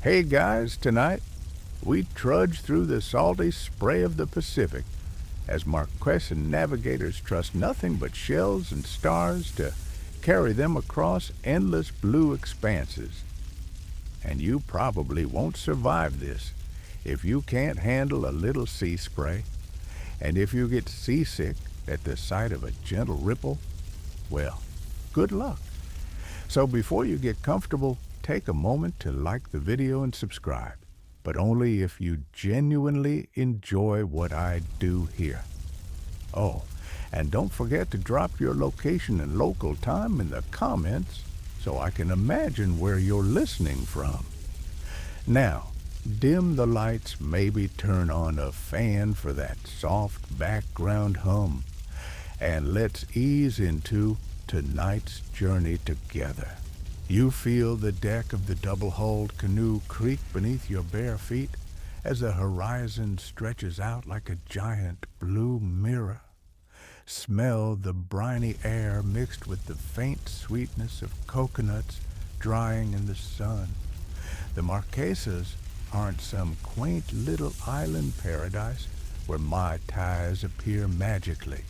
Hey guys, tonight we trudge through the salty spray of the Pacific as Marquesan Navigators trust nothing but shells and stars to carry them across endless blue expanses. And you probably won't survive this if you can't handle a little sea spray, and if you get seasick at the sight of a gentle ripple, well, good luck. So before you get comfortable, take a moment to like the video and subscribe, but only if you genuinely enjoy what I do here. Oh, and don't forget to drop your location and local time in the comments so I can imagine where you're listening from. Now, dim the lights, maybe turn on a fan for that soft background hum, and let's ease into tonight's journey together. You feel the deck of the double-hulled canoe creak beneath your bare feet as the horizon stretches out like a giant blue mirror. Smell the briny air mixed with the faint sweetness of coconuts drying in the sun. The Marquesas aren't some quaint little island paradise where mai tais appear magically.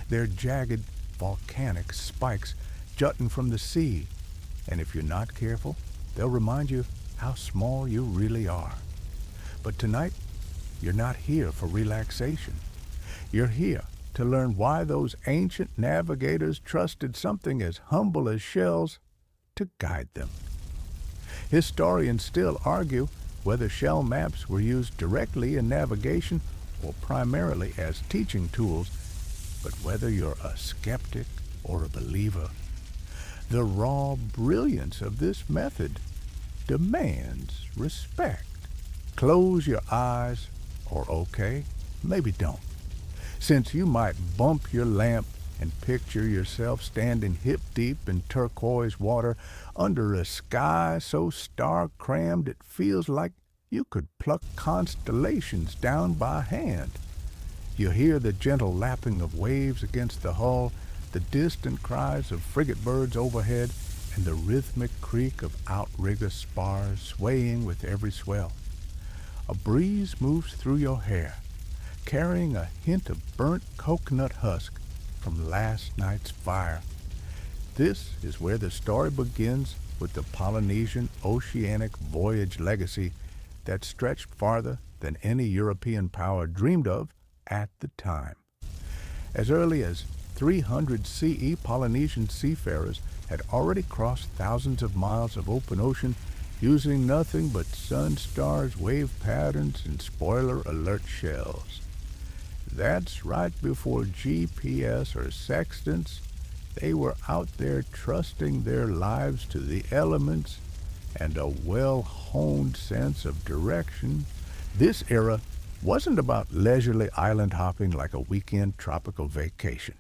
They're jagged volcanic spikes jutting from the sea, and if you're not careful, they'll remind you how small you really are. But tonight, you're not here for relaxation. You're here to learn why those ancient navigators trusted something as humble as shells to guide them. Historians still argue whether shell maps were used directly in navigation or primarily as teaching tools, but whether you're a skeptic or a believer, the raw brilliance of this method demands respect. Close your eyes, or okay, maybe don't, since you might bump your lamp and picture yourself standing hip-deep in turquoise water under a sky so star-crammed it feels like you could pluck constellations down by hand. You hear the gentle lapping of waves against the hull, the distant cries of frigate birds overhead, and the rhythmic creak of outrigger spars swaying with every swell. A breeze moves through your hair, carrying a hint of burnt coconut husk from last night's fire. This is where the story begins with the Polynesian oceanic voyage legacy that stretched farther than any European power dreamed of at the time. As early as 300 CE, Polynesian seafarers had already crossed thousands of miles of open ocean using nothing but sun stars, wave patterns, and spoiler alert shells. That's right before GPS or sextants. They were out there trusting their lives to the elements and a well-honed sense of direction. This era wasn't about leisurely island hopping like a weekend tropical vacation.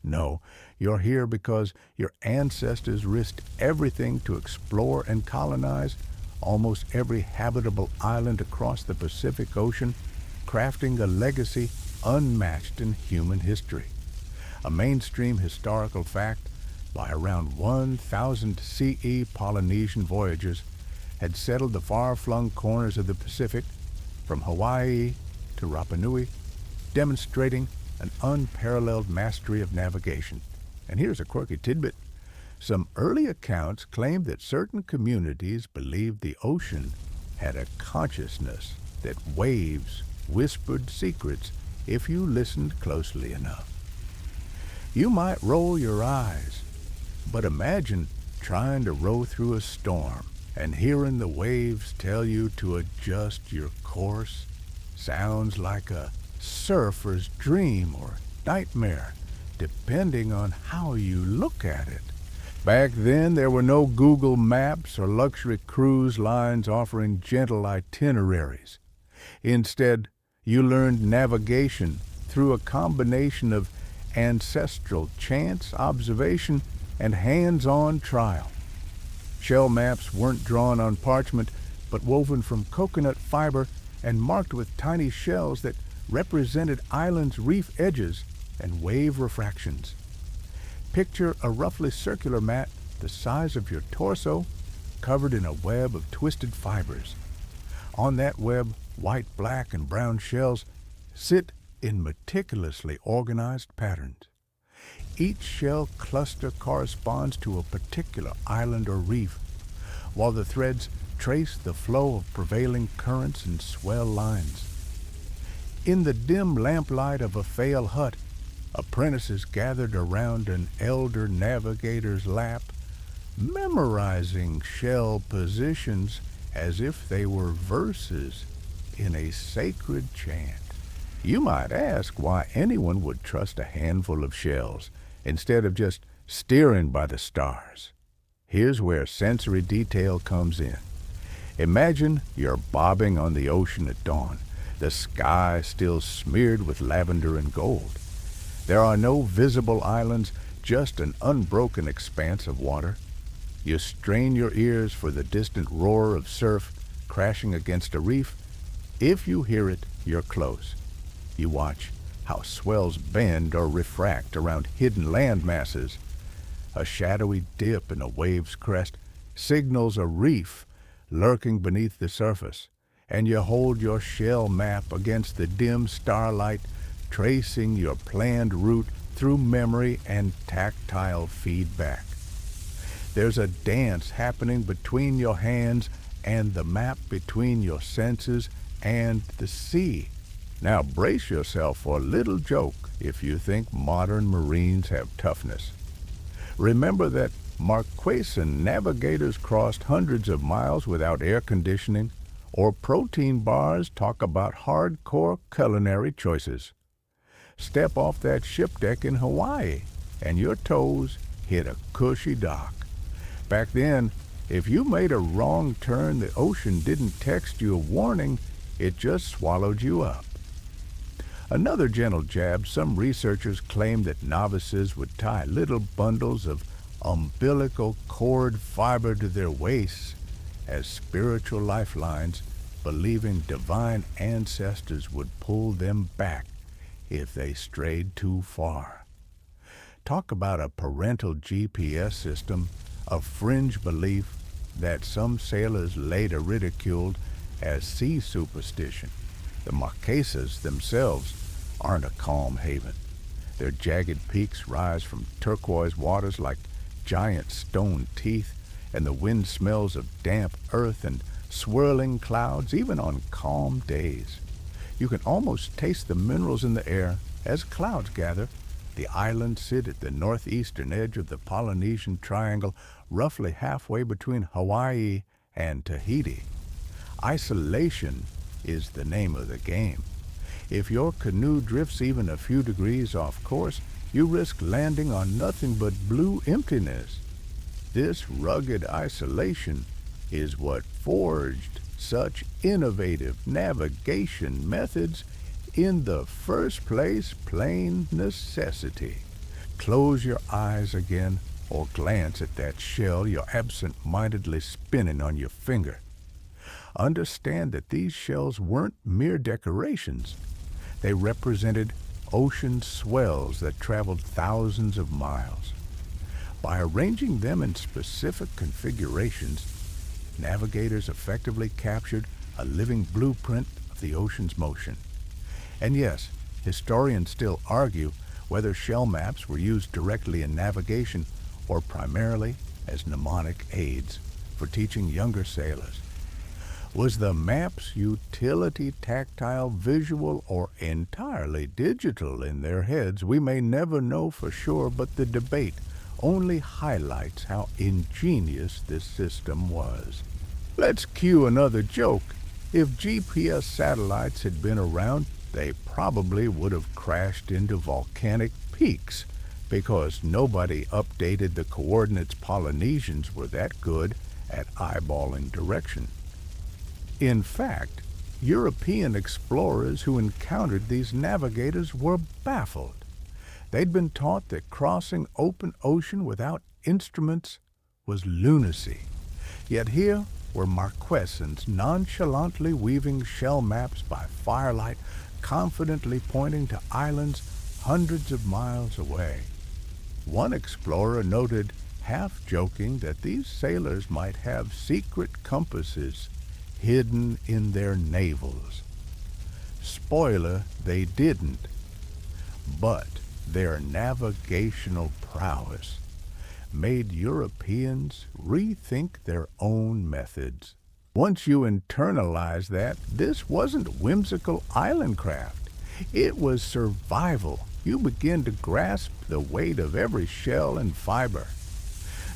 No, you're here because your ancestors risked everything to explore and colonize almost every habitable island across the Pacific Ocean, crafting a legacy unmatched in human history. A mainstream historical fact, by around 1,000 CE, Polynesian voyagers had settled the far-flung corners of the Pacific, from Hawaii to Rapa Nui, demonstrating an unparalleled mastery of navigation. And here's a quirky tidbit. Some early accounts claim that certain communities believed the ocean had a consciousness, that waves whispered secrets if you listened closely enough. You might roll your eyes, but imagine trying to row through a storm and hearing the waves tell you to adjust your course. Sounds like a surfer's dream or nightmare, depending on how you look at it. Back then, there were no Google Maps or luxury cruise lines offering gentle itineraries. Instead, you learned navigation through a combination of ancestral chance, observation, and hands-on trial. Shell maps weren't drawn on parchment, but woven from coconut fiber and marked with tiny shells that represented islands' reef edges and wave refractions. Picture a roughly circular mat the size of your torso covered in a web of twisted fibers. On that web, white, black, and brown shells sit in meticulously organized patterns. Each shell cluster corresponds to a particular island or reef, while the threads trace the flow of prevailing currents and swell lines. In the dim lamplight of a fail hut, apprentices gathered around an elder navigator's lap, memorizing shell positions as if they were verses in a sacred chant. You might ask why anyone would trust a handful of shells instead of just steering by the stars. Here's where sensory detail comes in. Imagine you're bobbing on the ocean at dawn, the sky still smeared with lavender and gold. There are no visible islands, just an unbroken expanse of water. You strain your ears for the distant roar of surf crashing against a reef. If you hear it, you're close. You watch how swells bend or refract around hidden land masses. A shadowy dip in a wave's crest signals a reef lurking beneath the surface, and you hold your shell map against the dim starlight, tracing your planned route through memory and tactile feedback. There's a dance happening between your hands and the map, between your senses and the sea. Now brace yourself for a little joke if you think modern Marines have toughness. Remember that Marquesan Navigators crossed hundreds of miles without air conditioning, or protein bars talk about hardcore culinary choices. Step off that ship deck in Hawaii, and your toes hit a cushy dock. Back then, if you made a wrong turn, the ocean didn't text you a warning, it just swallowed you up. Another gentle jab, some researchers claim that novices would tie little bundles of umbilical cord fiber to their waists as spiritual lifelines, believing divine ancestors would pull them back if they strayed too far. Talk about a parental GPS system, a fringe belief that some sailors later ridiculed as sea superstition. The Marquesas themselves aren't a calm haven. Their jagged peaks rise from turquoise waters like giant stone teeth, and the wind smells of damp earth and swirling clouds even on calm days. You can almost taste the minerals in the air as clouds gather. The islands sit at the northeastern edge of the Polynesian Triangle, roughly halfway between Hawaii and Tahiti. Isolation is the name of the game. If your canoe drifts even a few degrees off course, you risk landing on nothing but blue emptiness. This rugged isolation is what forged such innovative navigation methods in the first place. Plain necessity. Close your eyes again or glance at that shell you're absent-mindedly spinning on your finger. Understand that these shells weren't mere decorations. They represented ocean swells that traveled thousands of miles. By arranging them in specific configurations, navigators effectively captured a living blueprint of the ocean's motion. And yes, historians still argue whether shell maps were used directly in navigation or primarily as mnemonic aids for teaching younger sailors. Was the map's utility tactile, visual, or entirely digital in their heads? We may never know for sure, but the debate only highlights how ingenious this system was. Let's cue another joke. If GPS satellites had been around, they probably would have crashed into volcanic peaks because nobody updated the coordinates. Polynesians were that good at eyeballing direction. In fact, European explorers who encountered these navigators were baffled. They'd been taught that crossing open ocean without instruments was lunacy. Yet here were Marquesans nonchalantly weaving shell maps by firelight, confidently pointing to islands hundreds of miles away. One explorer noted half joking that these sailors might have secret compasses hidden in their navels. Spoiler, they didn't, but their navigational prowess made Europeans rethink their own methods. Once you internalize that, this wasn't whimsical island craft. It was survival. You begin to grasp the weight of every shell and fiber.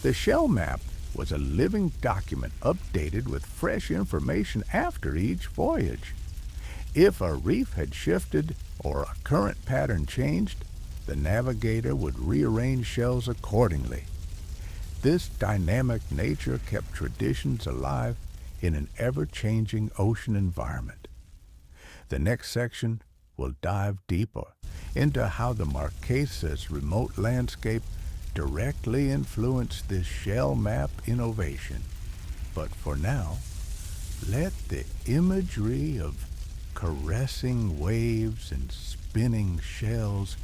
The shell map was a living document updated with fresh information after each voyage. If a reef had shifted or a current pattern changed, the navigator would rearrange shells accordingly. This dynamic nature kept traditions alive in an ever-changing ocean environment. The next section will dive deeper into how the Marquesan's remote landscape directly influenced this shell map innovation. But for now, let the imagery of caressing waves and spinning shells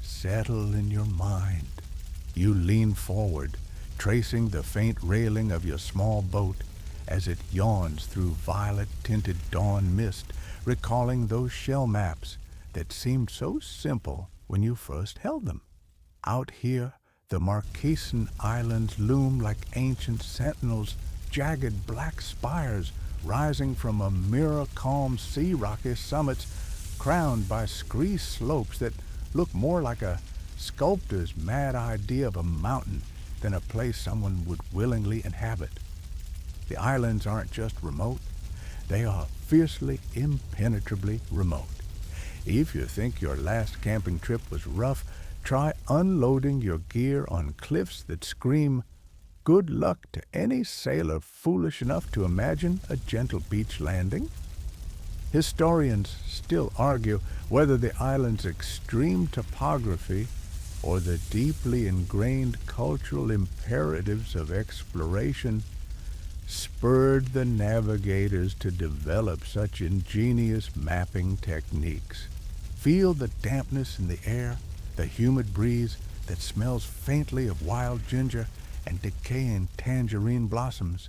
settle in your mind. You lean forward, tracing the faint railing of your small boat as it yawns through violet-tinted dawn mist, recalling those shell maps that seemed so simple when you first held them. Out here, the Marquesan Islands loom like ancient sentinels, jagged black spires rising from a mirror-calm sea rocky summits crowned by scree slopes that look more like a sculptor's mad idea of a mountain than a place someone would willingly inhabit. The islands aren't just remote, they are fiercely, impenetrably remote. If you think your last camping trip was rough, try unloading your gear on cliffs that scream, "Good luck to any sailor foolish enough to imagine a gentle beach landing." Historians still argue whether the island's extreme topography or the deeply ingrained cultural imperatives of exploration spurred the navigators to develop such ingenious mapping techniques. Feel the dampness in the air, the humid breeze that smells faintly of wild ginger and decaying tangerine blossoms.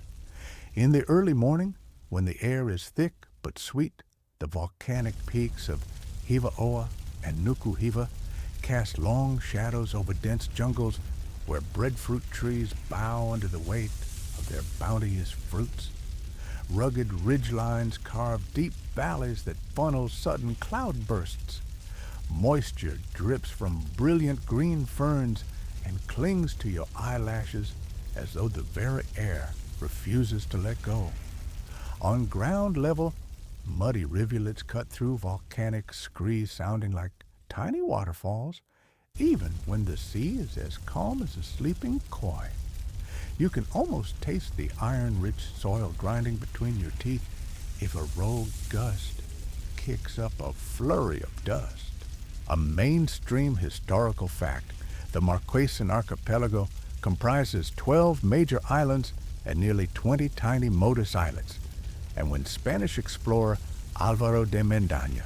In the early morning, when the air is thick but sweet, the volcanic peaks of Hiva-Oa and Nuku-Hiva cast long shadows over dense jungles where breadfruit trees bow under the weight of their bounteous fruits. Rugged ridgelines carve deep valleys that funnel sudden cloud bursts. Moisture drips from brilliant green ferns and clings to your eyelashes as though the very air refuses to let go. On ground level, muddy rivulets cut through volcanic scree sounding like tiny waterfalls, even when the sea is as calm as a sleeping koi. You can almost taste the iron-rich soil grinding between your teeth if a rogue gust kicks up a flurry of dust. A mainstream historical fact, the Marquesan archipelago comprises 12 major islands and nearly 20 tiny modus islets. And when Spanish explorer Alvaro de Mendaña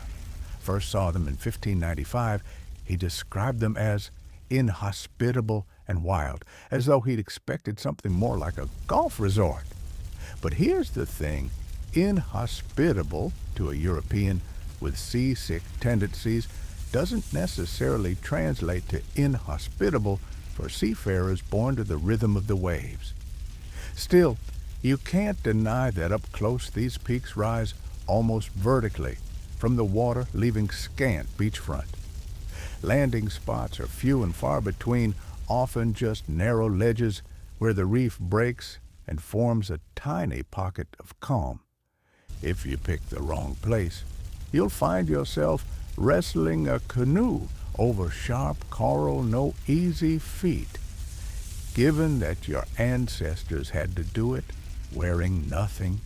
first saw them in 1595, he described them as inhospitable and wild, as though he'd expected something more like a golf resort. But here's the thing, inhospitable to a European with seasick tendencies doesn't necessarily translate to inhospitable for seafarers born to the rhythm of the waves. Still, you can't deny that up close these peaks rise almost vertically from the water, leaving scant beachfront. Landing spots are few and far between, often just narrow ledges where the reef breaks and forms a tiny pocket of calm. If you pick the wrong place, you'll find yourself wrestling a canoe over sharp coral no easy feat, given that your ancestors had to do it wearing nothing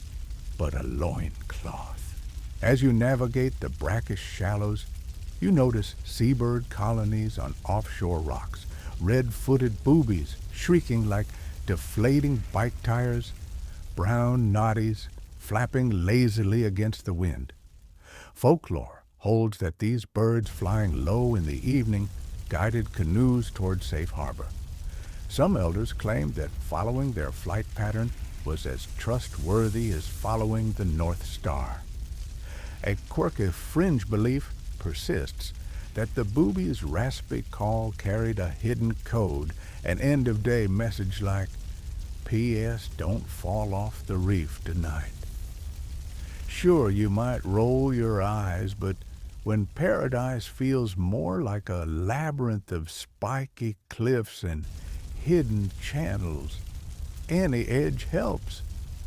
but a loincloth. As you navigate the brackish shallows, you notice seabird colonies on offshore rocks, red-footed boobies shrieking like deflating bike tires, brown noddies flapping lazily against the wind. Folklore holds that these birds flying low in the evening guided canoes toward safe harbor. Some elders claimed that following their flight pattern was as trustworthy as following the North Star. A quirky fringe belief persists that the booby's raspy call carried a hidden code, an end-of-day message like, P.S. Don't fall off the reef tonight. Sure, you might roll your eyes, but when paradise feels more like a labyrinth of spiky cliffs and hidden channels, any edge helps.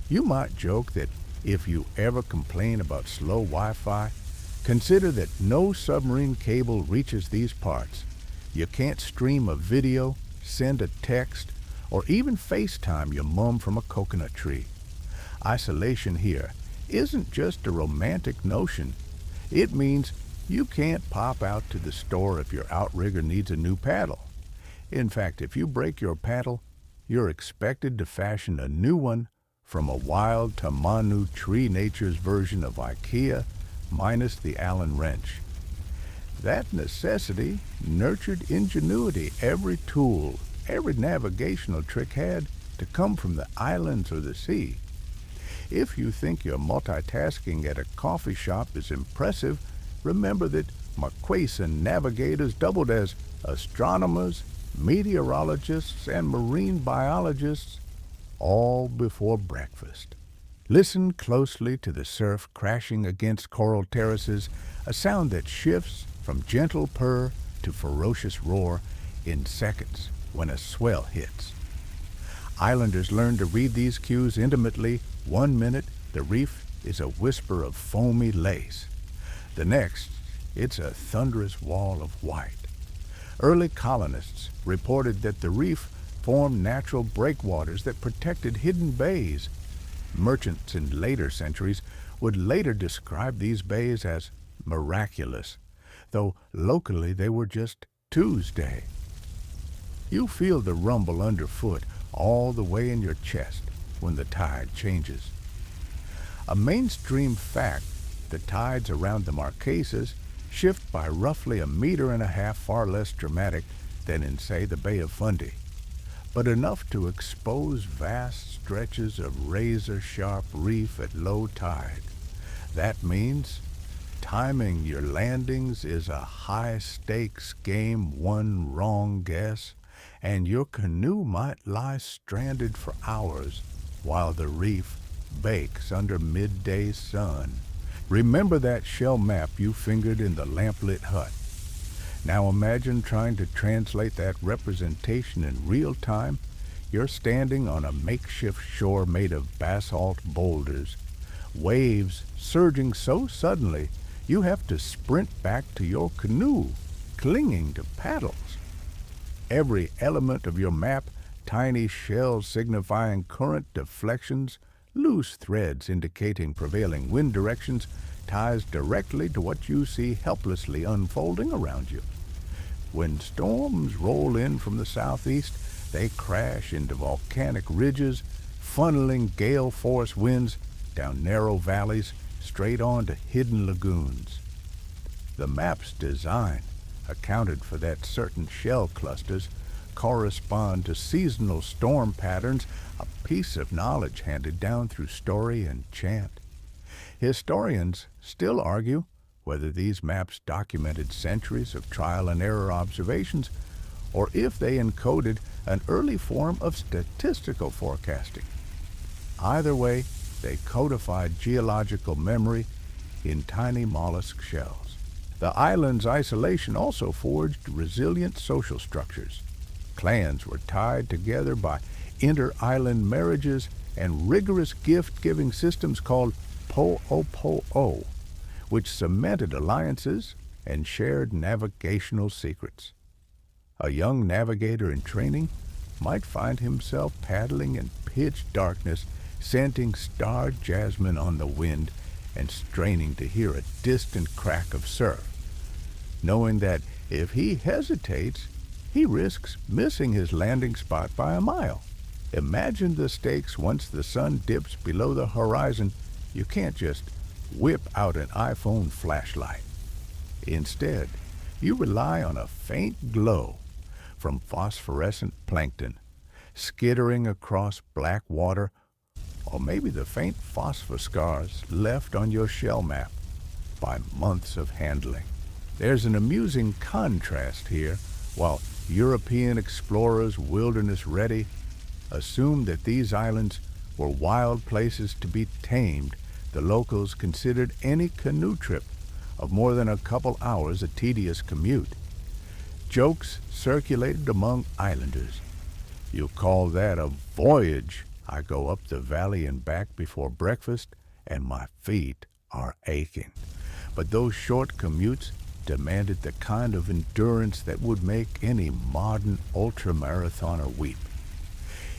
You might joke that if you ever complain about slow Wi-Fi, consider that no submarine cable reaches these parts. You can't stream a video, send a text, or even FaceTime your mom from a coconut tree. Isolation here isn't just a romantic notion. It means you can't pop out to the store if your outrigger needs a new paddle. In fact, if you break your paddle, you're expected to fashion a new one from a wild Tamanu tree nature's version of IKEA minus the Allen wrench. That necessity nurtured ingenuity. Every tool, every navigational trick had to come from the islands or the sea. If you think your multitasking at a coffee shop is impressive, remember that Marquesan Navigators doubled as astronomers, meteorologists, and marine biologists, all before breakfast. Listen closely to the surf crashing against coral terraces, a sound that shifts from gentle purr to ferocious roar in seconds when a swell hits. Islanders learn to read these cues intimately. 1 minute, the reef is a whisper of foamy lace. The next, it's a thunderous wall of white. Early colonists reported that the reef formed natural breakwaters that protected hidden bays. Merchants in later centuries would later describe these bays as miraculous, though locally they were just Tuesday. You feel the rumble underfoot all the way in your chest when the tide changes. A mainstream fact, the tides around the Marquesas shift by roughly 1.5 meters, far less dramatic than in, say, the Bay of Fundy, but enough to expose vast stretches of razor-sharp reef at low tide. That means timing your landings is a high-stakes game. One wrong guess, and your canoe might lie stranded for hours while the reef bakes under midday sun. Remember that shell map you fingered in the lamplit hut. Now imagine trying to translate that representation in real time. You're standing on a makeshift shore made of basalt boulders. Waves surging so suddenly, you have to sprint back to your canoe, clinging to paddles. Every element of your map, tiny shells signifying current deflections, loose threads indicating prevailing wind directions, ties directly to what you see helplessly unfolding around you. When storms roll in from the southeast, they crash into volcanic ridges, funneling gale-force winds down narrow valleys straight on to hidden lagoons. The map's design accounted for that certain shell clusters correspond to seasonal storm patterns, a piece of knowledge handed down through story and chant. Historians still argue whether these maps documented centuries of trial and error observations, or if they encoded an early form of statistical forecasting. Either way, they codified geological memory in tiny mollusk shells. The island's isolation also forged resilient social structures. Clans were tied together by inter-island marriages and rigorous gift-giving systems called po'opo'o, which cemented alliances and shared navigational secrets. A young navigator in training might find himself paddling in pitch darkness, scenting starred jasmine on the wind and straining to hear a distant crack of surf, knowing that if he hesitates, he risks missing his landing spot by a mile. Imagine the stakes once the sun dips below the horizon. You can't just whip out an iPhone flashlight. Instead, you rely on a faint glow from phosphorescent plankton skittering across black water, or maybe the faint phosphor scars left on your shell map by months of handling. There's an amusing contrast here. While European explorers, wilderness-ready, assumed that these islands were wild places to be tamed, the locals considered any canoe trip of more than a couple hours a tedious commute. Jokes circulated among islanders. "You call that a voyage? I go up the valley and back before breakfast, and my feet are aching." But those short commutes demanded the kind of endurance that would make any modern ultramarathoner weep.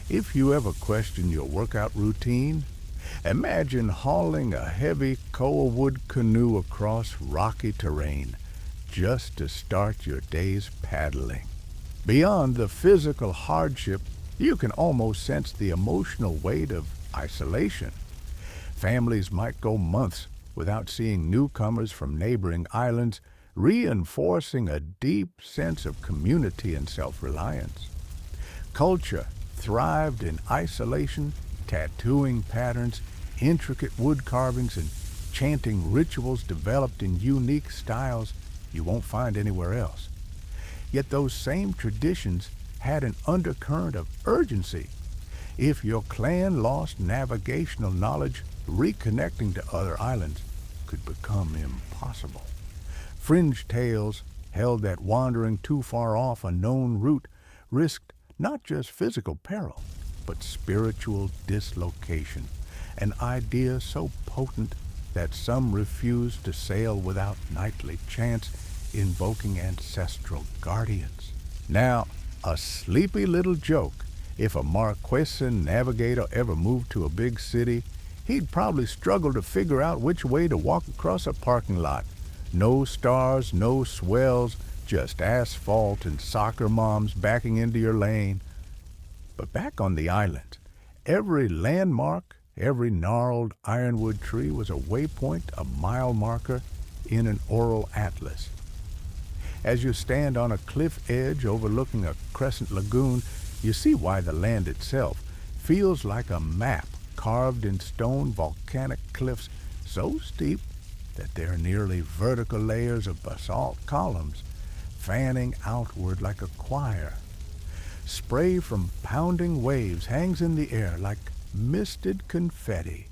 If you ever question your workout routine, imagine hauling a heavy koa wood canoe across rocky terrain just to start your day's paddling. Beyond the physical hardship, you can almost sense the emotional weight of isolation. Families might go months without seeing newcomers from neighboring islands, reinforcing a deep sense of community and self-reliance. Culture thrived in isolation, tattooing patterns, intricate wood carvings, and chanting rituals developed in unique styles you won't find anywhere else. Yet those same traditions had an undercurrent of urgency. If your clan lost navigational knowledge, reconnecting to other islands could become impossible. Fringe tales held that wandering too far off a known route risked not just physical peril, but spiritual dislocation, an idea so potent that some refused to sail without nightly chants invoking ancestral guardians. Now, a sleepy little joke: if a Marquesan navigator ever moved to a big city, he'd probably struggle to figure out which way to walk across a parking lot. No stars, no swells, just asphalt and soccer moms backing into your lane. But back on the island, every landmark, every gnarled ironwood tree was a waypoint, a mile marker in an oral atlas. As you stand on a cliff edge overlooking a crescent lagoon, you see why the land itself feels like a map carved in stone volcanic cliffs so steep that they're nearly vertical layers of basalt columns, fanning outward like a choir. Spray from pounding waves hangs in the air like misted confetti,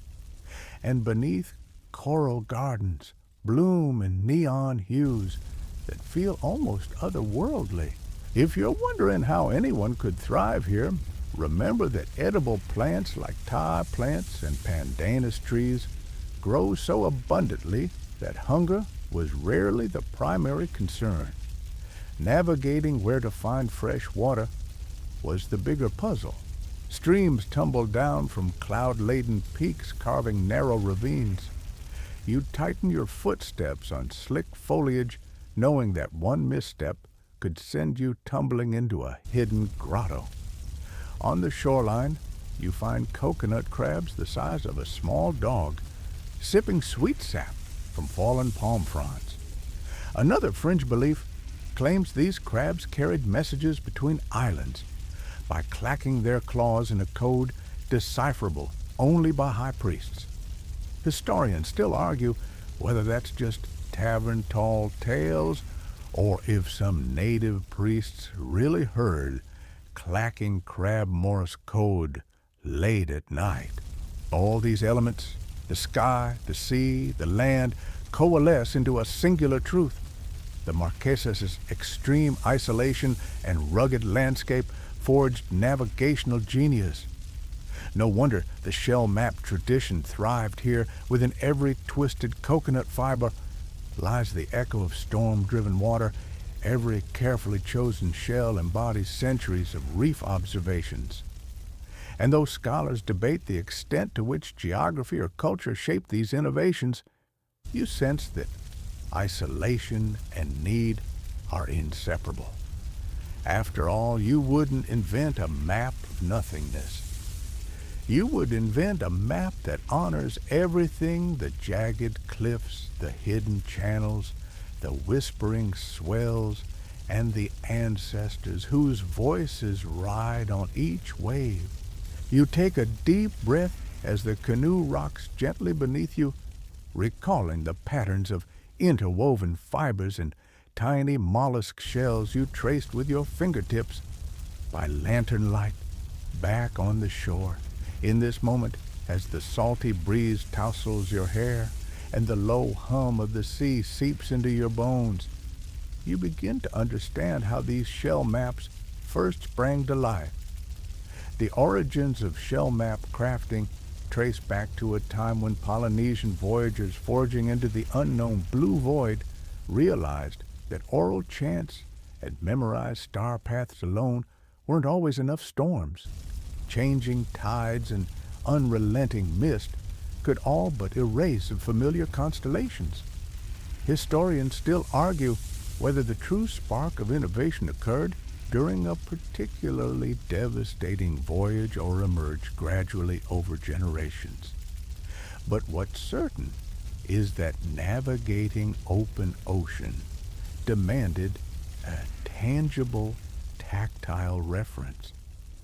and beneath, coral gardens bloom in neon hues that feel almost otherworldly. If you're wondering how anyone could thrive here, remember that edible plants like Thai plants and pandanus trees grow so abundantly that hunger was rarely the primary concern. Navigating where to find fresh water was the bigger puzzle. Streams tumbled down from cloud-laden peaks, carving narrow ravines. You'd tighten your footsteps on slick foliage, knowing that one misstep could send you tumbling into a hidden grotto. On the shoreline, you find coconut crabs the size of a small dog, sipping sweet sap from fallen palm fronds. Another fringe belief claims these crabs carried messages between islands by clacking their claws in a code decipherable only by high priests. Historians still argue whether that's just tavern tall tales or if some native priests really heard clacking crab Morse code late at night. All these elements, the sky, the sea, the land, coalesce into a singular truth. The Marquesas' extreme isolation and rugged landscape forged navigational genius. No wonder the shell map tradition thrived here. Within every twisted coconut fiber lies the echo of storm-driven water. Every carefully chosen shell embodies centuries of reef observations. And though scholars debate the extent to which geography or culture shaped these innovations, you sense that isolation and need are inseparable. After all, you wouldn't invent a map of nothingness. You would invent a map that honors everything: the jagged cliffs, the hidden channels, the whispering swells, and the ancestors whose voices ride on each wave. You take a deep breath as the canoe rocks gently beneath you, recalling the patterns of interwoven fibers and tiny mollusk shells you traced with your fingertips. By lantern light, back on the shore, in this moment, as the salty breeze tousles your hair and the low hum of the sea seeps into your bones, you begin to understand how these shell maps first sprang to life. The origins of shell map crafting trace back to a time when Polynesian voyagers forging into the unknown blue void realized that oral chants and memorized star paths alone weren't always enough. Storms, changing tides, and unrelenting mist could all but erase the familiar constellations. Historians still argue whether the true spark of innovation occurred during a particularly devastating voyage or emerged gradually over generations. But what's certain is that navigating open ocean demanded a tangible, tactile reference.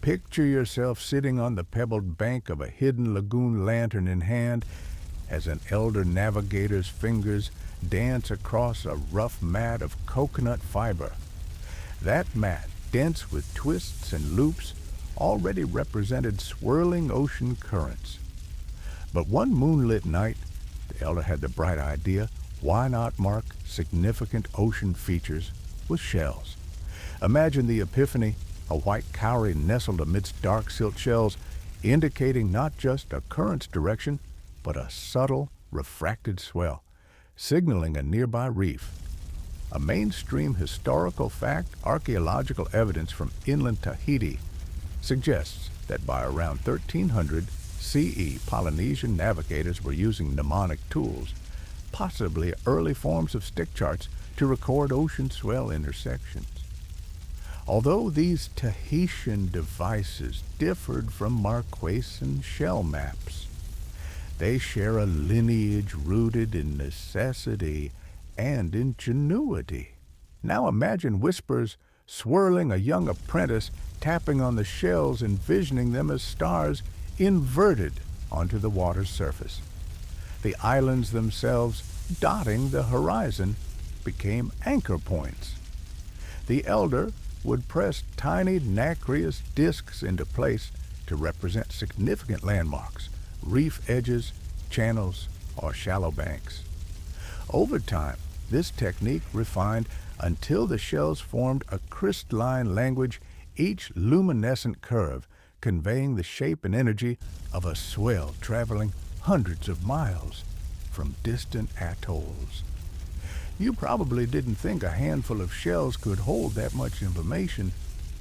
Picture yourself sitting on the pebbled bank of a hidden lagoon, lantern in hand, as an elder navigator's fingers dance across a rough mat of coconut fiber. That mat, dense with twists and loops, already represented swirling ocean currents. But one moonlit night, the elder had the bright idea, why not mark significant ocean features with shells? Imagine the epiphany, a white cowrie nestled amidst dark silt shells, indicating not just a current's direction, but a subtle, refracted swell, signaling a nearby reef. A mainstream historical fact, archaeological evidence from inland Tahiti, suggests that by around 1300 CE, Polynesian navigators were using mnemonic tools, possibly early forms of stick charts, to record ocean swell intersections. Although these Tahitian devices differed from Marquesan shell maps, they share a lineage rooted in necessity and ingenuity. Now imagine whispers swirling a young apprentice tapping on the shells, envisioning them as stars inverted onto the water's surface. The islands themselves, dotting the horizon, became anchor points. The elder would press tiny nacreous discs into place to represent significant landmarks, reef edges, channels, or shallow banks. Over time, this technique refined until the shells formed a crystalline language, each luminescent curve conveying the shape and energy of a swell traveling hundreds of miles from distant atolls. You probably didn't think a handful of shells could hold that much information,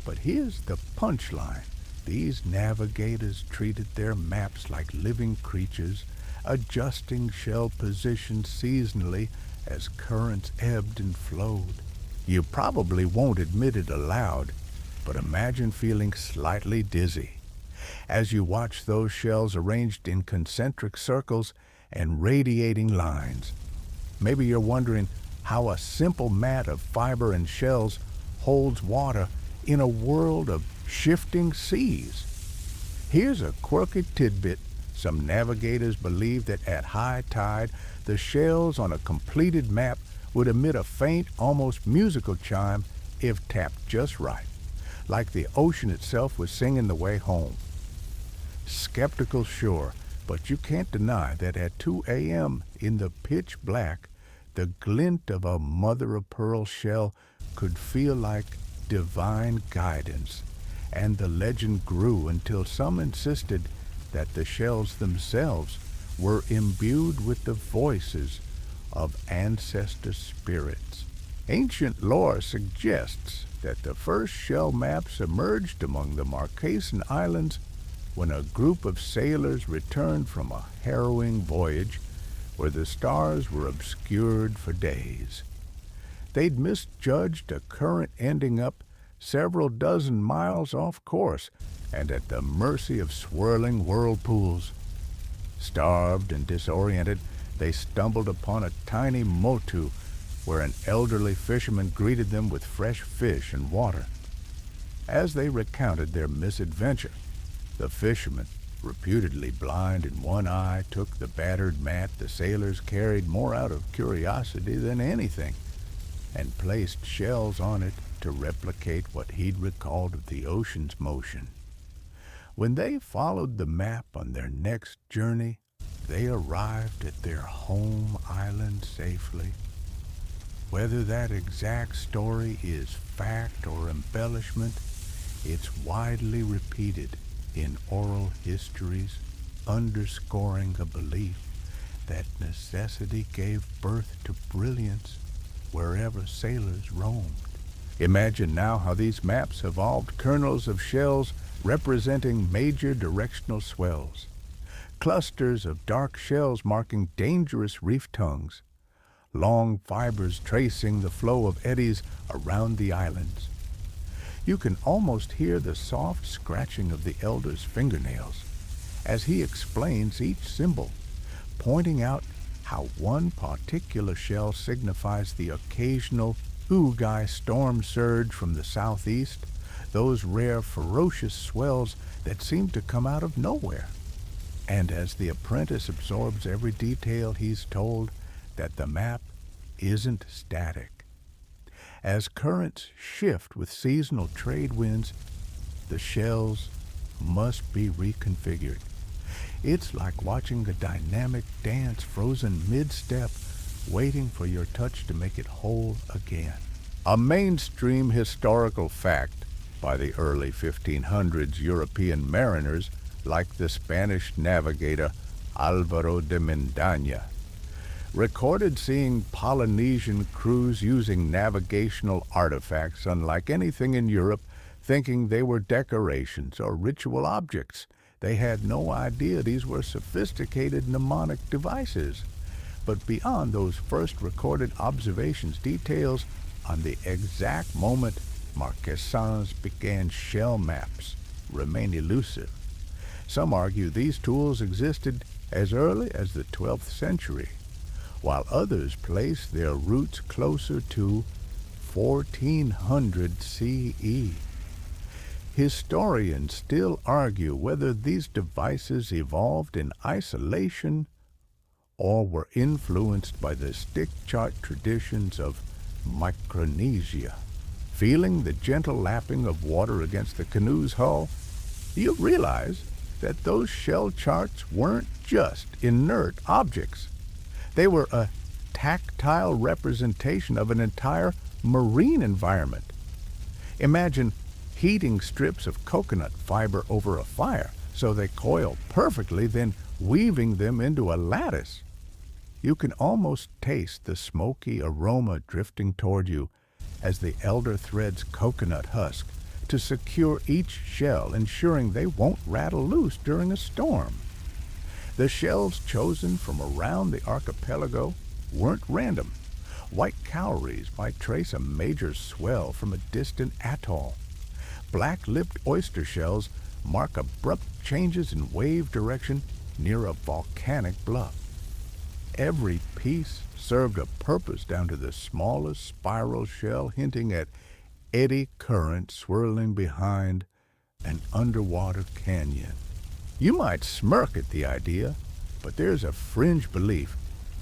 but here's the punchline. These navigators treated their maps like living creatures, adjusting shell positions seasonally as currents ebbed and flowed. You probably won't admit it aloud, but imagine feeling slightly dizzy as you watch those shells arranged in concentric circles and radiating lines. Maybe you're wondering how a simple mat of fiber and shells holds water in a world of shifting seas. Here's a quirky tidbit. Some navigators believe that at high tide, the shells on a completed map would emit a faint, almost musical chime if tapped just right, like the ocean itself was singing the way home. Skeptical, sure, but you can't deny that at 2 a.m. in the pitch black, the glint of a mother-of-pearl shell could feel like divine guidance, and the legend grew until some insisted that the shells themselves were imbued with the voices of ancestor spirits. Ancient lore suggests that the first shell maps emerged among the Marquesan Islands when a group of sailors returned from a harrowing voyage where the stars were obscured for days. They'd misjudged a current ending up several dozen miles off course and at the mercy of swirling whirlpools. Starved and disoriented, they stumbled upon a tiny motu where an elderly fisherman greeted them with fresh fish and water. As they recounted their misadventure, the fisherman, reputedly blind in one eye, took the battered mat the sailors carried more out of curiosity than anything, and placed shells on it to replicate what he'd recalled of the ocean's motion. When they followed the map on their next journey, they arrived at their home island safely. Whether that exact story is fact or embellishment, it's widely repeated in oral histories, underscoring a belief that necessity gave birth to brilliance wherever sailors roamed. Imagine now how these maps evolved kernels of shells representing major directional swells, clusters of dark shells marking dangerous reef tongues, long fibers tracing the flow of eddies around the islands. You can almost hear the soft scratching of the elder's fingernails as he explains each symbol, pointing out how one particular shell signifies the occasional oogai storm surge from the southeast, those rare ferocious swells that seem to come out of nowhere. And as the apprentice absorbs every detail, he's told that the map isn't static. As currents shift with seasonal trade winds, the shells must be reconfigured. It's like watching a dynamic dance frozen mid-step, waiting for your touch to make it whole again. A mainstream historical fact by the early 1500s European mariners like the Spanish navigator Alvaro de Mendaña, recorded seeing Polynesian crews using navigational artifacts unlike anything in Europe, thinking they were decorations or ritual objects. They had no idea these were sophisticated mnemonic devices. But beyond those first recorded observations, details on the exact moment Marquesans began shell maps remain elusive. Some argue these tools existed as early as the 12th century, while others place their roots closer to 1400 CE. Historians still argue whether these devices evolved in isolation or were influenced by the stick chart traditions of Micronesia. Feeling the gentle lapping of water against the canoe's hull, you realize that those shell charts weren't just inert objects. They were a tactile representation of an entire marine environment. Imagine heating strips of coconut fiber over a fire so they coil perfectly, then weaving them into a lattice. You can almost taste the smoky aroma drifting toward you as the elder threads coconut husk to secure each shell, ensuring they won't rattle loose during a storm. The shells chosen from around the archipelago weren't random. White cowries might trace a major swell from a distant atoll. Black-lipped oyster shells mark abrupt changes in wave direction near a volcanic bluff. Every piece served a purpose down to the smallest spiral shell, hinting at eddy current swirling behind an underwater canyon. You might smirk at the idea, but there's a fringe belief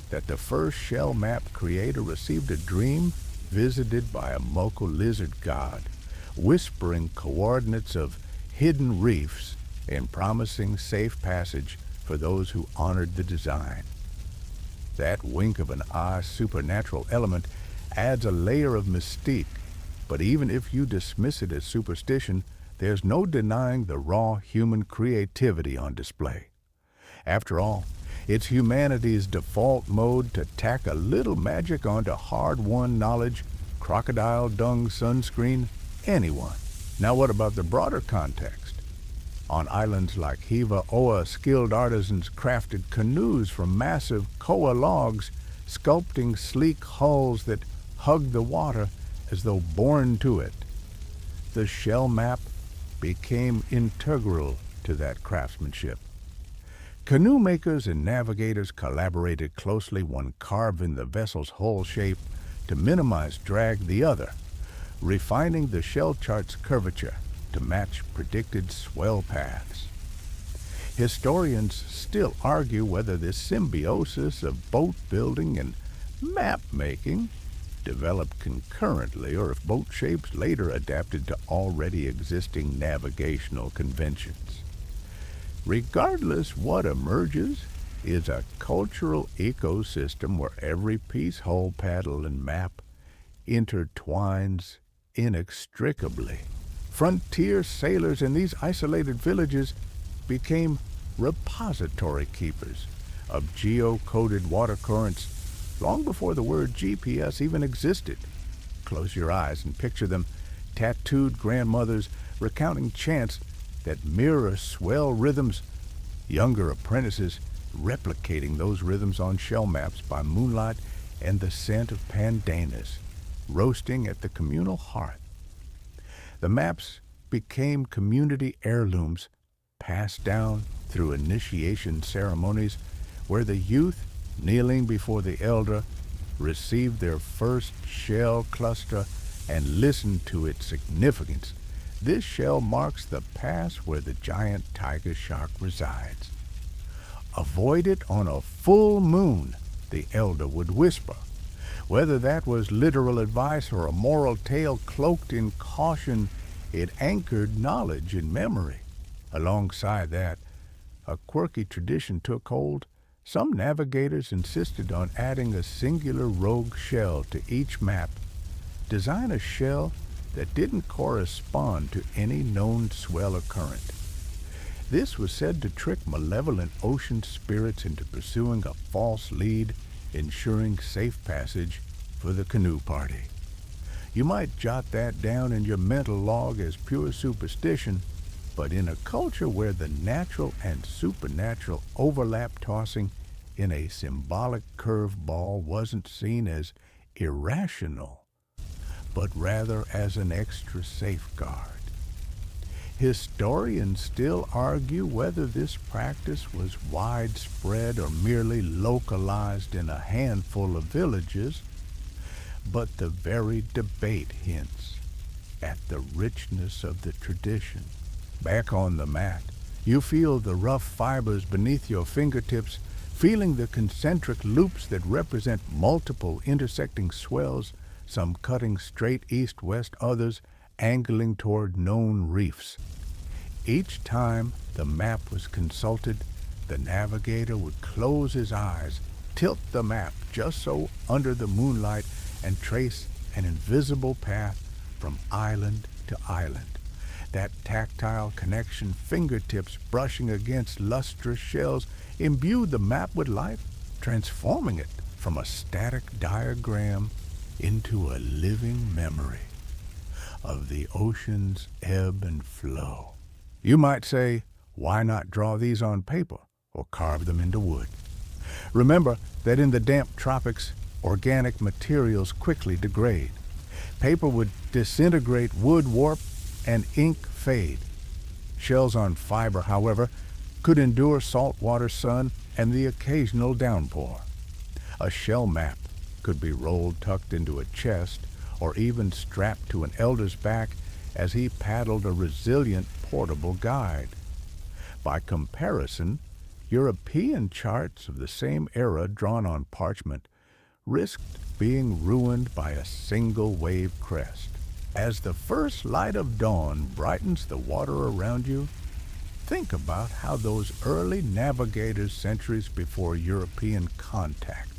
that the first shell map creator received a dream visited by a Moko lizard god, whispering coordinates of hidden reefs and promising safe passage for those who honored the design. That wink of an eye supernatural element adds a layer of mystique, but even if you dismiss it as superstition, there's no denying the raw human creativity on display. After all, it's humanity's default mode to tack a little magic onto hard-won knowledge, crocodile dung sunscreen, anyone. Now what about the broader context? On islands like Hiva Oa, skilled artisans crafted canoes from massive koa logs, sculpting sleek hulls that hugged the water as though born to it. The shell map became integral to that craftsmanship. Canoe makers and navigators collaborated closely, one carving the vessel's hull shape, to minimize drag the other, refining the shell chart's curvature to match predicted swell paths. Historians still argue whether this symbiosis of boat building and map making developed concurrently or if boat shapes later adapted to already existing navigational conventions. Regardless, what emerges is a cultural ecosystem where every piece, hull, paddle, and map intertwines inextricably. Frontier sailors in these isolated villages became repository keepers of geo-coded water currents long before the word GPS even existed. Close your eyes and picture them, tattooed grandmothers recounting chants that mirror swell rhythms, younger apprentices replicating those rhythms on shell maps by moonlight and the scent of pandanus roasting at the communal hearth. The maps became community heirlooms passed down through initiation ceremonies where the youth, kneeling before the elder, received their first shell cluster and listened to its significance. This shell marks the pass where the giant tiger shark resides. Avoid it on a full moon, the elder would whisper. Whether that was literal advice or a moral tale cloaked in caution, it anchored knowledge in memory. Alongside that, a quirky tradition took hold. Some navigators insisted on adding a singular rogue shell to each map. Design a shell that didn't correspond to any known swell or current. This was said to trick malevolent ocean spirits into pursuing a false lead, ensuring safe passage for the canoe party. You might jot that down in your mental log as pure superstition, but in a culture where the natural and supernatural overlap, tossing in a symbolic curveball wasn't seen as irrational, but rather as an extra safeguard. Historians still argue whether this practice was widespread or merely localized in a handful of villages, but the very debate hints at the richness of the tradition. Back on the mat, you feel the rough fibers beneath your fingertips, feeling the concentric loops that represent multiple intersecting swells, some cutting straight east-west, others angling toward known reefs. Each time the map was consulted, the navigator would close his eyes, tilt the map just so under the moonlight, and trace an invisible path from island to island. That tactile connection, fingertips brushing against lustrous shells, imbued the map with life, transforming it from a static diagram into a living memory of the ocean's ebb and flow. You might say, why not draw these on paper or carve them into wood? Remember that in the damp tropics, organic materials quickly degrade. Paper would disintegrate, wood warp, and ink fade. Shells on fiber, however, could endure saltwater sun and the occasional downpour. A shell map could be rolled tucked into a chest or even strapped to an elder's back as he paddled a resilient portable guide. By comparison, European charts of the same era drawn on parchment risked being ruined by a single wave crest. As the first light of dawn brightens the water around you, think about how those early navigators centuries before European contact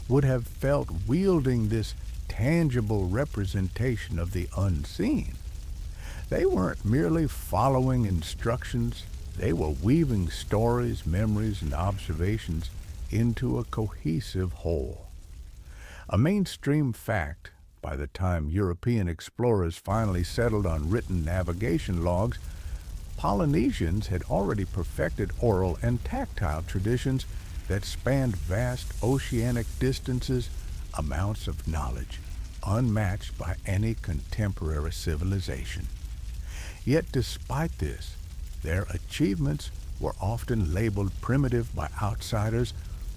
would have felt wielding this tangible representation of the unseen. They weren't merely following instructions, they were weaving stories, memories, and observations into a cohesive whole. A mainstream fact, by the time European explorers finally settled on written navigation logs, Polynesians had already perfected oral and tactile traditions that spanned vast oceanic distances, amounts of knowledge unmatched by any contemporary civilization. Yet despite this, their achievements were often labeled primitive by outsiders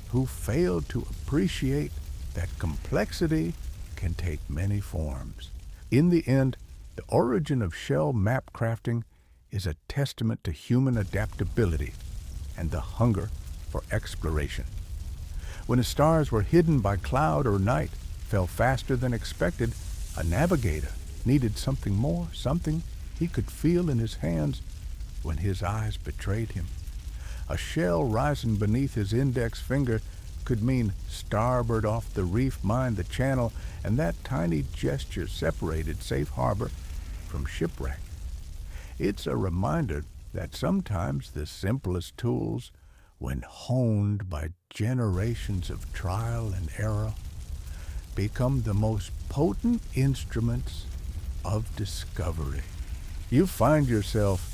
who failed to appreciate that complexity can take many forms. In the end, the origin of shell map crafting is a testament to human adaptability and the hunger for exploration. When the stars were hidden by cloud or night fell faster than expected, a navigator needed something more, something he could feel in his hands when his eyes betrayed him. A shell rising beneath his index finger could mean starboard off the reef, mind the channel, and that tiny gesture separated safe harbor from shipwreck. It's a reminder that sometimes the simplest tools, when honed by generations of trial and error, become the most potent instruments of discovery. You find yourself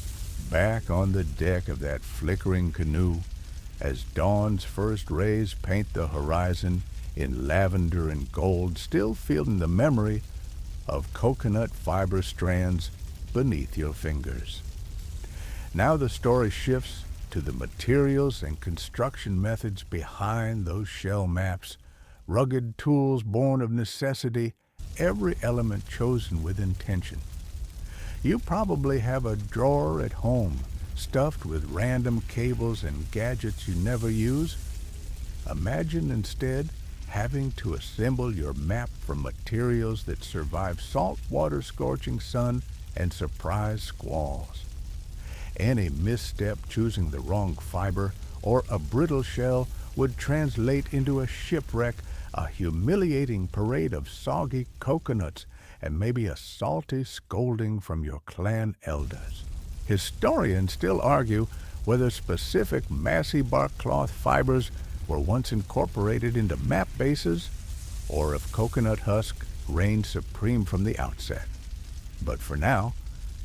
back on the deck of that flickering canoe as dawn's first rays paint the horizon in lavender and gold, still feeling the memory of coconut fiber strands beneath your fingers. Now the story shifts to the materials and construction methods behind those shell maps, rugged tools born of necessity, every element chosen with intention. You probably have a drawer at home stuffed with random cables and gadgets you never use. Imagine instead having to assemble your map from materials that survive saltwater scorching sun and surprise squalls. Any misstep choosing the wrong fiber or a brittle shell would translate into a shipwreck, a humiliating parade of soggy coconuts, and maybe a salty scolding from your clan elders. Historians still argue whether specific massy bark cloth fibers were once incorporated into map bases or if coconut husk reigned supreme from the outset. But for now,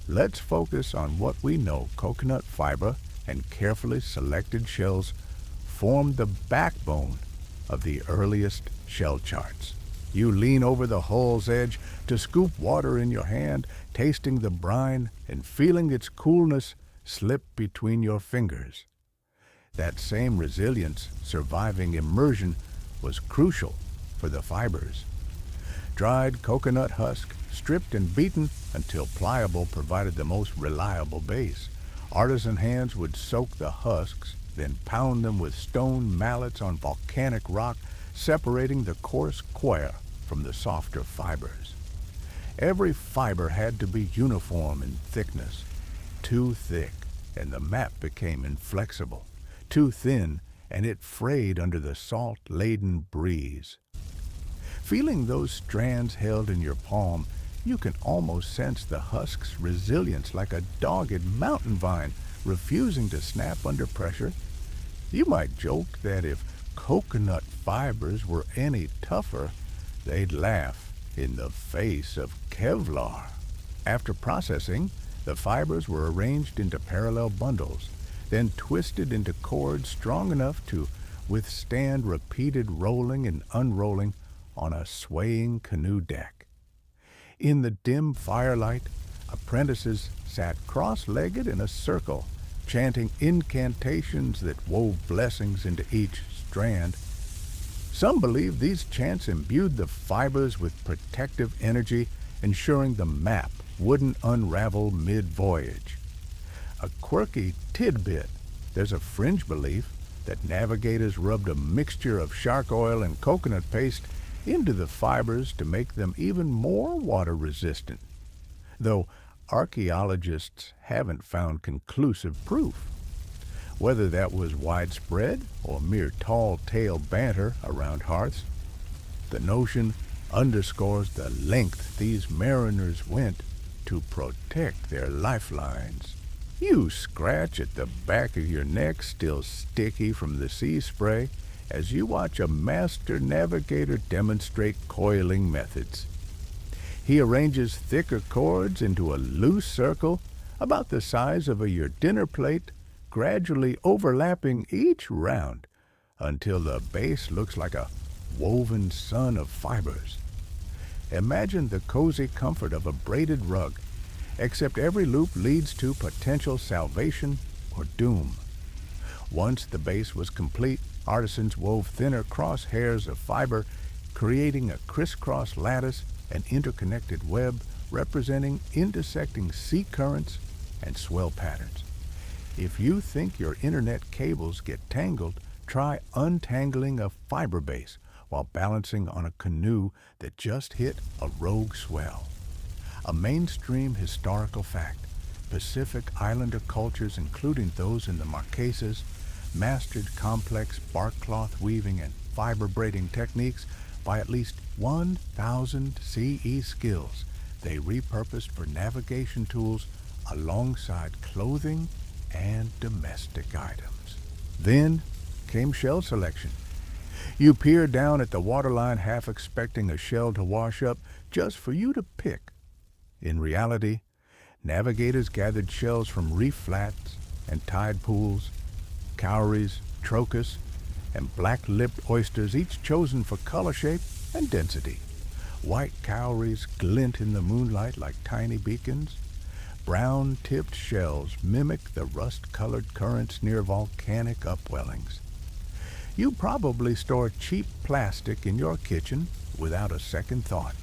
let's focus on what we know. Coconut fiber and carefully selected shells formed the backbone of the earliest shell charts. You lean over the hull's edge to scoop water in your hand, tasting the brine and feeling its coolness slip between your fingers. That same resilience, surviving immersion, was crucial for the fibers. Dried coconut husk, stripped and beaten until pliable, provided the most reliable base. Artisan hands would soak the husks, then pound them with stone mallets on volcanic rock, separating the coarse coir from the softer fibers. Every fiber had to be uniform in thickness. Too thick, and the map became inflexible. Too thin, and it frayed under the salt-laden breeze. Feeling those strands held in your palm, you can almost sense the husk's resilience like a dogged mountain vine refusing to snap under pressure. You might joke that if coconut fibers were any tougher, they'd laugh in the face of Kevlar. After processing, the fibers were arranged into parallel bundles, then twisted into cords strong enough to withstand repeated rolling and unrolling on a swaying canoe deck. In the dim firelight, apprentices sat cross-legged in a circle, chanting incantations that wove blessings into each strand. Some believe these chants imbued the fibers with protective energy, ensuring the map wouldn't unravel mid-voyage. A quirky tidbit: there's a fringe belief that navigators rubbed a mixture of shark oil and coconut paste into the fibers to make them even more water-resistant, though archaeologists haven't found conclusive proof. Whether that was widespread or mere tall-tale banter around hearths, the notion underscores the length these mariners went to protect their lifelines. You scratch at the back of your neck, still sticky from the sea spray, as you watch a master navigator demonstrate coiling methods. He arranges thicker cords into a loose circle about the size of your dinner plate, gradually overlapping each round until the base looks like a woven sun of fibers. Imagine the cozy comfort of a braided rug, except every loop leads to potential salvation or doom. Once the base was complete, artisans wove thinner crosshairs of fiber, creating a crisscross lattice and interconnected web representing intersecting sea currents and swell patterns. If you think your internet cables get tangled, try untangling a fiber base while balancing on a canoe that just hit a rogue swell. A mainstream historical fact: Pacific Islander cultures, including those in the Marquesas, mastered complex bark cloth weaving and fiber braiding techniques by at least 1,000 CE skills they repurposed for navigation tools alongside clothing and domestic items. Then came shell selection. You peer down at the waterline half expecting a shell to wash up just for you to pick. In reality, navigators gathered shells from reef flats and tide pools, cowries, trochus, and black-lipped oysters, each chosen for color shape and density. White cowries glint in the moonlight like tiny beacons. Brown-tipped shells mimic the rust-colored currents near volcanic upwellings. You probably store cheap plastic in your kitchen without a second thought.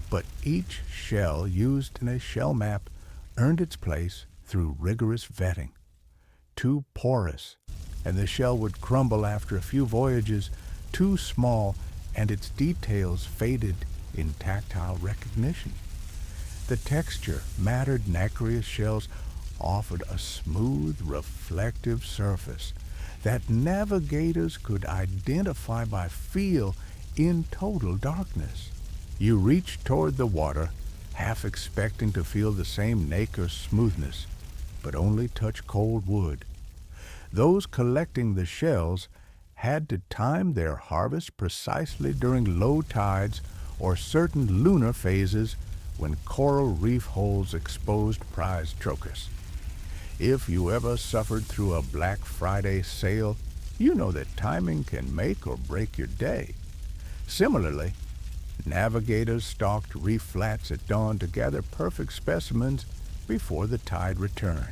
But each shell used in a shell map earned its place through rigorous vetting. Too porous, and the shell would crumble after a few voyages. Too small, and its details faded in tactile recognition. The texture mattered. Nacreous shells offered a smooth, reflective surface that navigators could identify by feel in total darkness. You reached toward the water, half expecting to feel the same nacre smoothness, but only touch cold wood. Those collecting the shells had to time their harvest precisely during low tides or certain lunar phases when coral reef holes exposed prized trochus. If you ever suffered through a Black Friday sale, you know that timing can make or break your day. Similarly, navigators stalked reef flats at dawn to gather perfect specimens before the tide returned.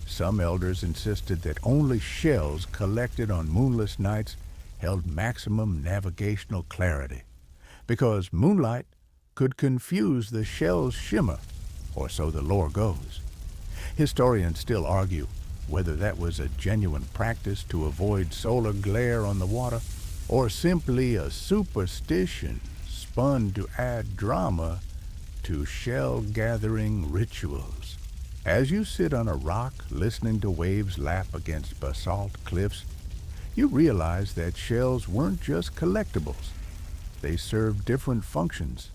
Some elders insisted that only shells collected on moonless nights held maximum navigational clarity, because moonlight could confuse the shell's shimmer, or so the lore goes. Historians still argue whether that was a genuine practice to avoid solar glare on the water, or simply a superstition spun to add drama to shell-gathering rituals. As you sit on a rock listening to waves lap against basalt cliffs, you realize that shells weren't just collectibles. They served different functions.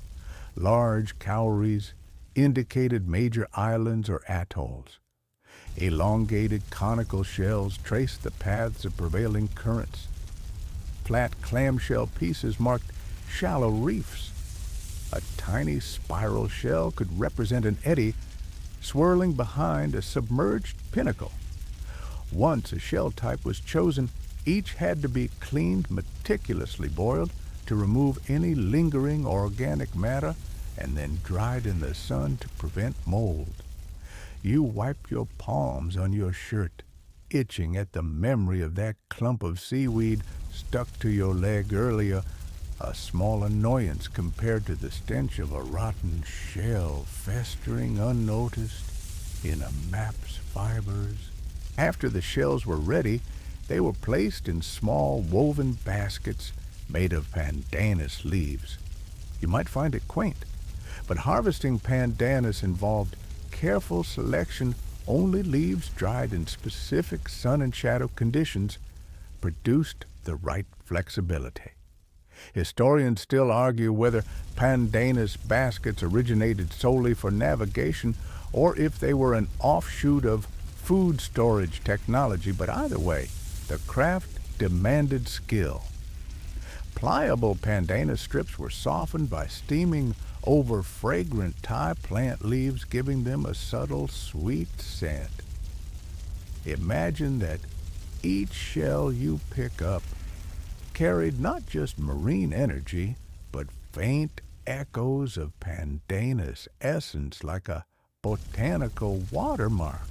Large cowries indicated major islands or atolls. Elongated conical shells traced the paths of prevailing currents. Flat clamshell pieces marked shallow reefs. A tiny spiral shell could represent an eddy swirling behind a submerged pinnacle. Once a shell type was chosen, each had to be cleaned, meticulously boiled to remove any lingering organic matter, and then dried in the sun to prevent mold. You wipe your palms on your shirt, itching at the memory of that clump of seaweed stuck to your leg earlier, a small annoyance compared to the stench of a rotten shell festering unnoticed in a map's fibers. After the shells were ready, they were placed in small woven baskets made of pandanus leaves. You might find it quaint, but harvesting pandanus involved careful selection. Only leaves dried in specific sun and shadow conditions produced the right flexibility. Historians still argue whether pandanus baskets originated solely for navigation or if they were an offshoot of food storage technology, but either way, the craft demanded skill. Pliable pandanus strips were softened by steaming over fragrant Thai plant leaves, giving them a subtle, sweet scent. Imagine that each shell you pick up carried not just marine energy, but faint echoes of pandanus essence like a botanical watermark.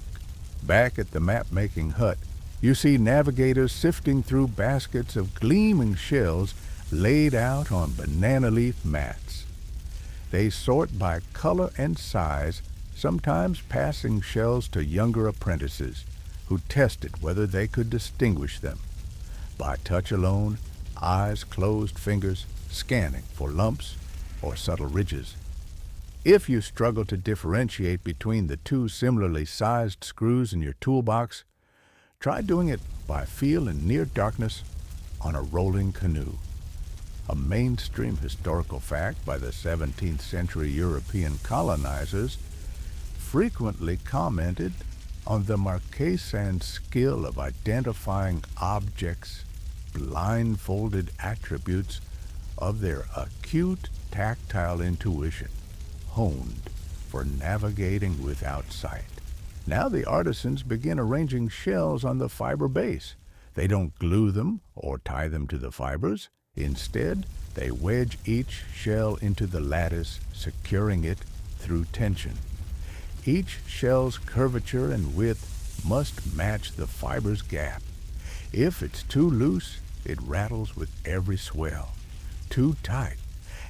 Back at the map-making hut, you see navigators sifting through baskets of gleaming shells, laid out on banana leaf mats. They sort by color and size, sometimes passing shells to younger apprentices who tested whether they could distinguish them. By touch alone, eyes closed, fingers scanning for lumps or subtle ridges. If you struggle to differentiate between the two similarly sized screws in your toolbox, try doing it by feel in near darkness on a rolling canoe. A mainstream historical fact by the 17th century European colonizers frequently commented on the Marquesan skill of identifying objects, blindfolded attributes of their acute tactile intuition, honed for navigating without sight. Now the artisans begin arranging shells on the fiber base. They don't glue them or tie them to the fibers. Instead, they wedge each shell into the lattice, securing it through tension. Each shell's curvature and width must match the fiber's gap. If it's too loose, it rattles with every swell. Too tight,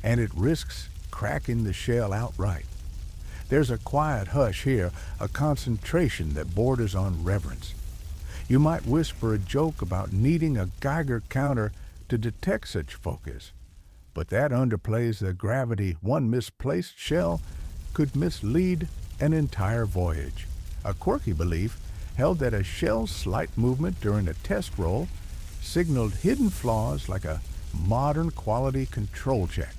and it risks cracking the shell outright. There's a quiet hush here, a concentration that borders on reverence. You might whisper a joke about needing a Geiger counter to detect such focus, but that underplays the gravity. One misplaced shell could mislead an entire voyage. A quirky belief held that a shell's slight movement during a test roll signaled hidden flaws like a modern quality control check,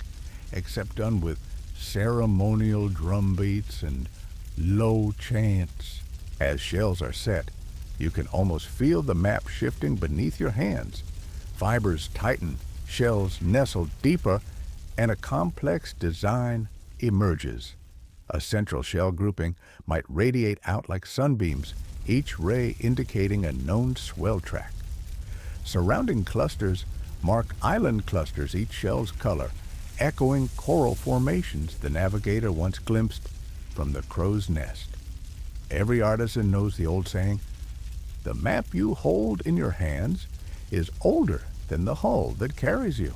except done with ceremonial drum beats and low chants. As shells are set, you can almost feel the map shifting beneath your hands. Fibers tighten, shells nestle deeper, and a complex design emerges. A central shell grouping might radiate out like sunbeams, each ray indicating a known swell track. Surrounding clusters mark island clusters, each shell's color, echoing coral formations the navigator once glimpsed from the crow's nest. Every artisan knows the old saying, "The map you hold in your hands is older than the hull that carries you."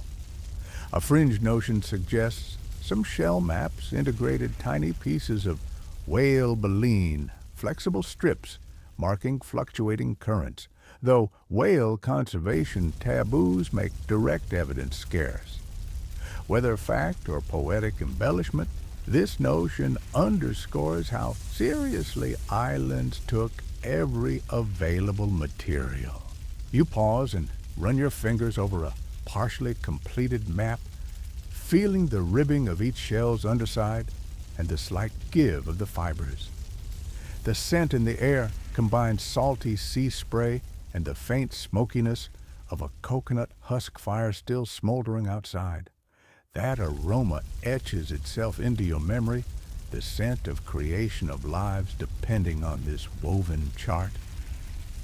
A fringe notion suggests some shell maps integrated tiny pieces of whale baleen, flexible strips marking fluctuating currents, though whale conservation taboos make direct evidence scarce. Whether fact or poetic embellishment, this notion underscores how seriously islands took every available material. You pause and run your fingers over a partially completed map, feeling the ribbing of each shell's underside and the slight give of the fibers. The scent in the air combines salty sea spray and the faint smokiness of a coconut husk fire still smoldering outside. That aroma etches itself into your memory, the scent of creation of lives depending on this woven chart.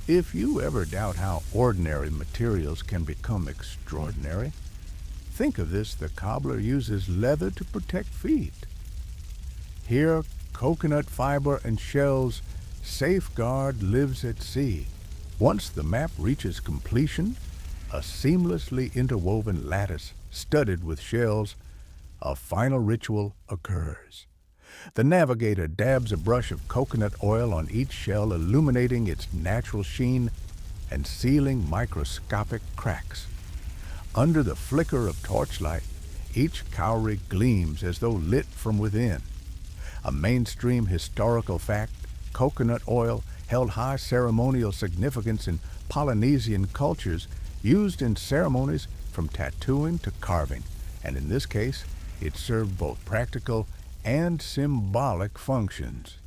If you ever doubt how ordinary materials can become extraordinary, think of this: the cobbler uses leather to protect feet. Here, coconut fiber and shells safeguard lives at sea. Once the map reaches completion, a seamlessly interwoven lattice studded with shells, a final ritual occurs. The navigator dabs a brush of coconut oil on each shell, illuminating its natural sheen and sealing microscopic cracks. Under the flicker of torchlight, each cowrie gleams as though lit from within. A mainstream historical fact, coconut oil held high ceremonial significance in Polynesian cultures, used in ceremonies from tattooing to carving, and in this case, it served both practical and symbolic functions.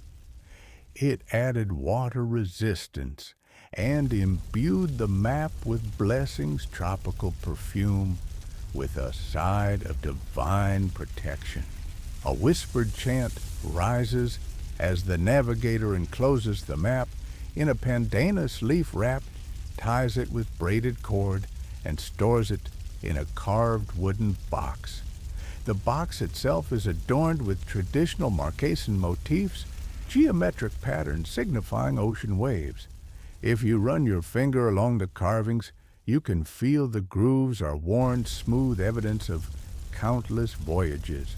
It added water resistance and imbued the map with blessings, tropical perfume, with a side of divine protection. A whispered chant rises as the navigator encloses the map in a pandanus leaf wrap, ties it with braided cord, and stores it in a carved wooden box. The box itself is adorned with traditional Marquesan motifs, geometric patterns signifying ocean waves. If you run your finger along the carvings, You can feel the grooves are worn smooth, evidence of countless voyages.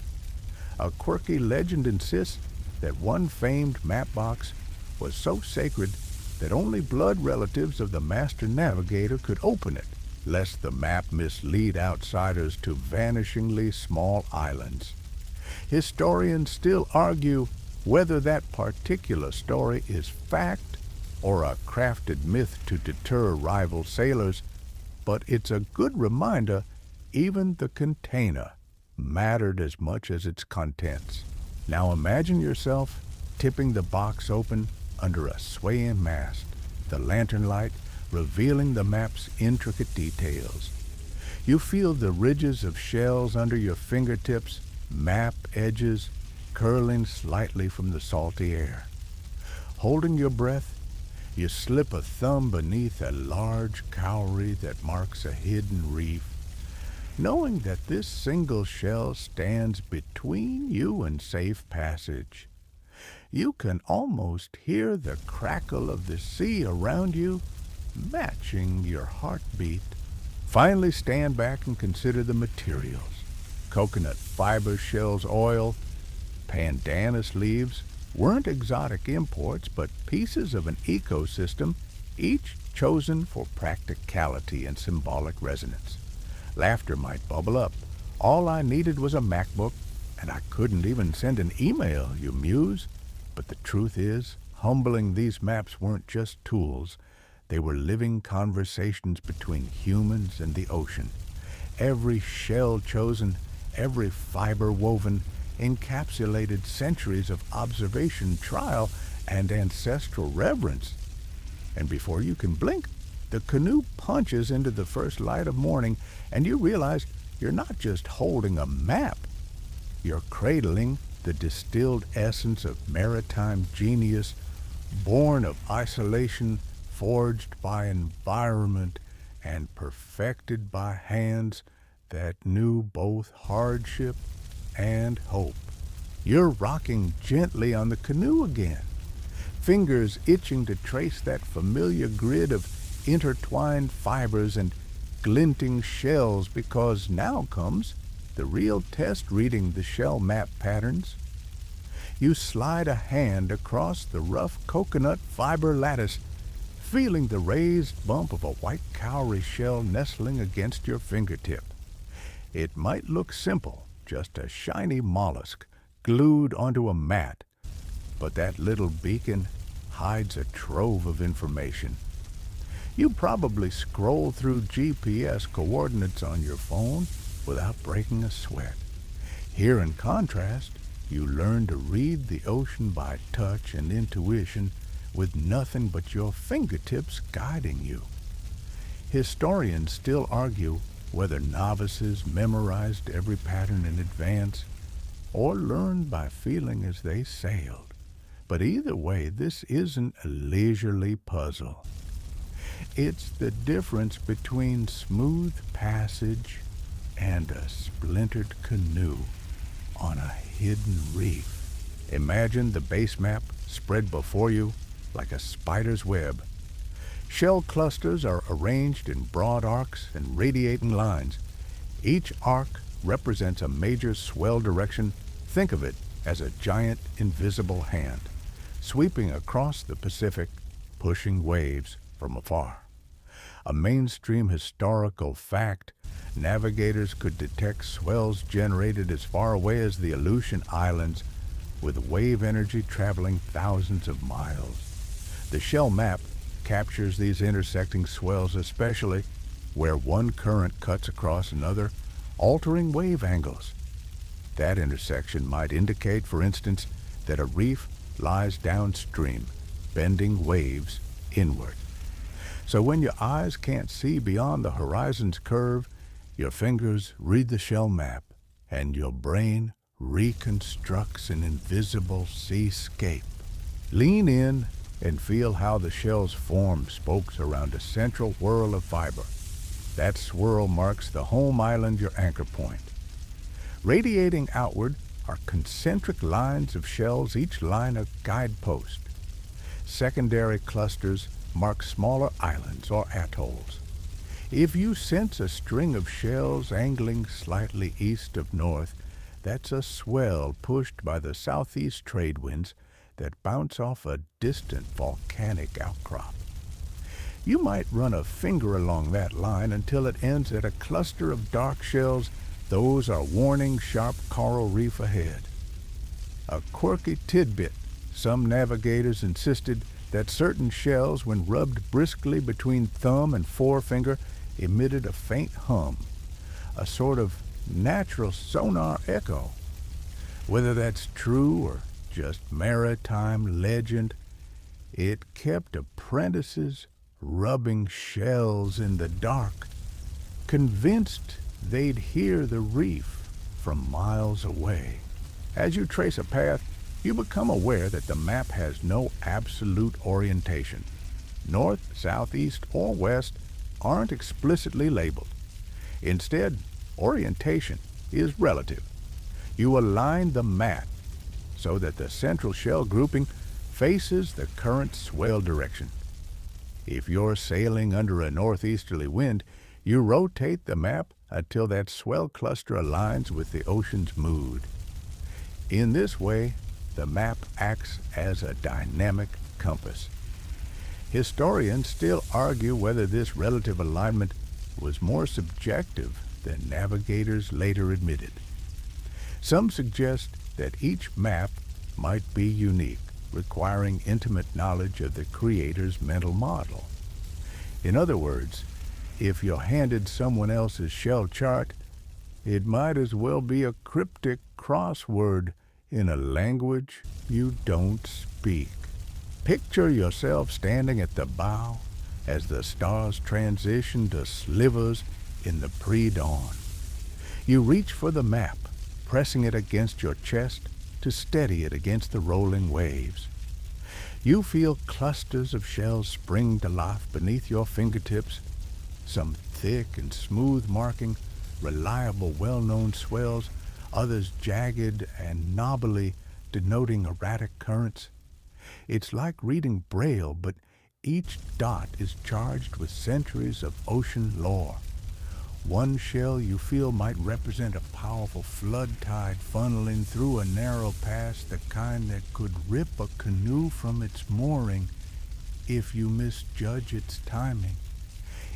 A quirky legend insists that one famed map box was so sacred that only blood relatives of the master navigator could open it, lest the map mislead outsiders to vanishingly small islands. Historians still argue whether that particular story is fact or a crafted myth to deter rival sailors, but it's a good reminder even the container mattered as much as its contents. Now imagine yourself tipping the box open under a swaying mast, the lantern light revealing the map's intricate details. You feel the ridges of shells under your fingertips, map edges curling slightly from the salty air. Holding your breath, you slip a thumb beneath a large cowrie that marks a hidden reef, knowing that this single shell stands between you and safe passage. You can almost hear the crackle of the sea around you, matching your heartbeat. Finally, stand back and consider the materials. Coconut fiber shells, oil, pandanus leaves weren't exotic imports, but pieces of an ecosystem, each chosen for practicality and symbolic resonance. Laughter might bubble up. All I needed was a MacBook, and I couldn't even send an email, you muse. But the truth is, humbling, these maps weren't just tools. They were living conversations between humans and the ocean. Every shell chosen, every fiber woven, encapsulated centuries of observation, trial, and ancestral reverence. And before you can blink, the canoe punches into the first light of morning, and you realize you're not just holding a map. You're cradling the distilled essence of maritime genius, born of isolation, forged by environment, and perfected by hands that knew both hardship and hope. You're rocking gently on the canoe again, fingers itching to trace that familiar grid of intertwined fibers and glinting shells, because now comes the real test, reading the shell map patterns. You slide a hand across the rough coconut fiber lattice, feeling the raised bump of a white cowrie shell nestling against your fingertip. It might look simple, just a shiny mollusk glued onto a mat, but that little beacon hides a trove of information. You probably scroll through GPS coordinates on your phone without breaking a sweat. Here, in contrast, you learn to read the ocean by touch and intuition, with nothing but your fingertips guiding you. Historians still argue whether novices memorized every pattern in advance or learned by feeling as they sailed. But either way, this isn't a leisurely puzzle. It's the difference between smooth passage and a splintered canoe on a hidden reef. Imagine the base map spread before you like a spider's web. Shell clusters are arranged in broad arcs and radiating lines. Each arc represents a major swell direction. Think of it as a giant invisible hand, sweeping across the Pacific, pushing waves from afar. A mainstream historical fact, navigators could detect swells generated as far away as the Aleutian Islands, with wave energy traveling thousands of miles. The shell map captures these intersecting swells, especially where one current cuts across another, altering wave angles. That intersection might indicate, for instance, that a reef lies downstream, bending waves inward. So when your eyes can't see beyond the horizon's curve, your fingers read the shell map, and your brain reconstructs an invisible seascape. Lean in and feel how the shells form spokes around a central whirl of fiber. That swirl marks the home island, your anchor point. Radiating outward are concentric lines of shells, each line a guidepost. Secondary clusters mark smaller islands or atolls. If you sense a string of shells angling slightly east of north, that's a swell pushed by the southeast trade winds that bounce off a distant volcanic outcrop. You might run a finger along that line until it ends at a cluster of dark shells. Those are warning sharp coral reef ahead. A quirky tidbit: some navigators insisted that certain shells, when rubbed briskly between thumb and forefinger, emitted a faint hum, a sort of natural sonar echo. Whether that's true or just maritime legend, it kept apprentices rubbing shells in the dark, convinced they'd hear the reef from miles away. As you trace a path, you become aware that the map has no absolute orientation. North, south, east, or west aren't explicitly labeled. Instead, orientation is relative. You align the map so that the central shell grouping faces the current swell direction. If you're sailing under a northeasterly wind, you rotate the map until that swell cluster aligns with the ocean's mood. In this way, the map acts as a dynamic compass. Historians still argue whether this relative alignment was more subjective than navigators later admitted. Some suggest that each map might be unique, requiring intimate knowledge of the creator's mental model. In other words, if you're handed someone else's shell chart, it might as well be a cryptic crossword in a language you don't speak. Picture yourself standing at the bow as the stars transition to slivers in the pre-dawn. You reach for the map, pressing it against your chest to steady it against the rolling waves. You feel clusters of shells spring to life beneath your fingertips, some thick and smooth marking reliable, well-known swells, others jagged and knobbly, denoting erratic currents. It's like reading Braille, but each dot is charged with centuries of ocean lore. One shell you feel might represent a powerful flood tide funneling through a narrow pass, the kind that could rip a canoe from its mooring if you misjudge its timing.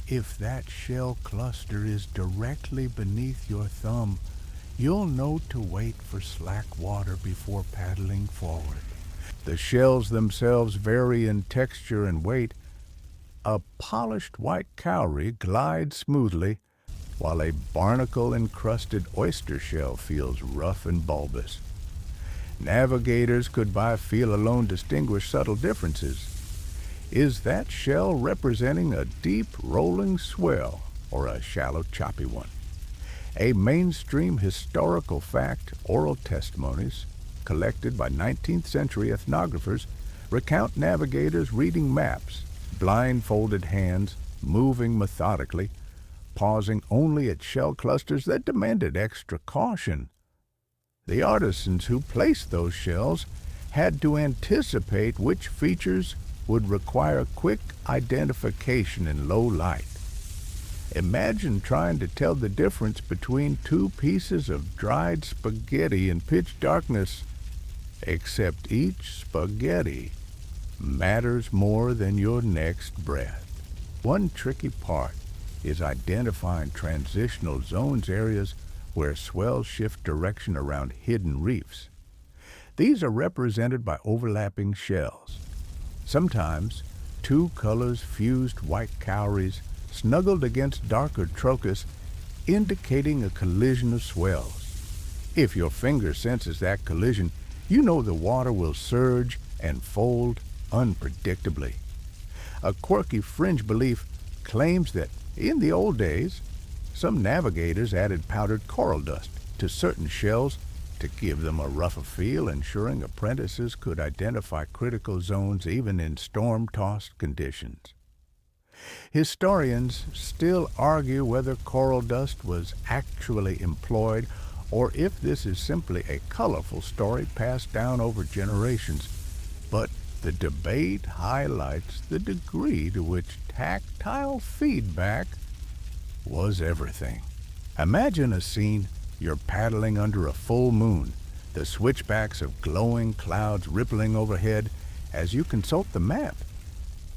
If that shell cluster is directly beneath your thumb, you'll know to wait for slack water before paddling forward. The shells themselves vary in texture and weight. A polished white cowrie glides smoothly, while a barnacle-encrusted oyster shell feels rough and bulbous. Navigators could by feel alone distinguish subtle differences. Is that shell representing a deep, rolling swell or a shallow, choppy one? A mainstream historical fact, oral testimonies, collected by 19th century ethnographers, recount navigators reading maps, blindfolded hands, moving methodically, pausing only at shell clusters that demanded extra caution. The artisans who placed those shells had to anticipate which features would require quick identification in low light. Imagine trying to tell the difference between two pieces of dried spaghetti in pitch darkness, except each spaghetti matters more than your next breath. One tricky part is identifying transitional zones, areas where swells shift direction around hidden reefs. These are represented by overlapping shells. Sometimes two colors fused white cowries snuggled against darker trochus, indicating a collision of swells. If your finger senses that collision, you know the water will surge and fold unpredictably. A quirky fringe belief claims that in the old days, some navigators added powdered coral dust to certain shells to give them a rougher feel, ensuring apprentices could identify critical zones even in storm-tossed conditions. Historians still argue whether coral dust was actually employed or if this is simply a colorful story passed down over generations, but the debate highlights the degree to which tactile feedback was everything. Imagine a scene: you're paddling under a full moon, the switchbacks of glowing clouds rippling overhead. As you consult the map,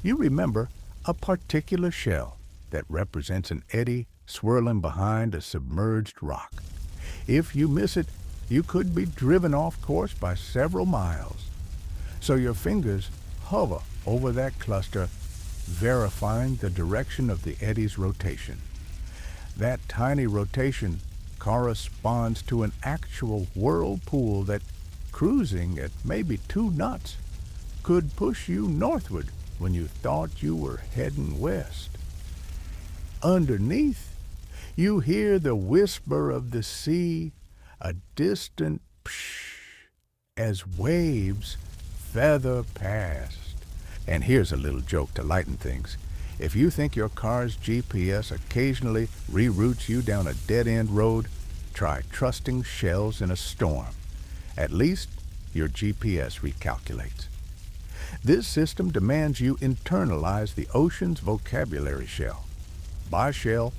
you remember a particular shell that represents an eddy swirling behind a submerged rock. If you miss it, you could be driven off course by several miles. So your fingers hover over that cluster, verifying the direction of the eddy's rotation. That tiny rotation corresponds to an actual whirlpool that, cruising at maybe 2 knots, could push you northward when you thought you were heading west. Underneath, you hear the whisper of the sea, a distant psh, as waves feather past. And here's a little joke to lighten things. If you think your car's GPS occasionally reroutes you down a dead-end road, try trusting shells in a storm. At least your GPS recalculates. This system demands you internalize the ocean's vocabulary shell. By shell,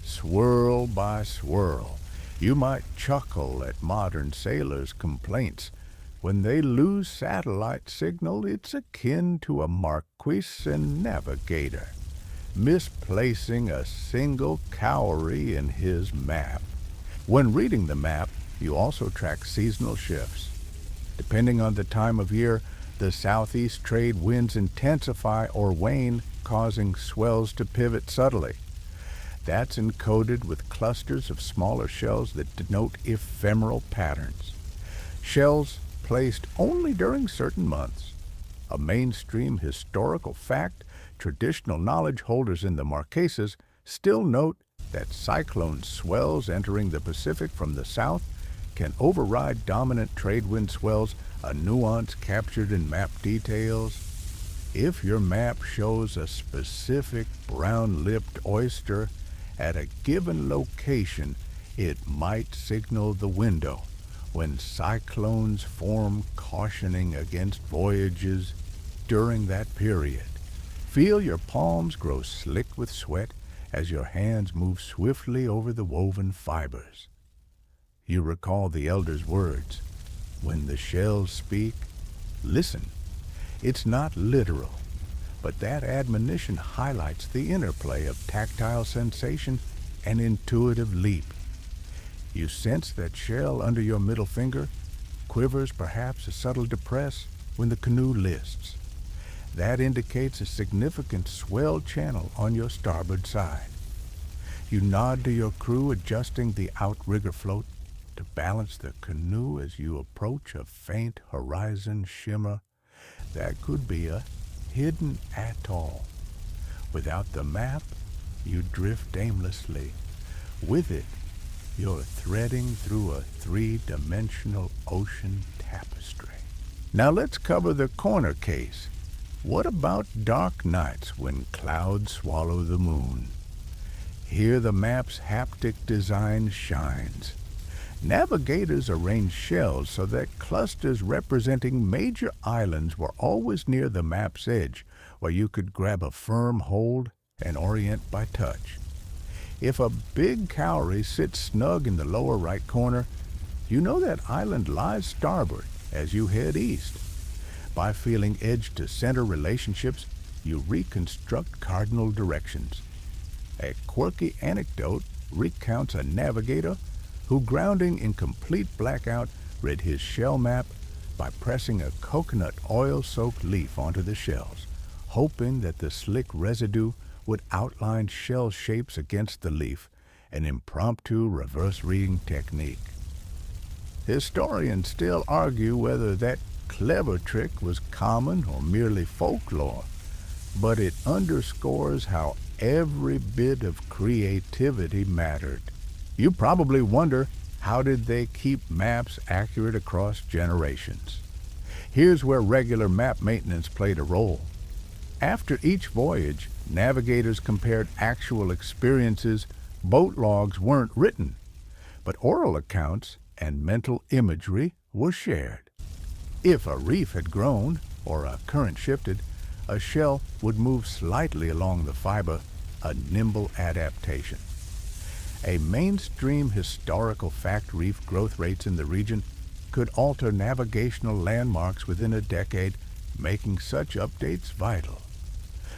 swirl by swirl. You might chuckle at modern sailors' complaints. When they lose satellite signal, it's akin to a Marquesan Navigator misplacing a single cowrie in his map. When reading the map, you also track seasonal shifts. Depending on the time of year, the southeast trade winds intensify or wane, causing swells to pivot subtly. That's encoded with clusters of smaller shells that denote ephemeral patterns. Shells placed only during certain months. A mainstream historical fact: traditional knowledge holders in the Marquesas still note that cyclone swells entering the Pacific from the south can override dominant trade wind swells, a nuance captured in map details. If your map shows a specific brown-lipped oyster at a given location, it might signal the window when cyclones form, cautioning against voyages during that period. Feel your palms grow slick with sweat as your hands move swiftly over the woven fibers. You recall the elders' words: when the shells speak, listen. It's not literal, but that admonition highlights the interplay of tactile sensation and intuitive leap. You sense that shell under your middle finger, quivers perhaps a subtle depress when the canoe lists. That indicates a significant swell channel on your starboard side. You nod to your crew, adjusting the outrigger float to balance the canoe as you approach a faint horizon shimmer that could be a hidden atoll. Without the map, you drift aimlessly. With it, you're threading through a 3-dimensional ocean tapestry. Now let's cover the corner case. What about dark nights when clouds swallow the moon? Here the map's haptic design shines. Navigators arranged shells so that clusters representing major islands were always near the map's edge, where you could grab a firm hold and orient by touch. If a big cowrie sits snug in the lower right corner, you know that island lies starboard as you head east. By feeling edge-to-center relationships, you reconstruct cardinal directions. A quirky anecdote recounts a navigator who, grounding in complete blackout, read his shell map by pressing a coconut oil-soaked leaf onto the shells, hoping that the slick residue would outline shell shapes against the leaf, an impromptu reverse reading technique. Historians still argue whether that clever trick was common or merely folklore, but it underscores how every bit of creativity mattered. You probably wonder, how did they keep maps accurate across generations? Here's where regular map maintenance played a role. After each voyage, navigators compared actual experiences. Boat logs weren't written, but oral accounts and mental imagery were shared. If a reef had grown or a current shifted, a shell would move slightly along the fiber, a nimble adaptation. A mainstream historical fact reef growth rates in the region could alter navigational landmarks within a decade, making such updates vital.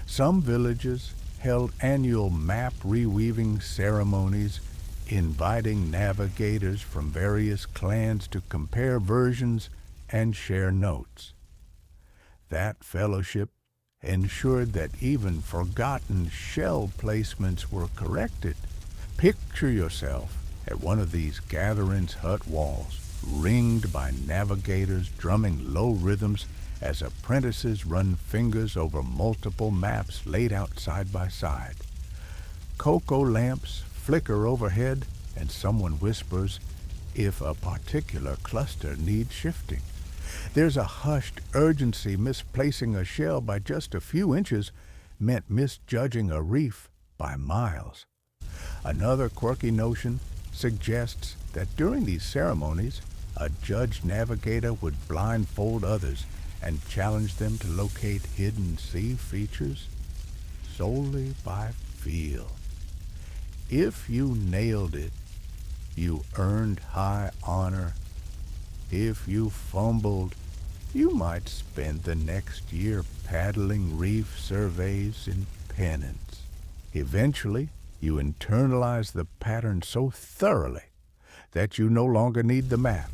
Some villages held annual map reweaving ceremonies, inviting navigators from various clans to compare versions and share notes. That fellowship ensured that even forgotten shell placements were corrected. Picture yourself at one of these gatherings' hut walls, ringed by navigators drumming low rhythms as apprentices run fingers over multiple maps laid out side by side. Cocoa lamps flicker overhead, and someone whispers if a particular cluster needs shifting. There's a hushed urgency. Misplacing a shell by just a few inches meant misjudging a reef by miles. Another quirky notion suggests that during these ceremonies, a judge navigator would blindfold others and challenge them to locate hidden sea features solely by feel. If you nailed it, you earned high honor. If you fumbled, you might spend the next year paddling reef surveys in penance. Eventually, you internalize the pattern so thoroughly that you no longer need the map.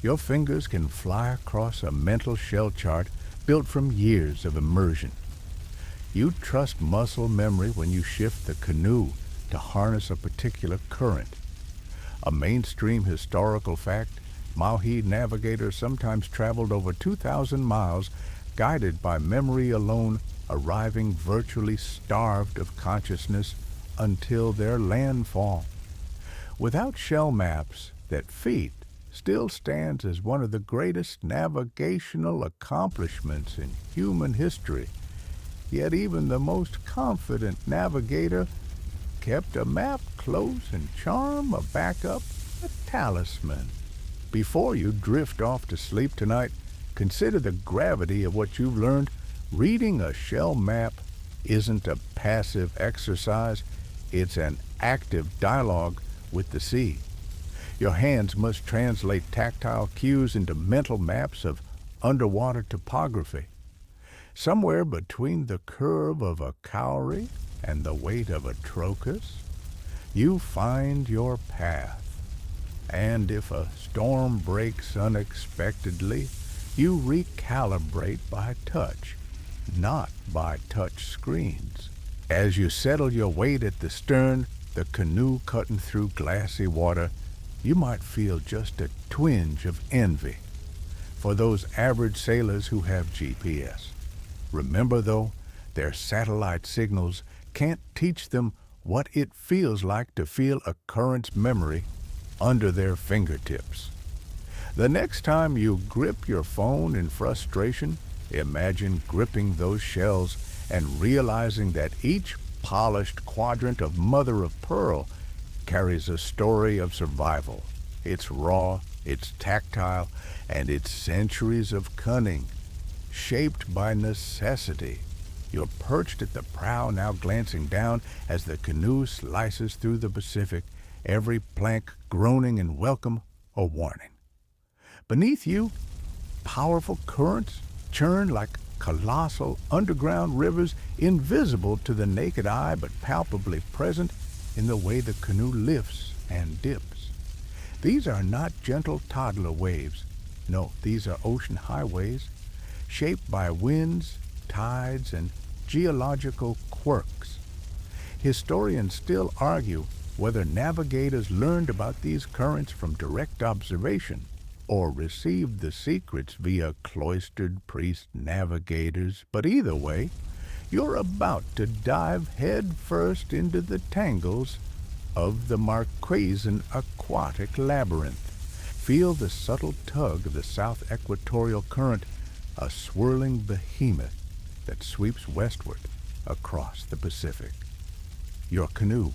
Your fingers can fly across a mental shell chart built from years of immersion. You trust muscle memory when you shift the canoe to harness a particular current. A mainstream historical fact, Maui navigators sometimes traveled over 2,000 miles, guided by memory alone, arriving virtually starved of consciousness until their landfall. Without shell maps, that feat still stands as one of the greatest navigational accomplishments in human history. Yet even the most confident navigator kept a map close and charm, a backup, a talisman. Before you drift off to sleep tonight, consider the gravity of what you've learned. Reading a shell map isn't a passive exercise, it's an active dialogue with the sea. Your hands must translate tactile cues into mental maps of underwater topography. Somewhere between the curve of a cowrie and the weight of a trochus, you find your path. And if a storm breaks unexpectedly, you recalibrate by touch, not by touch screens. As you settle your weight at the stern, the canoe cutting through glassy water, you might feel just a twinge of envy for those average sailors who have GPS. Remember, though, their satellite signals can't teach them what it feels like to feel a current's memory under their fingertips. The next time you grip your phone in frustration, imagine gripping those shells and realizing that each polished quadrant of mother of pearl carries a story of survival. It's raw, it's tactile, and it's centuries of cunning, shaped by necessity. You're perched at the prow, now glancing down as the canoe slices through the Pacific, every plank groaning in welcome or warning. Beneath you, powerful currents churn like colossal underground rivers, invisible to the naked eye but palpably present in the way the canoe lifts and dips. These are not gentle toddler waves. No, these are ocean highways, shaped by winds, tides, and geological quirks. Historians still argue whether navigators learned about these currents from direct observation or received the secrets via cloistered priest navigators, but either way, you're about to dive headfirst into the tangles of the Marquesan aquatic labyrinth. Feel the subtle tug of the south equatorial current, a swirling behemoth that sweeps westward across the Pacific. Your canoe,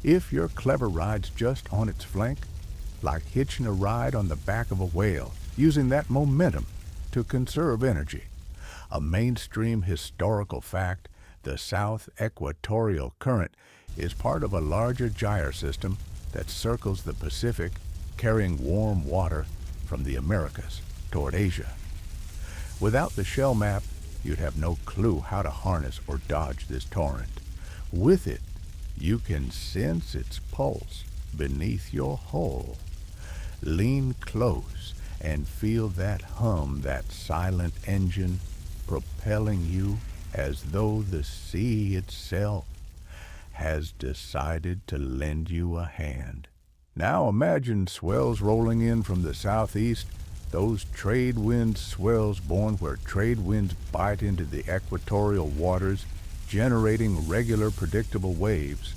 if your clever rides just on its flank, like hitching a ride on the back of a whale, using that momentum to conserve energy. A mainstream historical fact, the South Equatorial Current is part of a larger gyre system that circles the Pacific, carrying warm water from the Americas toward Asia. Without the shell map, you'd have no clue how to harness or dodge this torrent. With it, you can sense its pulse beneath your hull. Lean close and feel that hum, that silent engine propelling you as though the sea itself has decided to lend you a hand. Now imagine swells rolling in from the southeast, those trade wind swells born where trade winds bite into the equatorial waters, generating regular, predictable waves.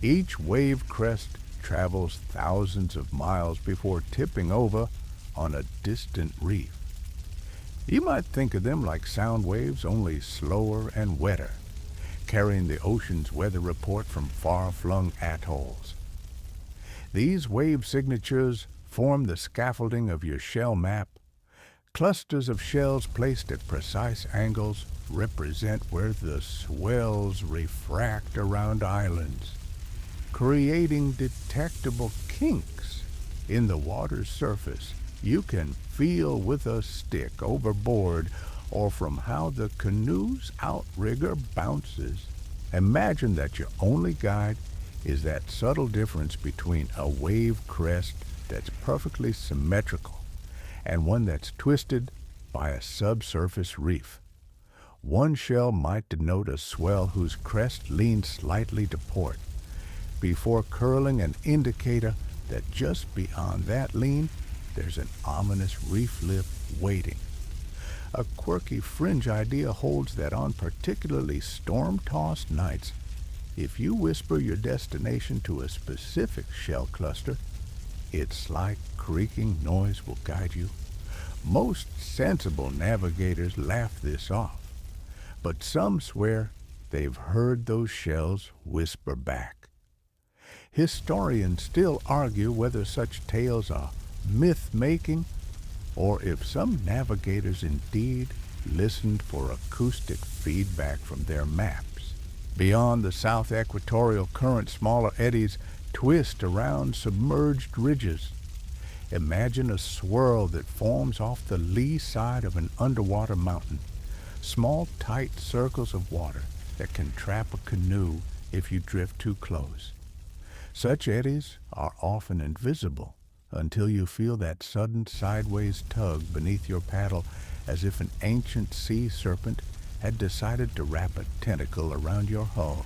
Each wave crest travels thousands of miles before tipping over on a distant reef. You might think of them like sound waves, only slower and wetter, carrying the ocean's weather report from far-flung atolls. These wave signatures form the scaffolding of your shell map. Clusters of shells placed at precise angles represent where the swells refract around islands, creating detectable kinks in the water's surface you can feel with a stick overboard or from how the canoe's outrigger bounces. Imagine that your only guide is that subtle difference between a wave crest that's perfectly symmetrical and one that's twisted by a subsurface reef. One shell might denote a swell whose crest leans slightly to port, before curling an indicator that just beyond that lean there's an ominous reef lip waiting. A quirky fringe idea holds that on particularly storm-tossed nights, if you whisper your destination to a specific shell cluster, its slight creaking noise will guide you. Most sensible navigators laugh this off, but some swear they've heard those shells whisper back. Historians still argue whether such tales are myth-making or if some navigators indeed listened for acoustic feedback from their maps. Beyond the south equatorial current, smaller eddies twist around submerged ridges. Imagine a swirl that forms off the lee side of an underwater mountain. Small, tight circles of water that can trap a canoe if you drift too close. Such eddies are often invisible until you feel that sudden sideways tug beneath your paddle, as if an ancient sea serpent had decided to wrap a tentacle around your hull.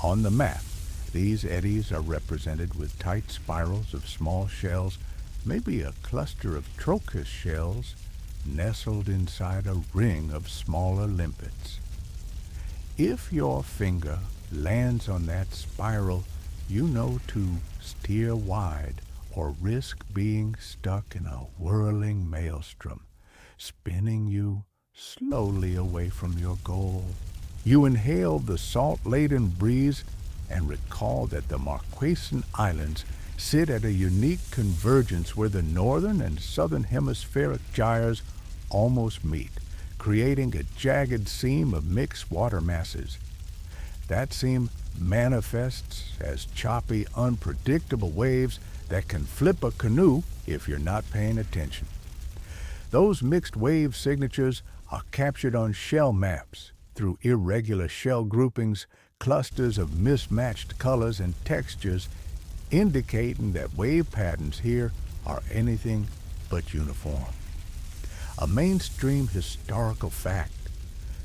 On the map, these eddies are represented with tight spirals of small shells, maybe a cluster of trochus shells nestled inside a ring of smaller limpets. If your finger lands on that spiral, you know to steer wide or risk being stuck in a whirling maelstrom, spinning you slowly away from your goal. You inhale the salt-laden breeze and recall that the Marquesan Islands sit at a unique convergence where the northern and southern hemispheric gyres almost meet, creating a jagged seam of mixed water masses. That seam manifests as choppy, unpredictable waves that can flip a canoe if you're not paying attention. Those mixed wave signatures are captured on shell maps through irregular shell groupings, clusters of mismatched colors and textures, indicating that wave patterns here are anything but uniform. A mainstream historical fact: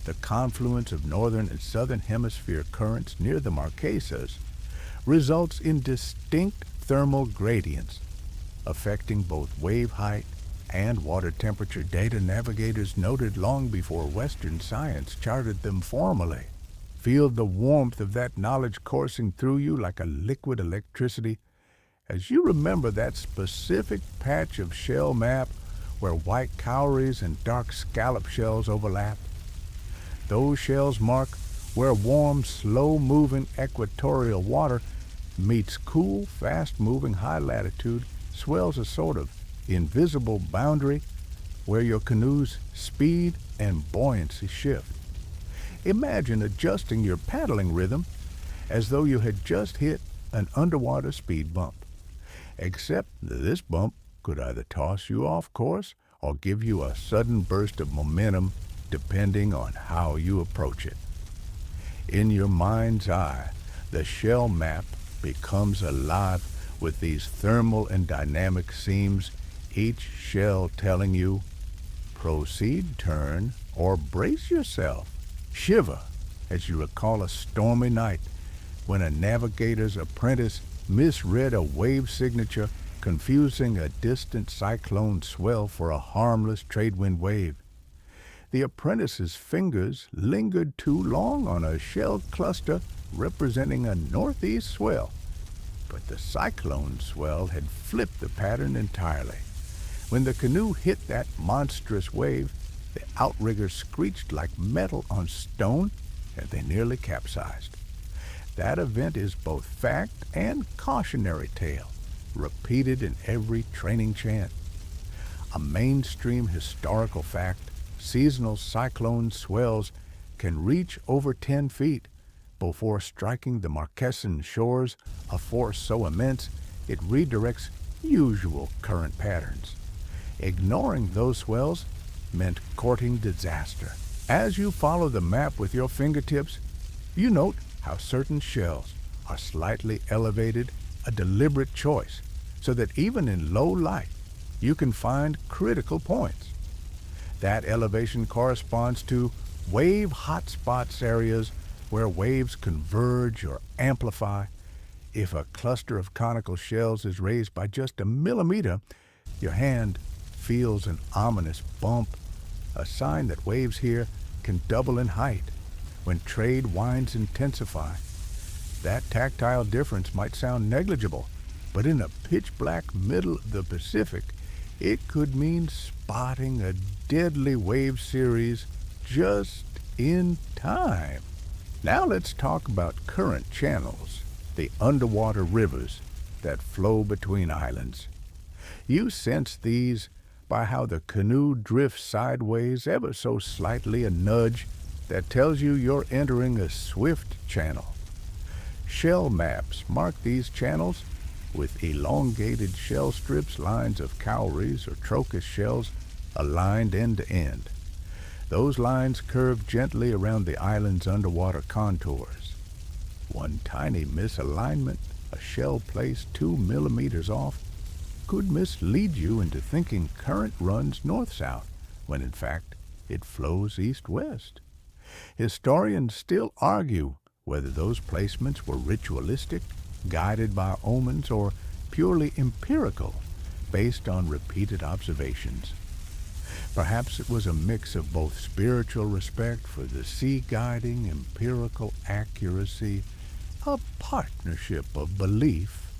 the confluence of northern and southern hemisphere currents near the Marquesas results in distinct thermal gradients affecting both wave height and water temperature, data navigators noted long before Western science charted them formally. Feel the warmth of that knowledge coursing through you like a liquid electricity as you remember that specific patch of shell map where white cowries and dark scallop shells overlap. Those shells mark where warm, slow-moving equatorial water meets cool, fast-moving high-latitude swells, a sort of invisible boundary where your canoe's speed and buoyancy shift. Imagine adjusting your paddling rhythm as though you had just hit an underwater speed bump. Except that this bump could either toss you off course or give you a sudden burst of momentum depending on how you approach it. In your mind's eye, the shell map becomes alive with these thermal and dynamic seams, each shell telling you, proceed, turn, or brace yourself. Shiver as you recall a stormy night when a navigator's apprentice misread a wave signature, confusing a distant cyclone swell for a harmless tradewind wave. The apprentice's fingers lingered too long on a shell cluster representing a northeast swell, but the cyclone swell had flipped the pattern entirely. When the canoe hit that monstrous wave, the outrigger screeched like metal on stone, and they nearly capsized. That event is both fact and cautionary tale, repeated in every training chant. A mainstream historical fact, seasonal cyclone swells can reach over 10 feet before striking the Marquesan shores, a force so immense it redirects usual current patterns. Ignoring those swells meant courting disaster. As you follow the map with your fingertips, you note how certain shells are slightly elevated, a deliberate choice, so that even in low light, you can find critical points. That elevation corresponds to wave hotspots, areas where waves converge or amplify. If a cluster of conical shells is raised by just a millimeter, your hand feels an ominous bump, a sign that waves here can double in height. When trade winds intensify, that tactile difference might sound negligible, but in a pitch-black middle of the Pacific, it could mean spotting a deadly wave series just in time. Now let's talk about current channels, the underwater rivers that flow between islands. You sense these by how the canoe drifts sideways ever so slightly, a nudge that tells you you're entering a swift channel. Shell maps mark these channels with elongated shell strips, lines of cowries or trochus shells aligned end to end. Those lines curve gently around the island's underwater contours. One tiny misalignment, a shell placed 2 millimeters off, could mislead you into thinking current runs north-south, when in fact it flows east-west. Historians still argue whether those placements were ritualistic, guided by omens, or purely empirical, based on repeated observations. Perhaps it was a mix of both spiritual respect for the sea guiding, empirical accuracy, a partnership of belief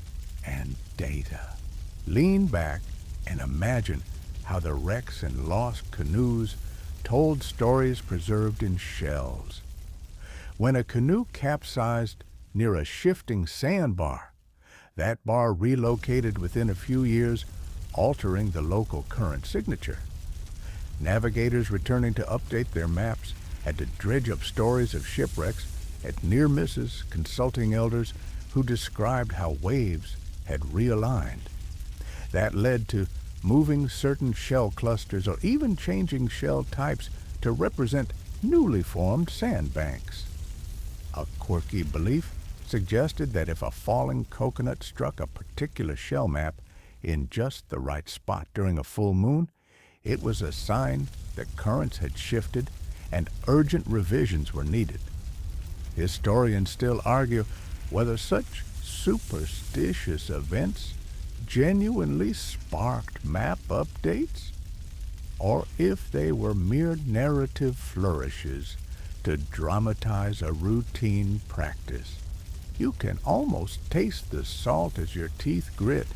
and data. Lean back and imagine how the wrecks and lost canoes told stories preserved in shells. When a canoe capsized near a shifting sandbar, that bar relocated within a few years, altering the local current signature. Navigators returning to update their maps had to dredge up stories of shipwrecks at near misses, consulting elders who described how waves had realigned. That led to moving certain shell clusters or even changing shell types to represent newly formed sandbanks. A quirky belief suggested that if a falling coconut struck a particular shell map in just the right spot during a full moon, it was a sign that currents had shifted and urgent revisions were needed. Historians still argue whether such superstitious events genuinely sparked map updates, or if they were mere narrative flourishes to dramatize a routine practice. You can almost taste the salt as your teeth grit,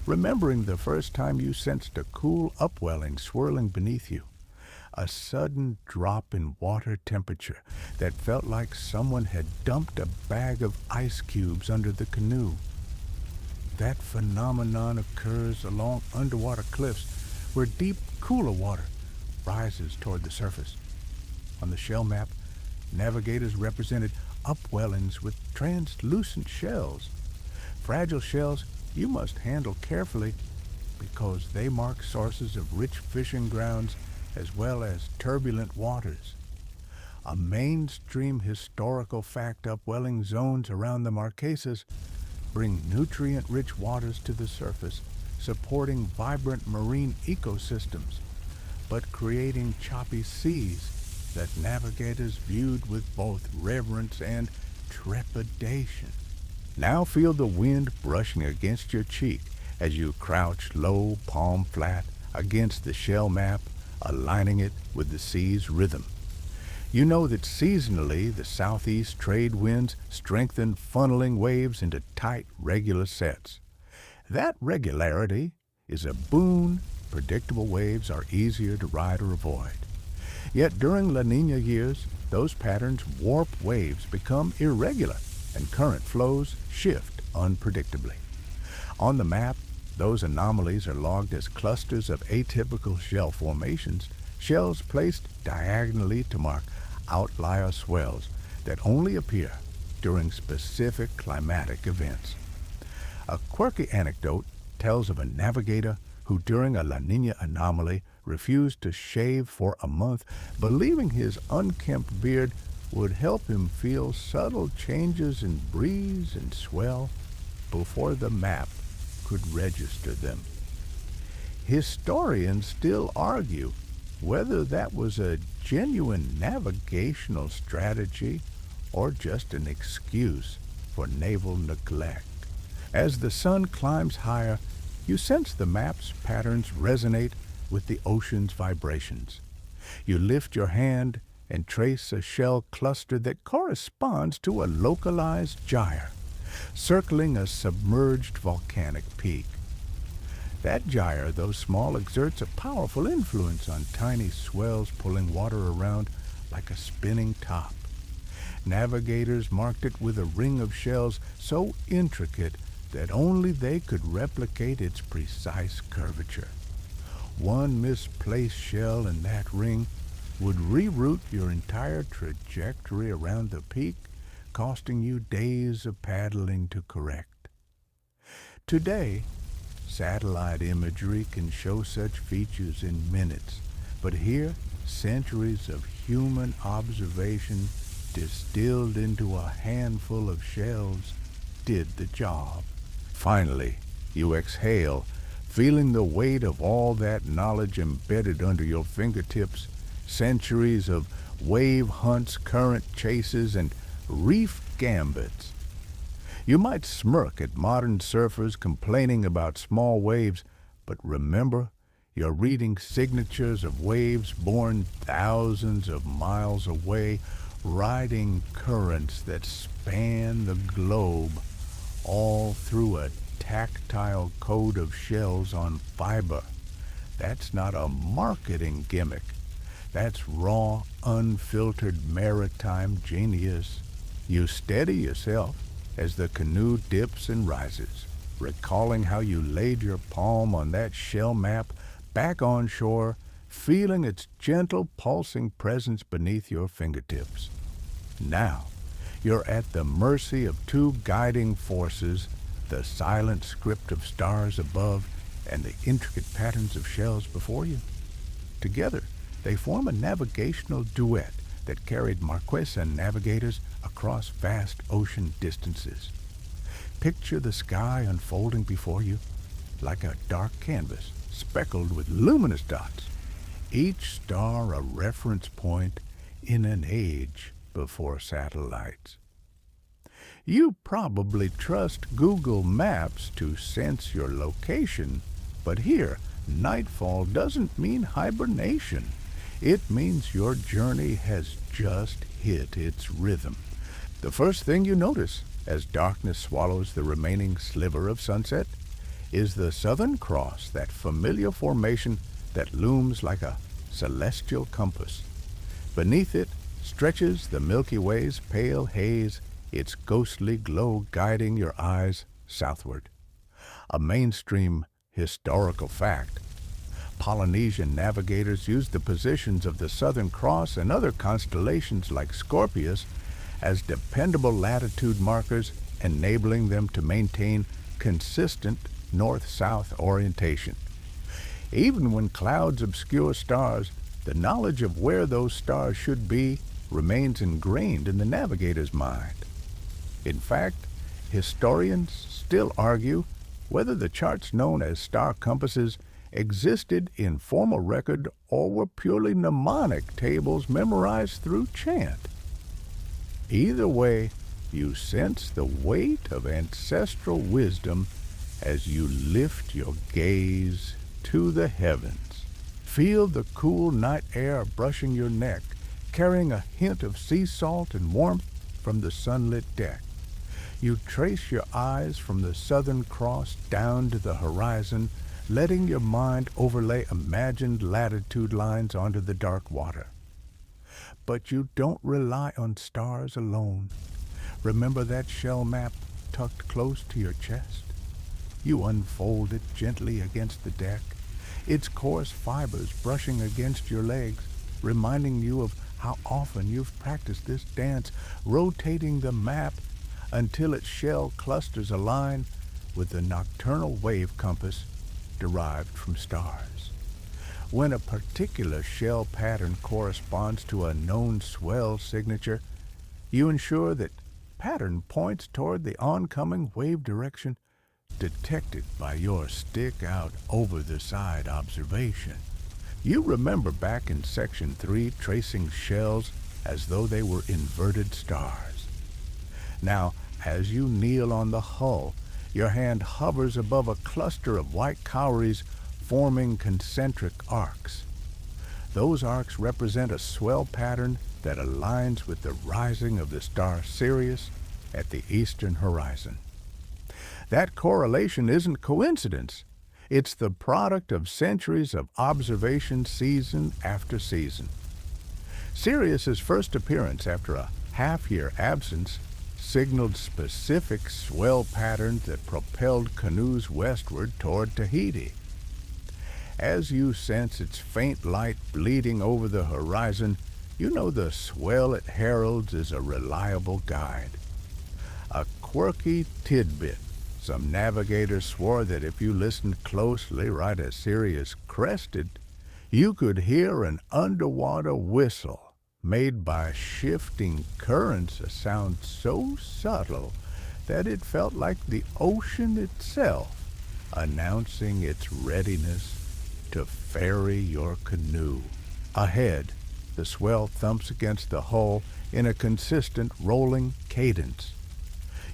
remembering the first time you sensed a cool upwelling swirling beneath you, a sudden drop in water temperature that felt like someone had dumped a bag of ice cubes under the canoe. That phenomenon occurs along underwater cliffs where deep, cooler water rises toward the surface. On the shell map, navigators represented upwellings with translucent shells. Fragile shells you must handle carefully because they mark sources of rich fishing grounds as well as turbulent waters. A mainstream historical fact, upwelling zones around the Marquesas bring nutrient-rich waters to the surface, supporting vibrant marine ecosystems, but creating choppy seas that navigators viewed with both reverence and trepidation. Now feel the wind brushing against your cheek as you crouch low, palm flat, against the shell map, aligning it with the sea's rhythm. You know that seasonally the southeast trade winds strengthen, funneling waves into tight, regular sets. That regularity is a boon. Predictable waves are easier to ride or avoid. Yet during La Nina years, those patterns warp waves, become irregular, and current flows shift unpredictably. On the map, those anomalies are logged as clusters of atypical shell formations, shells placed diagonally to mark outlier swells that only appear during specific climatic events. A quirky anecdote tells of a navigator who during a La Nina anomaly refused to shave for a month, believing his unkempt beard would help him feel subtle changes in breeze and swell before the map could register them. Historians still argue whether that was a genuine navigational strategy or just an excuse for naval neglect. As the sun climbs higher, you sense the map's patterns resonate with the ocean's vibrations. You lift your hand and trace a shell cluster that corresponds to a localized gyre, circling a submerged volcanic peak. That gyre, though small, exerts a powerful influence on tiny swells pulling water around like a spinning top. Navigators marked it with a ring of shells so intricate that only they could replicate its precise curvature. One misplaced shell in that ring would reroute your entire trajectory around the peak, costing you days of paddling to correct. Today, satellite imagery can show such features in minutes, but here, centuries of human observation distilled into a handful of shells did the job. Finally, you exhale, feeling the weight of all that knowledge embedded under your fingertips, centuries of wave hunts, current chases, and reef gambits. You might smirk at modern surfers complaining about small waves, but remember, you're reading signatures of waves born thousands of miles away, riding currents that span the globe, all through a tactile code of shells on fiber. That's not a marketing gimmick. That's raw, unfiltered maritime genius. You steady yourself as the canoe dips and rises, recalling how you laid your palm on that shell map back on shore, feeling its gentle, pulsing presence beneath your fingertips. Now, you're at the mercy of two guiding forces, the silent script of stars above and the intricate patterns of shells before you. Together, they form a navigational duet that carried Marquesan Navigators across vast ocean distances. Picture the sky unfolding before you like a dark canvas speckled with luminous dots, each star a reference point in an age before satellites. You probably trust Google Maps to sense your location, but here, nightfall doesn't mean hibernation. It means your journey has just hit its rhythm. The first thing you notice as darkness swallows the remaining sliver of sunset is the Southern Cross, that familiar formation that looms like a celestial compass. Beneath it stretches the Milky Way's pale haze, its ghostly glow guiding your eyes southward. A mainstream historical fact. Polynesian navigators used the positions of the Southern Cross and other constellations like Scorpius as dependable latitude markers, enabling them to maintain consistent north-south orientation. Even when clouds obscure stars, the knowledge of where those stars should be remains ingrained in the navigator's mind. In fact, historians still argue whether the charts known as star compasses existed in formal record or were purely mnemonic tables memorized through chant. Either way, you sense the weight of ancestral wisdom as you lift your gaze to the heavens. Feel the cool night air brushing your neck, carrying a hint of sea salt and warmth from the sunlit deck. You trace your eyes from the Southern Cross down to the horizon, letting your mind overlay imagined latitude lines onto the dark water. But you don't rely on stars alone. Remember that shell map tucked close to your chest? You unfold it gently against the deck, its coarse fibers brushing against your legs, reminding you of how often you've practiced this dance, rotating the map until its shell clusters align with the nocturnal wave compass derived from stars. When a particular shell pattern corresponds to a known swell signature, you ensure that pattern points toward the oncoming wave direction detected by your stick-out over-the-side observation. You remember back in Section 3 tracing shells as though they were inverted stars. Now, as you kneel on the hull, your hand hovers above a cluster of white cowries forming concentric arcs. Those arcs represent a swell pattern that aligns with the rising of the star Sirius at the eastern horizon. That correlation isn't coincidence. It's the product of centuries of observation season after season. Sirius's first appearance after a half-year absence signaled specific swell patterns that propelled canoes westward toward Tahiti. As you sense its faint light bleeding over the horizon, you know the swell it heralds is a reliable guide. A quirky tidbit. Some navigators swore that if you listened closely right as Sirius crested, you could hear an underwater whistle made by shifting currents, a sound so subtle that it felt like the ocean itself announcing its readiness to ferry your canoe. Ahead, the swell thumps against the hull in a consistent rolling cadence.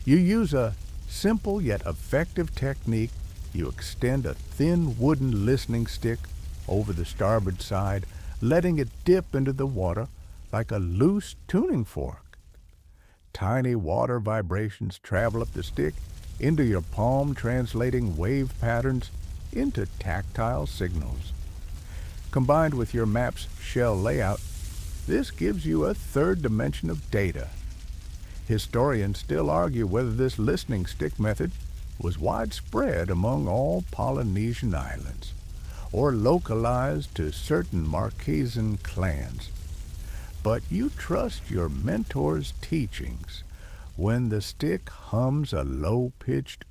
You use a simple yet effective technique. You extend a thin wooden listening stick over the starboard side, letting it dip into the water like a loose tuning fork. Tiny water vibrations travel up the stick into your palm, translating wave patterns into tactile signals. Combined with your map's shell layout, this gives you a third dimension of data. Historians still argue whether this listening stick method was widespread among all Polynesian islands or localized to certain Marquesan clans. But you trust your mentor's teachings. When the stick hums a low-pitched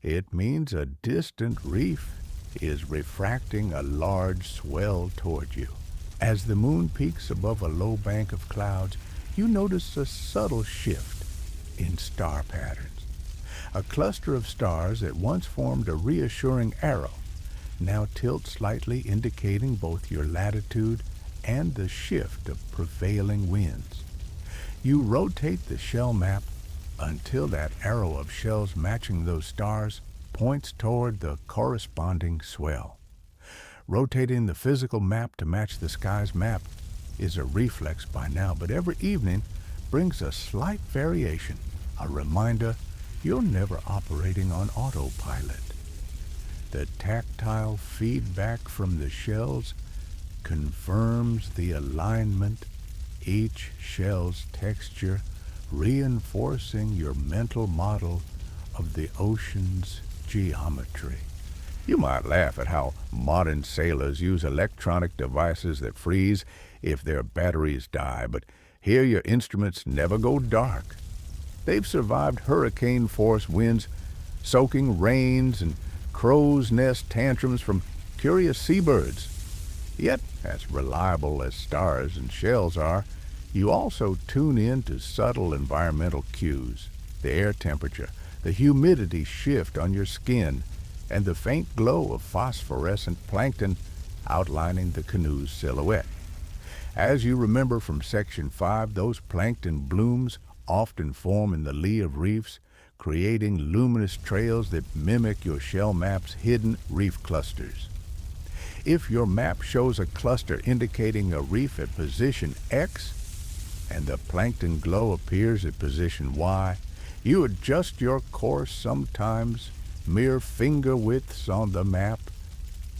it means a distant reef is refracting a large swell toward you. As the moon peaks above a low bank of clouds, you notice a subtle shift in star patterns. A cluster of stars that once formed a reassuring arrow now tilts slightly, indicating both your latitude and the shift of prevailing winds. You rotate the shell map until that arrow of shells matching those stars points toward the corresponding swell. Rotating the physical map to match the sky's map is a reflex by now, but every evening brings a slight variation, a reminder you're never operating on autopilot. The tactile feedback from the shells confirms the alignment, each shell's texture reinforcing your mental model of the ocean's geometry. You might laugh at how modern sailors use electronic devices that freeze if their batteries die, but Here your instruments never go dark. They've survived hurricane-force winds, soaking rains, and crow's nest tantrums from curious seabirds. Yet, as reliable as stars and shells are, you also tune in to subtle environmental cues, the air temperature, the humidity shift on your skin, and the faint glow of phosphorescent plankton outlining the canoe's silhouette. As you remember from Section 5, those plankton blooms often form in the lee of reefs, creating luminous trails that mimic your shell map's hidden reef clusters. If your map shows a cluster indicating a reef at position X, and the plankton glow appears at position Y, you adjust your course sometimes mere finger widths on the map.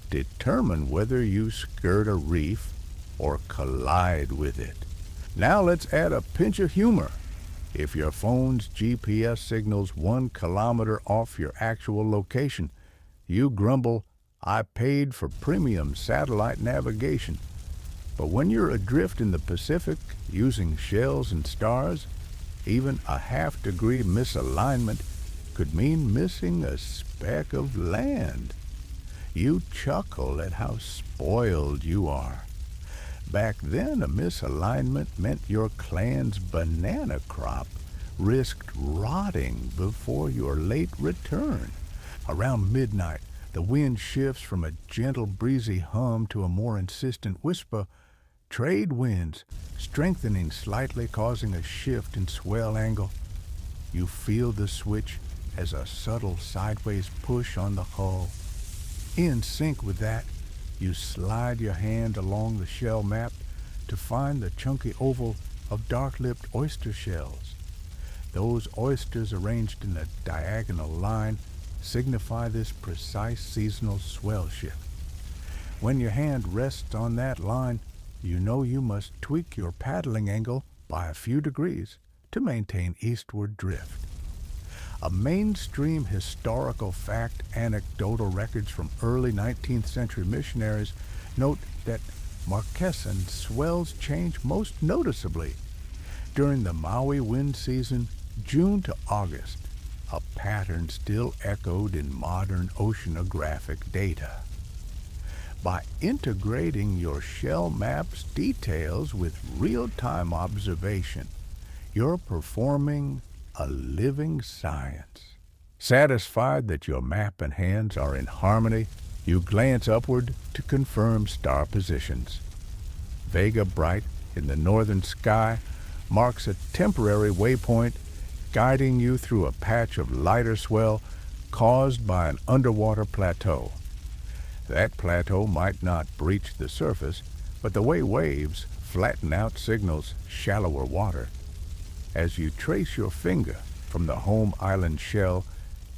Determine whether you skirt a reef or collide with it. Now let's add a pinch of humor. If your phone's GPS signals 1 kilometer off your actual location, you grumble, "I paid for premium satellite navigation." But when you're adrift in the Pacific using shells and stars, even a half-degree misalignment could mean missing a speck of land. You chuckle at how spoiled you are. Back then, a misalignment meant your clan's banana crop risked rotting before your late return. Around midnight, the wind shifts from a gentle breezy hum to a more insistent whisper. Trade winds, strengthening slightly, causing a shift in swell angle. You feel the switch as a subtle sideways push on the hull. In sync with that, you slide your hand along the shell map to find the chunky oval of dark-lipped oyster shells. Those oysters arranged in a diagonal line signify this precise seasonal swell shift. When your hand rests on that line, you know you must tweak your paddling angle by a few degrees to maintain eastward drift. A mainstream historical fact, anecdotal records from early 19th century missionaries note that Marquesan swells change most noticeably during the Maui wind season, June to August, a pattern still echoed in modern oceanographic data. By integrating your shell map's details with real-time observation, you're performing a living science. Satisfied that your map and hands are in harmony, you glance upward to confirm star positions. Vega Bright in the northern sky marks a temporary waypoint, guiding you through a patch of lighter swell caused by an underwater plateau. That plateau might not breach the surface, but the way waves flatten out signals shallower water. As you trace your finger from the home island shell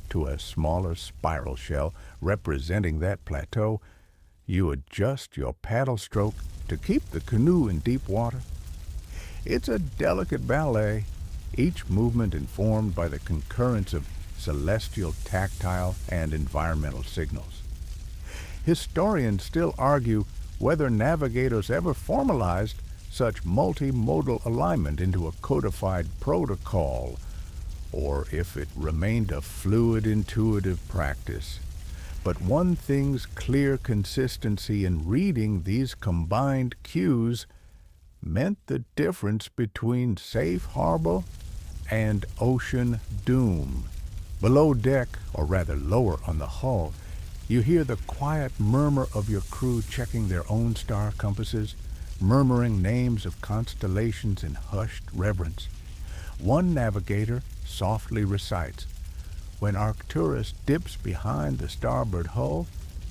to a smaller spiral shell representing that plateau, you adjust your paddle stroke to keep the canoe in deep water. It's a delicate ballet, each movement informed by the concurrence of celestial, tactile, and environmental signals. Historians still argue whether navigators ever formalized such multimodal alignment into a codified protocol, or if it remained a fluid, intuitive practice. But one thing's clear consistency in reading these combined cues meant the difference between safe harbor and ocean doom. Below deck, or rather lower on the hull, you hear the quiet murmur of your crew checking their own star compasses, murmuring names of constellations in hushed reverence. One navigator softly recites, "When Arcturus dips behind the starboard hull,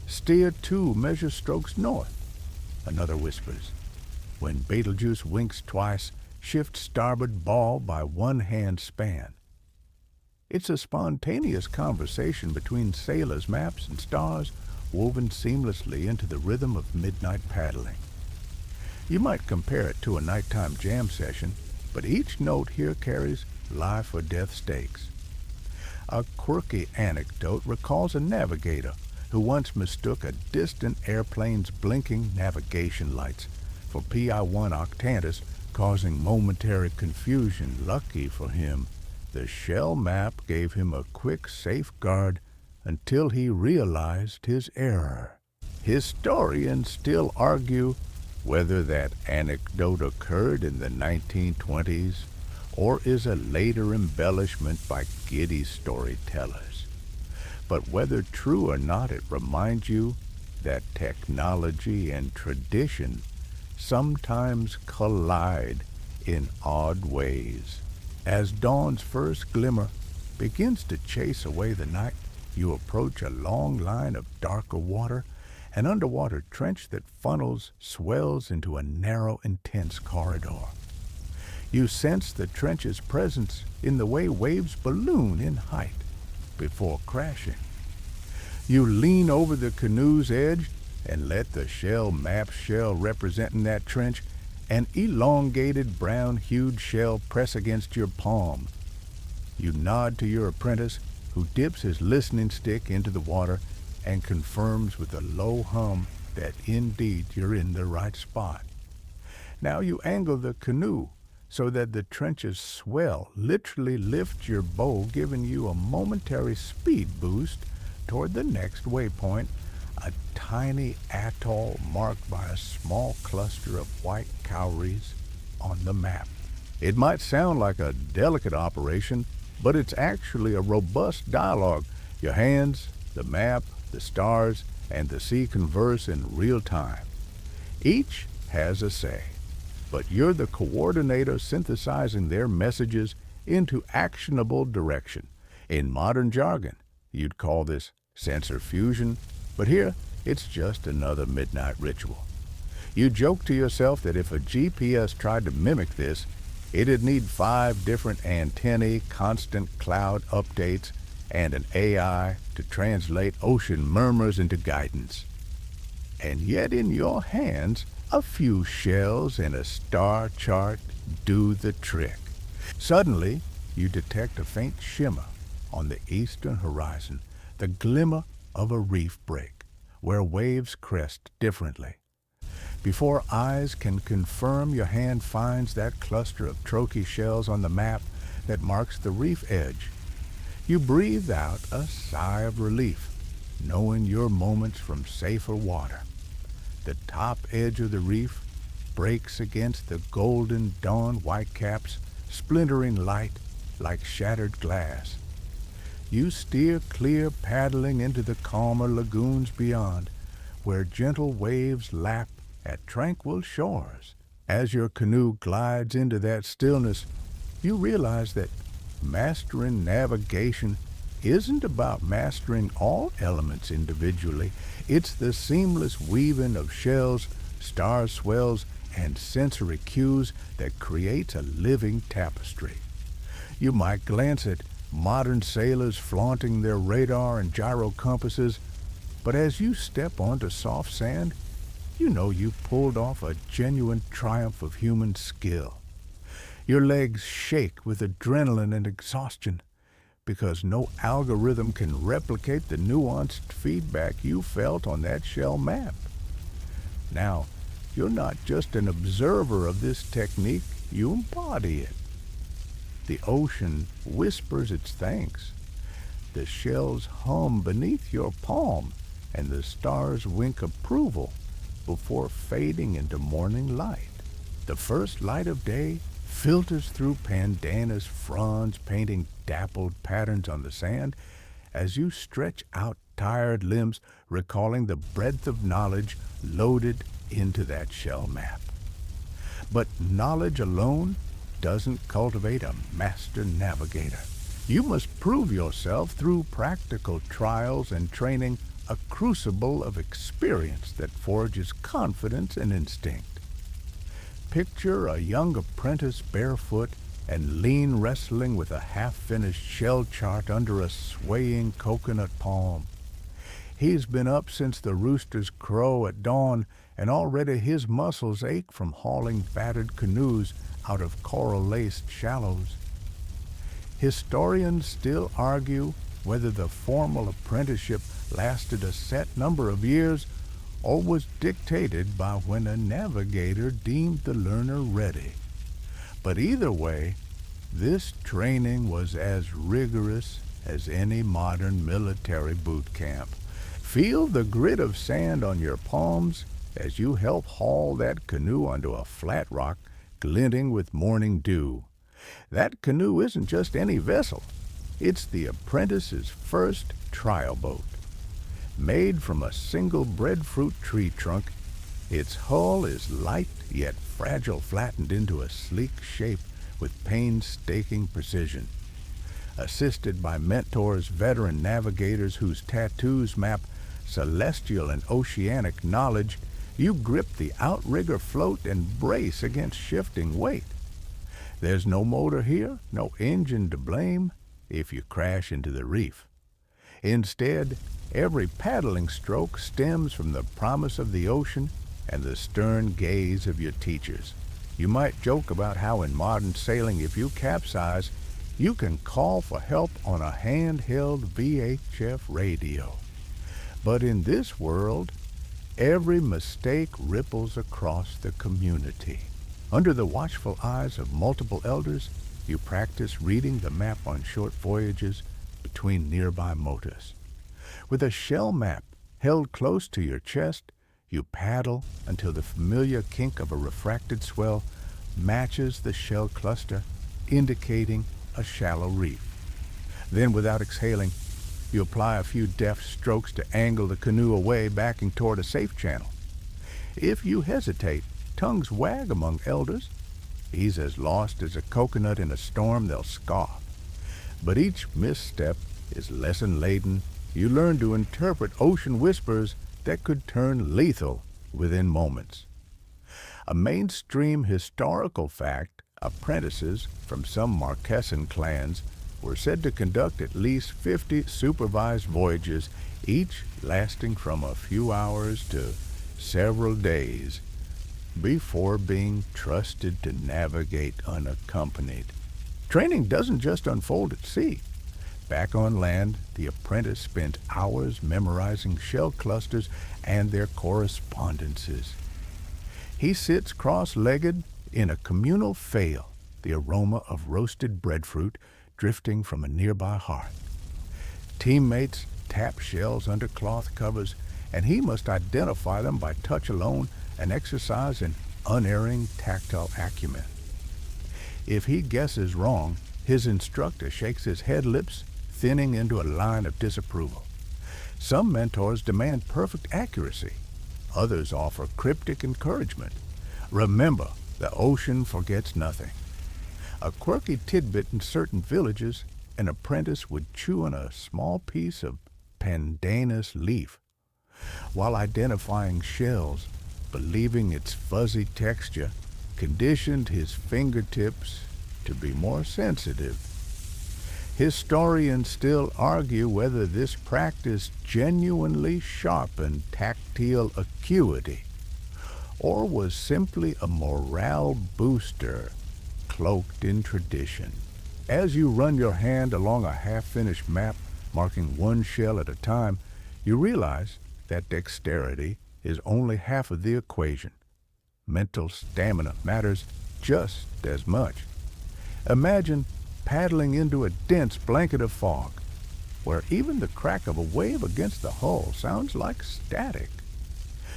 steer 2 measure strokes north." Another whispers, "When Betelgeuse winks twice, shift starboard ball by 1 hand span." It's a spontaneous conversation between sailors' maps and stars, woven seamlessly into the rhythm of midnight paddling. You might compare it to a nighttime jam session, but each note here carries life or death stakes. A quirky anecdote recalls a navigator who once mistook a distant airplane's blinking navigation lights for PI-1 Octantis causing momentary confusion. Lucky for him, the shell map gave him a quick safeguard until he realized his error. Historians still argue whether that anecdote occurred in the 1920s or is a later embellishment by giddy storytellers. But whether true or not, it reminds you that technology and tradition sometimes collide in odd ways. As dawn's first glimmer begins to chase away the night, you approach a long line of darker water, an underwater trench that funnels swells into a narrow, intense corridor. You sense the trench's presence in the way waves balloon in height before crashing. You lean over the canoe's edge and let the shell map shell representing that trench, an elongated brown-hued shell, press against your palm. You nod to your apprentice, who dips his listening stick into the water and confirms with a low hum that indeed you're in the right spot. Now you angle the canoe so that the trench's swell literally lifts your bow, giving you a momentary speed boost toward the next waypoint, a tiny atoll marked by a small cluster of white cowries on the map. It might sound like a delicate operation, but it's actually a robust dialogue. Your hands, the map, the stars, and the sea converse in real time. Each has a say, but you're the coordinator synthesizing their messages into actionable direction. In modern jargon, you'd call this sensor fusion, but here it's just another midnight ritual. You joke to yourself that if a GPS tried to mimic this, it'd need 5 different antennae, constant cloud updates, and an AI to translate ocean murmurs into guidance. And yet in your hands, a few shells and a star chart do the trick. Suddenly, you detect a faint shimmer on the eastern horizon, the glimmer of a reef break, where waves crest differently. Before eyes can confirm, your hand finds that cluster of trochee shells on the map that marks the reef edge. You breathe out a sigh of relief, knowing your moments from safer water. The top edge of the reef breaks against the golden dawn whitecaps, splintering light like shattered glass. You steer clear, paddling into the calmer lagoons beyond, where gentle waves lap at tranquil shores. As your canoe glides into that stillness, you realize that mastering navigation isn't about mastering all elements individually. It's the seamless weaving of shells, star swells, and sensory cues that creates a living tapestry. You might glance at modern sailors flaunting their radar and gyro compasses, but as you step onto soft sand, you know you pulled off a genuine triumph of human skill. Your legs shake with adrenaline and exhaustion, because no algorithm can replicate the nuanced feedback you felt on that shell map. Now, you're not just an observer of this technique, you embody it. The ocean whispers its thanks. The shells hum beneath your palm, and the stars wink approval before fading into morning light. The first light of day filters through pandanus fronds, painting dappled patterns on the sand as you stretch out tired limbs, recalling the breadth of knowledge loaded into that shell map. But knowledge alone doesn't cultivate a master navigator. You must prove yourself through practical trials and training, a crucible of experience that forges confidence and instinct. Picture a young apprentice barefoot and lean wrestling with a half-finished shell chart under a swaying coconut palm. He's been up since the roosters crow at dawn, and already his muscles ache from hauling battered canoes out of coral-laced shallows. Historians still argue whether the formal apprenticeship lasted a set number of years or was dictated by when a navigator deemed the learner ready. But either way, this training was as rigorous as any modern military boot camp. Feel the grit of sand on your palms as you help haul that canoe onto a flat rock glinting with morning dew. That canoe isn't just any vessel. It's the apprentice's first trial boat. Made from a single breadfruit tree trunk, its hull is light yet fragile, flattened into a sleek shape with painstaking precision. Assisted by mentors, veteran navigators whose tattoos map celestial and oceanic knowledge, you grip the outrigger float and brace against shifting weight. There's no motor here, no engine to blame if you crash into the reef. Instead, every paddling stroke stems from the promise of the ocean and the stern gaze of your teachers. You might joke about how in modern sailing, if you capsize, you can call for help on a handheld VHF radio. But in this world, every mistake ripples across the community. Under the watchful eyes of multiple elders, you practice reading the map on short voyages between nearby motors. With a shell map held close to your chest, you paddle until the familiar kink of a refracted swell matches the shell cluster, indicating a shallow reef. Then, without exhaling, you apply a few deft strokes to angle the canoe away, backing toward a safe channel. If you hesitate, tongues wag among elders. He's as lost as a coconut in a storm, they'll scoff. But each misstep is lesson-laden. You learn to interpret ocean whispers that could turn lethal within moments. A mainstream historical fact, apprentices from some Marquesan clans were said to conduct at least 50 supervised voyages, each lasting from a few hours to several days, before being trusted to navigate unaccompanied. Training doesn't just unfold at sea. Back on land, the apprentice spent hours memorizing shell clusters and their correspondences. He sits cross-legged in a communal fail, the aroma of roasted breadfruit drifting from a nearby hearth. Teammates tap shells under cloth covers, and he must identify them by touch alone, an exercise in unerring tactile acumen. If he guesses wrong, his instructor shakes his head lips, thinning into a line of disapproval. Some mentors demand perfect accuracy. Others offer cryptic encouragement. Remember, the ocean forgets nothing. A quirky tidbit in certain villages, an apprentice would chew on a small piece of pandanus leaf. While identifying shells, believing its fuzzy texture conditioned his fingertips to be more sensitive. Historians still argue whether this practice genuinely sharpened tactile acuity or was simply a morale booster cloaked in tradition. As you run your hand along a half-finished map, marking one shell at a time, you realize that dexterity is only half of the equation. Mental stamina matters just as much. Imagine paddling into a dense blanket of fog, where even the crack of a wave against the hull sounds like static.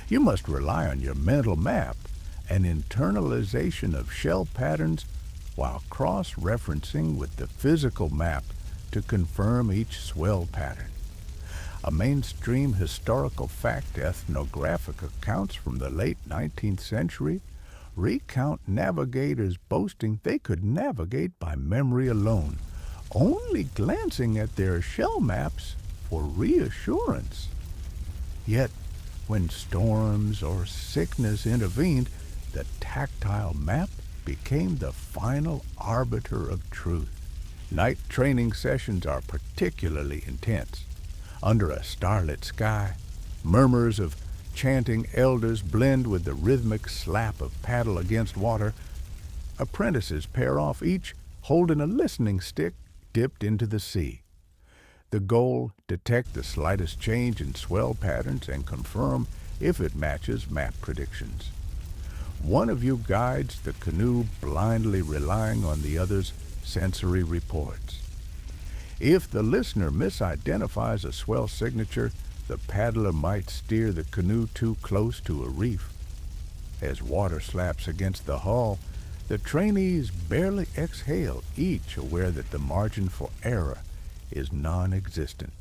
You must rely on your mental map, an internalization of shell patterns, while cross-referencing with the physical map to confirm each swell pattern. A mainstream historical fact ethnographic accounts from the late 19th century recount navigators boasting they could navigate by memory alone, only glancing at their shell maps for reassurance. Yet, when storms or sickness intervened, the tactile map became the final arbiter of truth. Night training sessions are particularly intense. Under a starlit sky, murmurs of chanting elders blend with the rhythmic slap of paddle against water. Apprentices pair off, each holding a listening stick dipped into the sea. The goal, detect the slightest change in swell patterns and confirm if it matches map predictions. One of you guides the canoe, blindly relying on the other's sensory reports. If the listener misidentifies a swell signature, the paddler might steer the canoe too close to a reef. As water slaps against the hull, the trainees barely exhale, each aware that the margin for error is non-existent.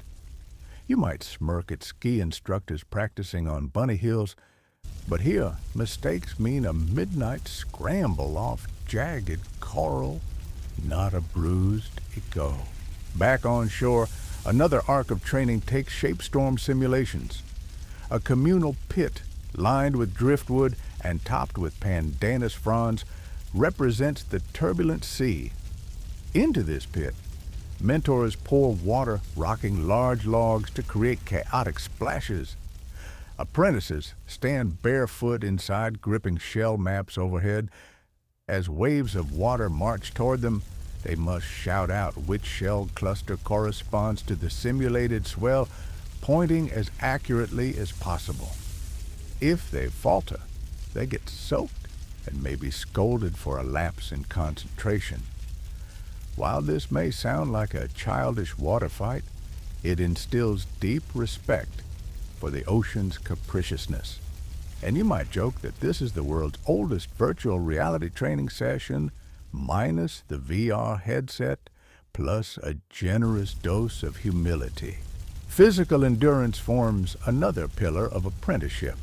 You might smirk at ski instructors practicing on bunny hills, but here mistakes mean a midnight scramble off jagged coral, not a bruised ego. Back on shore, another arc of training takes shape storm simulations. A communal pit lined with driftwood and topped with pandanus fronds represents the turbulent sea. Into this pit, mentors pour water, rocking large logs to create chaotic splashes. Apprentices stand barefoot inside, gripping shell maps overhead. As waves of water march toward them, they must shout out which shell cluster corresponds to the simulated swell, pointing as accurately as possible. If they falter, they get soaked and may be scolded for a lapse in concentration. While this may sound like a childish water fight, it instills deep respect for the ocean's capriciousness. And you might joke that this is the world's oldest virtual reality training session, minus the VR headset, plus a generous dose of humility. Physical endurance forms another pillar of apprenticeship.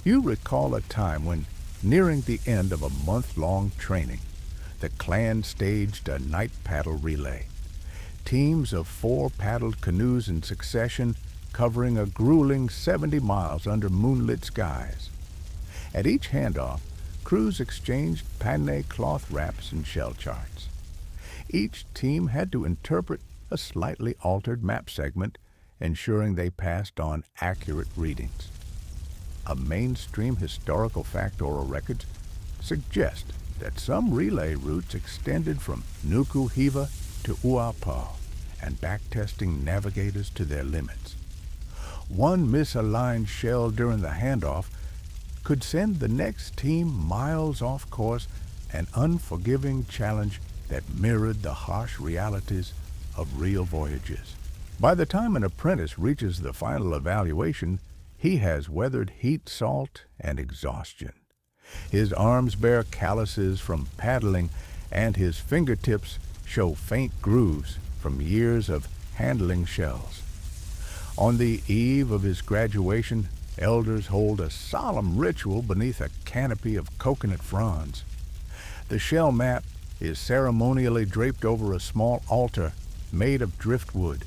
You recall a time when, nearing the end of a month-long training, the clan staged a night paddle relay. Teams of 4 paddled canoes in succession, covering a grueling 70 miles under moonlit skies. At each handoff, crews exchanged panne cloth wraps and shell charts. Each team had to interpret a slightly altered map segment, ensuring they passed on accurate readings. A mainstream historical factorial records suggest that some relay routes extended from Nuku Hiva to Uapo, and backtesting navigators to their limits. One misaligned shell during the handoff could send the next team miles off course, an unforgiving challenge that mirrored the harsh realities of real voyages. By the time an apprentice reaches the final evaluation, he has weathered heat, salt, and exhaustion. His arms bear calluses from paddling, and his fingertips show faint grooves from years of handling shells. On the eve of his graduation, elders hold a solemn ritual beneath a canopy of coconut fronds. The shell map is ceremonially draped over a small altar made of driftwood.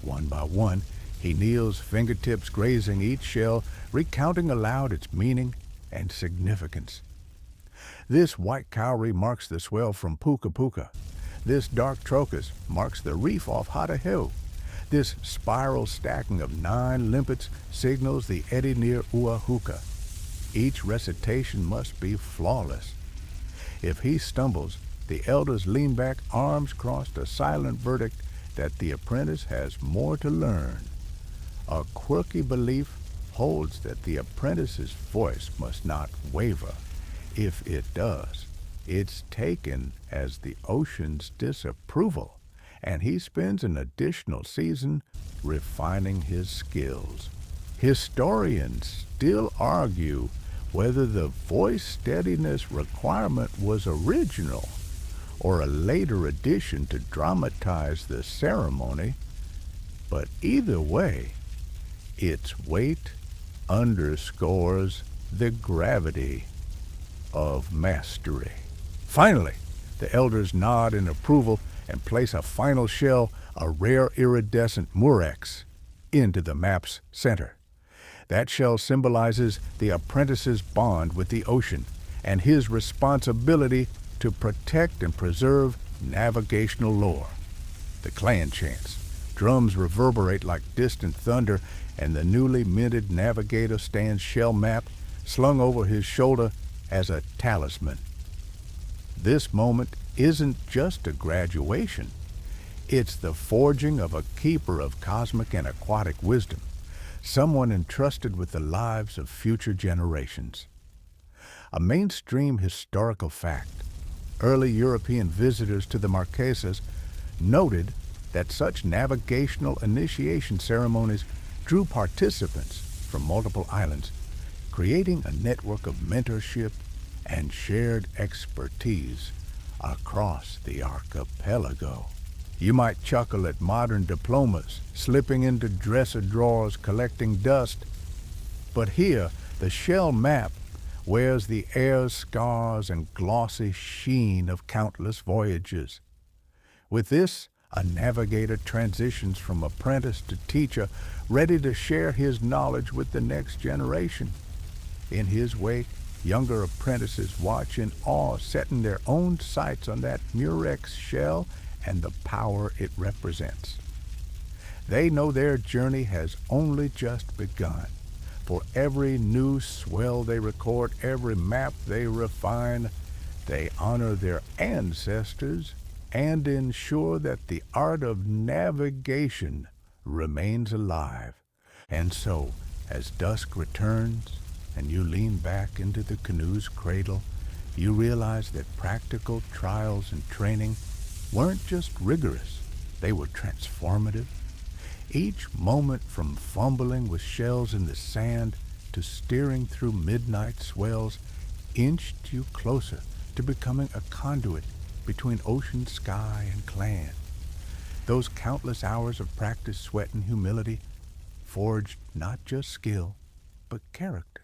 One by one, he kneels, fingertips grazing each shell, recounting aloud its meaning and significance. This white cowrie marks the swell from Puka Puka. This dark trocus marks the reef off Hataheu. This spiral stacking of 9 limpets signals the eddy near Uahuka. Each recitation must be flawless. If he stumbles, the elders lean back, arms crossed, a silent verdict that the apprentice has more to learn. A quirky belief holds that the apprentice's voice must not waver. If it does, it's taken as the ocean's disapproval, and he spends an additional season refining his skills. Historians still argue whether the voice steadiness requirement was original or a later addition to dramatize the ceremony, but either way, its weight underscores the gravity of mastery. Finally, the elders nod in approval and place a final shell, a rare iridescent murex, into the map's center. That shell symbolizes the apprentice's bond with the ocean and his responsibility to protect and preserve navigational lore. The clan chants. Drums reverberate like distant thunder, and the newly minted navigator stands shell map slung over his shoulder as a talisman. This moment isn't just a graduation. It's the forging of a keeper of cosmic and aquatic wisdom, someone entrusted with the lives of future generations. A mainstream historical fact. Early European visitors to the Marquesas noted that such navigational initiation ceremonies drew participants from multiple islands, creating a network of mentorship and shared expertise across the archipelago. You might chuckle at modern diplomas slipping into dresser drawers collecting dust, but here the shell map wears the air scars and glossy sheen of countless voyages. With this, a navigator transitions from apprentice to teacher, ready to share his knowledge with the next generation. In his wake, younger apprentices watch in awe, setting their own sights on that murex shell and the power it represents. They know their journey has only just begun. For every new swell they record, every map they refine, they honor their ancestors and ensure that the art of navigation remains alive. And so, as dusk returns and you lean back into the canoe's cradle, you realize that practical trials and training weren't just rigorous, they were transformative. Each moment from fumbling with shells in the sand to steering through midnight swells inched you closer to becoming a conduit between ocean sky and clan. Those countless hours of practice, sweat, and humility forged not just skill, but character.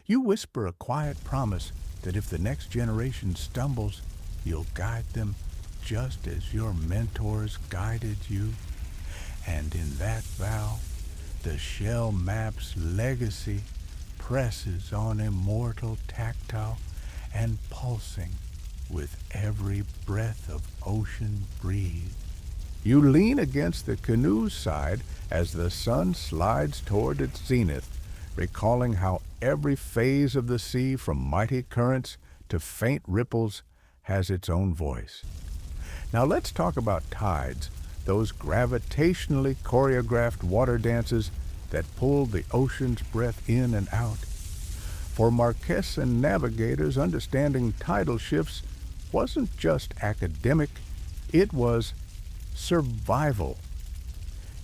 You whisper a quiet promise that if the next generation stumbles, you'll guide them just as your mentors guided you. And in that vow, the shell map's legacy presses on immortal, tactile, and pulsing with every breath of ocean breathed. You lean against the canoe's side as the sun slides toward its zenith, recalling how every phase of the sea, from mighty currents to faint ripples, has its own voice. Now let's talk about tides, those gravitationally choreographed water dances that pull the ocean's breath in and out. For Marquesan navigators, understanding tidal shifts wasn't just academic, it was survival.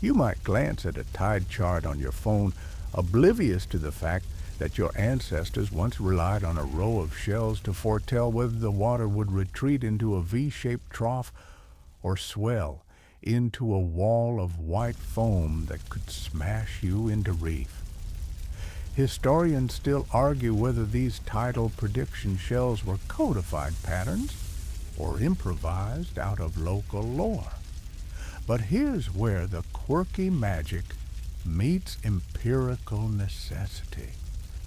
You might glance at a tide chart on your phone, oblivious to the fact that your ancestors once relied on a row of shells to foretell whether the water would retreat into a V-shaped trough or swell into a wall of white foam that could smash you into reef. Historians still argue whether these tidal prediction shells were codified patterns or improvised out of local lore. But here's where the quirky magic meets empirical necessity.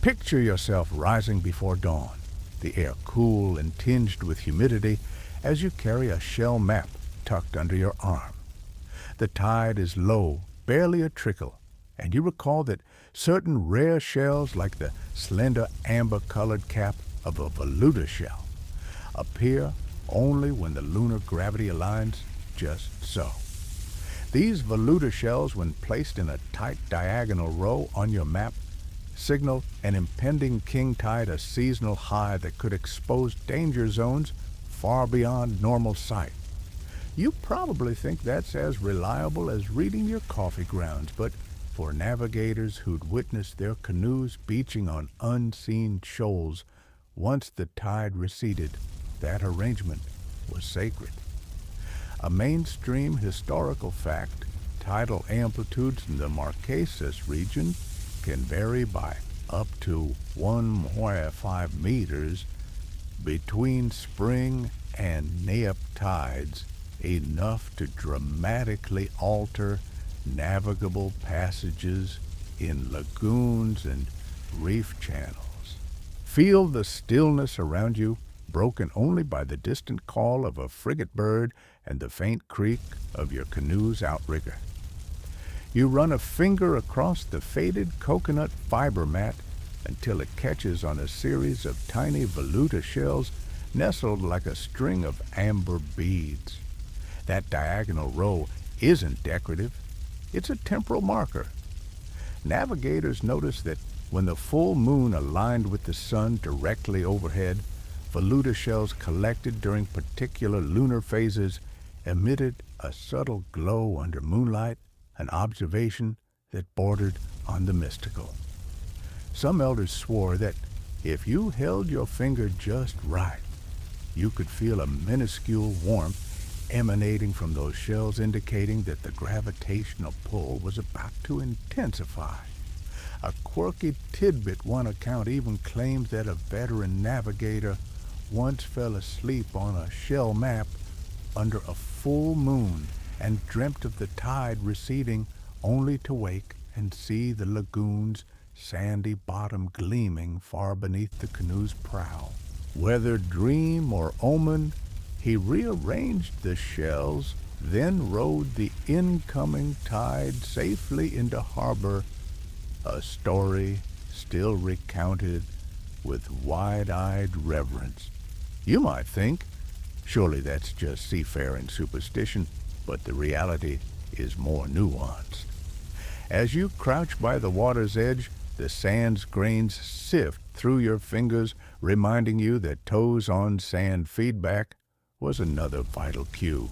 Picture yourself rising before dawn, the air cool and tinged with humidity as you carry a shell map tucked under your arm. The tide is low, barely a trickle, and you recall that certain rare shells, like the slender amber-colored cap of a voluta shell, appear only when the lunar gravity aligns just so. These voluta shells, when placed in a tight diagonal row on your map, signal an impending king tide, a seasonal high that could expose danger zones far beyond normal sight. You probably think that's as reliable as reading your coffee grounds, but for navigators who'd witnessed their canoes beaching on unseen shoals, once the tide receded, that arrangement was sacred. A mainstream historical fact, tidal amplitudes in the Marquesas region can vary by up to 1.5 meters between spring and neap tides, enough to dramatically alter navigable passages in lagoons and reef channels. Feel the stillness around you, broken only by the distant call of a frigate bird and the faint creak of your canoe's outrigger. You run a finger across the faded coconut fiber mat until it catches on a series of tiny voluta shells nestled like a string of amber beads. That diagonal row isn't decorative, it's a temporal marker. Navigators notice that When the full moon aligned with the sun directly overhead, voluta shells collected during particular lunar phases emitted a subtle glow under moonlight, an observation that bordered on the mystical. Some elders swore that if you held your finger just right, you could feel a minuscule warmth emanating from those shells, indicating that the gravitational pull was about to intensify. A quirky tidbit one account even claims that a veteran navigator once fell asleep on a shell map under a full moon and dreamt of the tide receding, only to wake and see the lagoon's sandy bottom gleaming far beneath the canoe's prow. Whether dream or omen, he rearranged the shells, then rode the incoming tide safely into harbor, a story still recounted with wide-eyed reverence. You might think, surely that's just seafaring superstition, but the reality is more nuanced. As you crouch by the water's edge, the sand's grains sift through your fingers, reminding you that toes on sand feedback was another vital cue.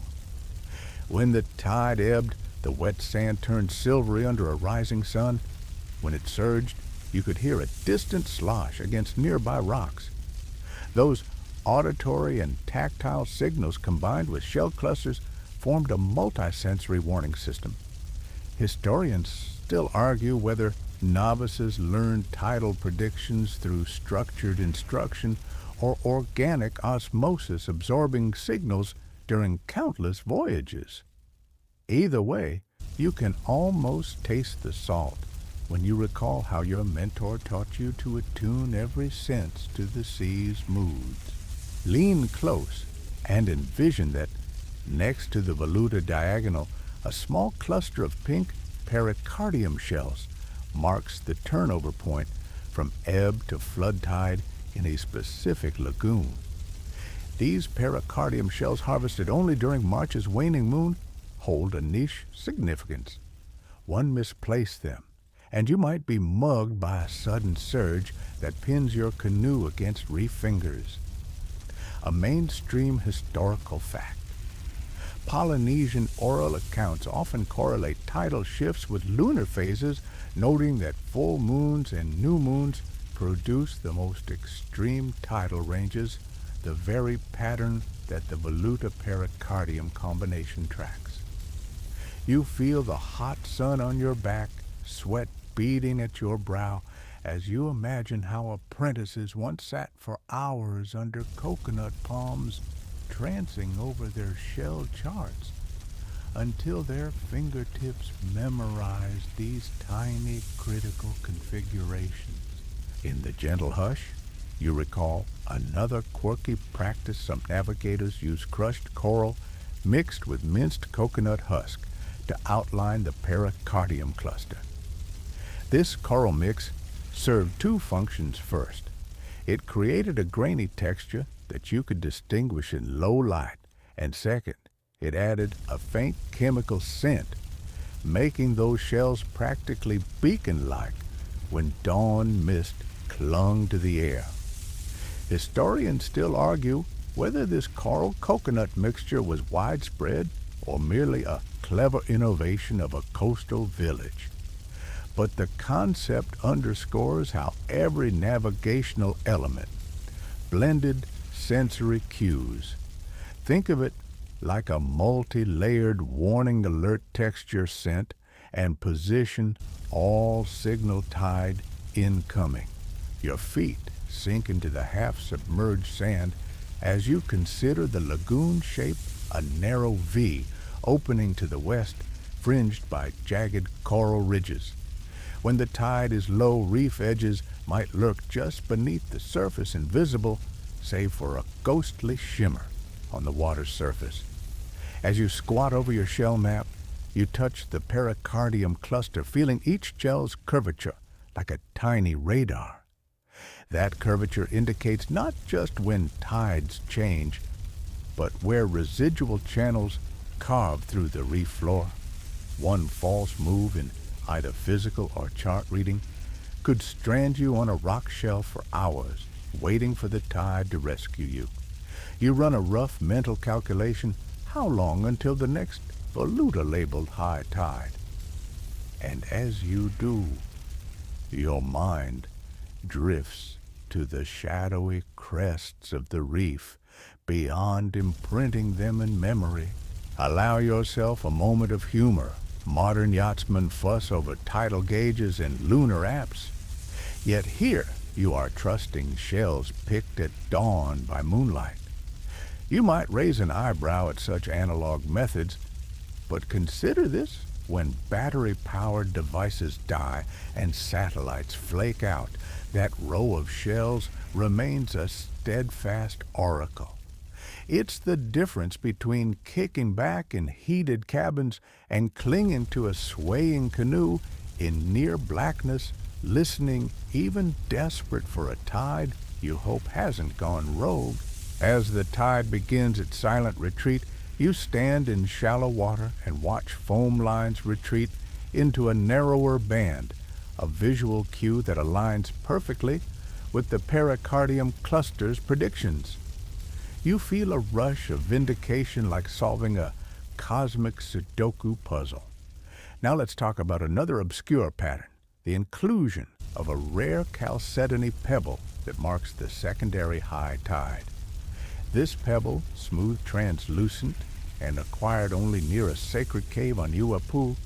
When the tide ebbed, the wet sand turned silvery under a rising sun. When it surged, you could hear a distant slosh against nearby rocks. Those auditory and tactile signals combined with shell clusters formed a multisensory warning system. Historians still argue whether novices learned tidal predictions through structured instruction or organic osmosis, absorbing signals during countless voyages. Either way, you can almost taste the salt when you recall how your mentor taught you to attune every sense to the sea's moods. Lean close and envision that next to the voluta diagonal, a small cluster of pink pericardium shells marks the turnover point from ebb to flood tide in a specific lagoon. These pericardium shells, harvested only during March's waning moon, hold a niche significance. One misplaced them, and you might be mugged by a sudden surge that pins your canoe against reef fingers. A mainstream historical fact. Polynesian oral accounts often correlate tidal shifts with lunar phases, noting that full moons and new moons produce the most extreme tidal ranges, the very pattern that the voluta pericardium combination tracks. You feel the hot sun on your back, sweat beading at your brow, as you imagine how apprentices once sat for hours under coconut palms, trancing over their shell charts, until their fingertips memorized these tiny critical configurations. In the gentle hush, you recall another quirky practice. Some navigators use crushed coral mixed with minced coconut husk to outline the pericardium cluster. This coral mix served two functions. First, it created a grainy texture that you could distinguish in low light, and second, it added a faint chemical scent, making those shells practically beacon-like when dawn mist clung to the air. Historians still argue whether this coral coconut mixture was widespread or merely a clever innovation of a coastal village. But the concept underscores how every navigational element blended sensory cues. Think of it like a multi-layered warning alert texture scent and position all signal tide incoming. Your feet sink into the half-submerged sand as you consider the lagoon shape a narrow V opening to the west, fringed by jagged coral ridges. When the tide is low, reef edges might lurk just beneath the surface, invisible save for a ghostly shimmer on the water's surface. As you squat over your shell map, you touch the pericardium cluster, feeling each shell's curvature like a tiny radar. That curvature indicates not just when tides change, but where residual channels carve through the reef floor. One false move in either physical or chart reading could strand you on a rock shelf for hours, waiting for the tide to rescue you. You run a rough mental calculation: how long until the next Voluta-labeled high tide? And as you do, your mind drifts to the shadowy crests of the reef beyond imprinting them in memory. Allow yourself a moment of humor. Modern yachtsmen fuss over tidal gauges and lunar apps. Yet here you are trusting shells picked at dawn by moonlight. You might raise an eyebrow at such analog methods, but consider this: when battery-powered devices die and satellites flake out, that row of shells remains a steadfast oracle. It's the difference between kicking back in heated cabins and clinging to a swaying canoe in near blackness, listening, even desperate for a tide you hope hasn't gone rogue. As the tide begins its silent retreat, you stand in shallow water and watch foam lines retreat into a narrower band, a visual cue that aligns perfectly with the pericardium cluster's predictions. You feel a rush of vindication, like solving a cosmic Sudoku puzzle. Now let's talk about another obscure pattern: the inclusion of a rare chalcedony pebble that marks the secondary high tide. This pebble, smooth translucent and acquired only near a sacred cave on Uapu,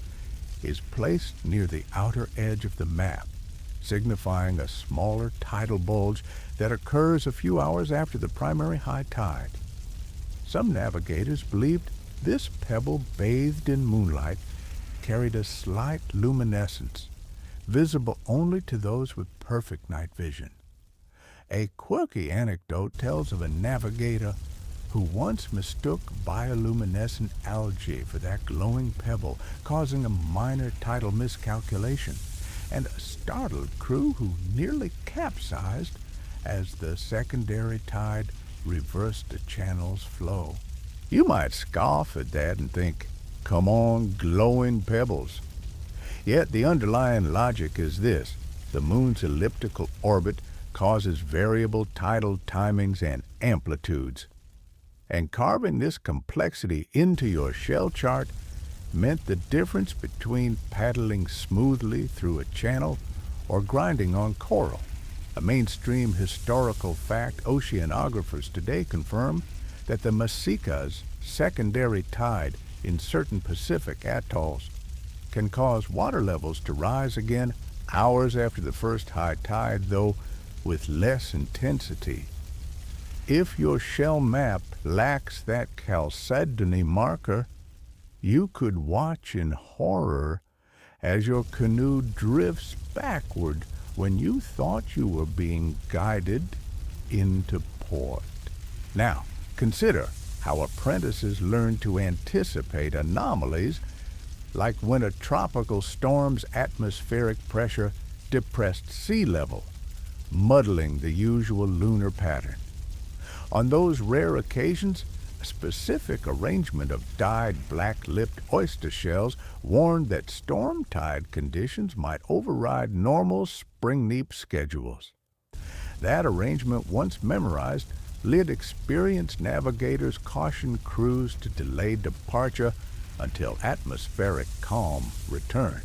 is placed near the outer edge of the map, signifying a smaller tidal bulge that occurs a few hours after the primary high tide. Some navigators believed this pebble, bathed in moonlight, carried a slight luminescence, visible only to those with perfect night vision. A quirky anecdote tells of a navigator who once mistook bioluminescent algae for that glowing pebble, causing a minor tidal miscalculation, and a startled crew who nearly capsized as the secondary tide reversed the channel's flow. You might scoff at that and think, come on, glowing pebbles. Yet the underlying logic is this: the moon's elliptical orbit causes variable tidal timings and amplitudes. And carving this complexity into your shell chart meant the difference between paddling smoothly through a channel or grinding on coral. A mainstream historical fact: oceanographers today confirm that the Masika's secondary tide in certain Pacific atolls can cause water levels to rise again hours after the first high tide, though with less intensity. If your shell map lacks that chalcedony marker, you could watch in horror as your canoe drifts backward when you thought you were being guided into port. Now, consider how apprentices learn to anticipate anomalies, like when a tropical storm's atmospheric pressure depressed sea level, muddling the usual lunar pattern. On those rare occasions, a specific arrangement of dyed black-lipped oyster shells warned that storm tide conditions might override normal spring neap schedules. That arrangement, once memorized, let experienced navigators caution crews to delay departure until atmospheric calm returned.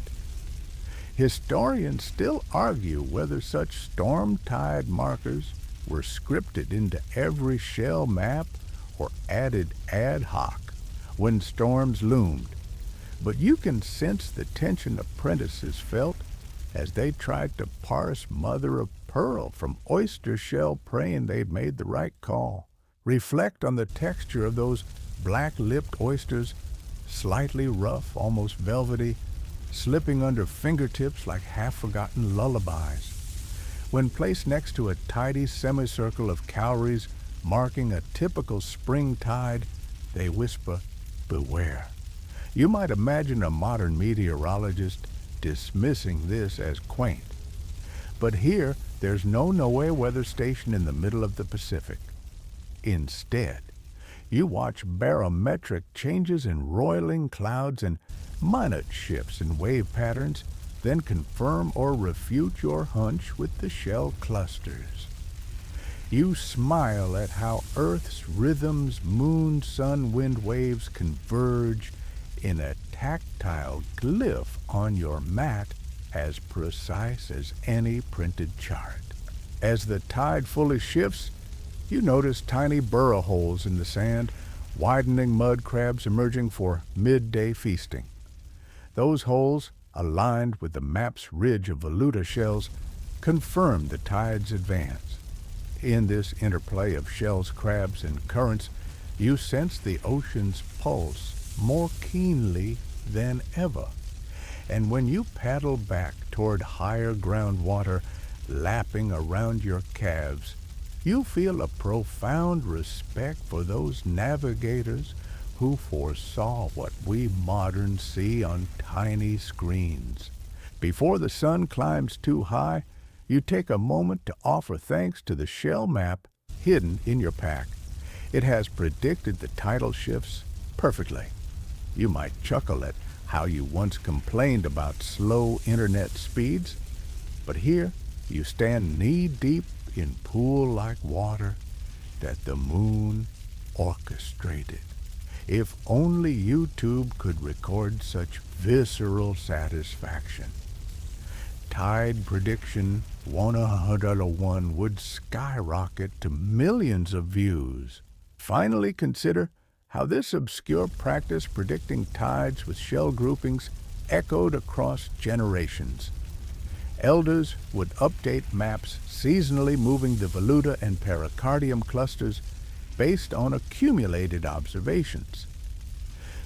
Historians still argue whether such storm tide markers were scripted into every shell map or added ad hoc when storms loomed. But you can sense the tension apprentices felt as they tried to parse mother of pearl from oyster shell, praying they'd made the right call. Reflect on the texture of those black-lipped oysters, slightly rough, almost velvety, slipping under fingertips like half-forgotten lullabies. When placed next to a tidy semicircle of cowries marking a typical spring tide, they whisper, "Beware." You might imagine a modern meteorologist dismissing this as quaint. But here, there's no Noe weather station in the middle of the Pacific. Instead, you watch barometric changes in roiling clouds and minute shifts in wave patterns then confirm or refute your hunch with the shell clusters. You smile at how Earth's rhythms, moon, sun, wind, waves converge in a tactile glyph on your mat as precise as any printed chart. As the tide fully shifts, you notice tiny burrow holes in the sand, widening mud crabs emerging for midday feasting. Those holes, aligned with the map's ridge of voluta shells, confirm the tide's advance. In this interplay of shells, crabs, and currents, you sense the ocean's pulse more keenly than ever. And when you paddle back toward higher groundwater, lapping around your calves, you feel a profound respect for those navigators who foresaw what we moderns see on tiny screens. Before the sun climbs too high, you take a moment to offer thanks to the shell map hidden in your pack. It has predicted the tidal shifts perfectly. You might chuckle at how you once complained about slow internet speeds, but here you stand knee-deep in pool-like water that the moon orchestrated. If only YouTube could record such visceral satisfaction. Tide prediction 101 would skyrocket to millions of views. Finally, consider how this obscure practice predicting tides with shell groupings echoed across generations. Elders would update maps seasonally, moving the voluta and pericardium clusters based on accumulated observations.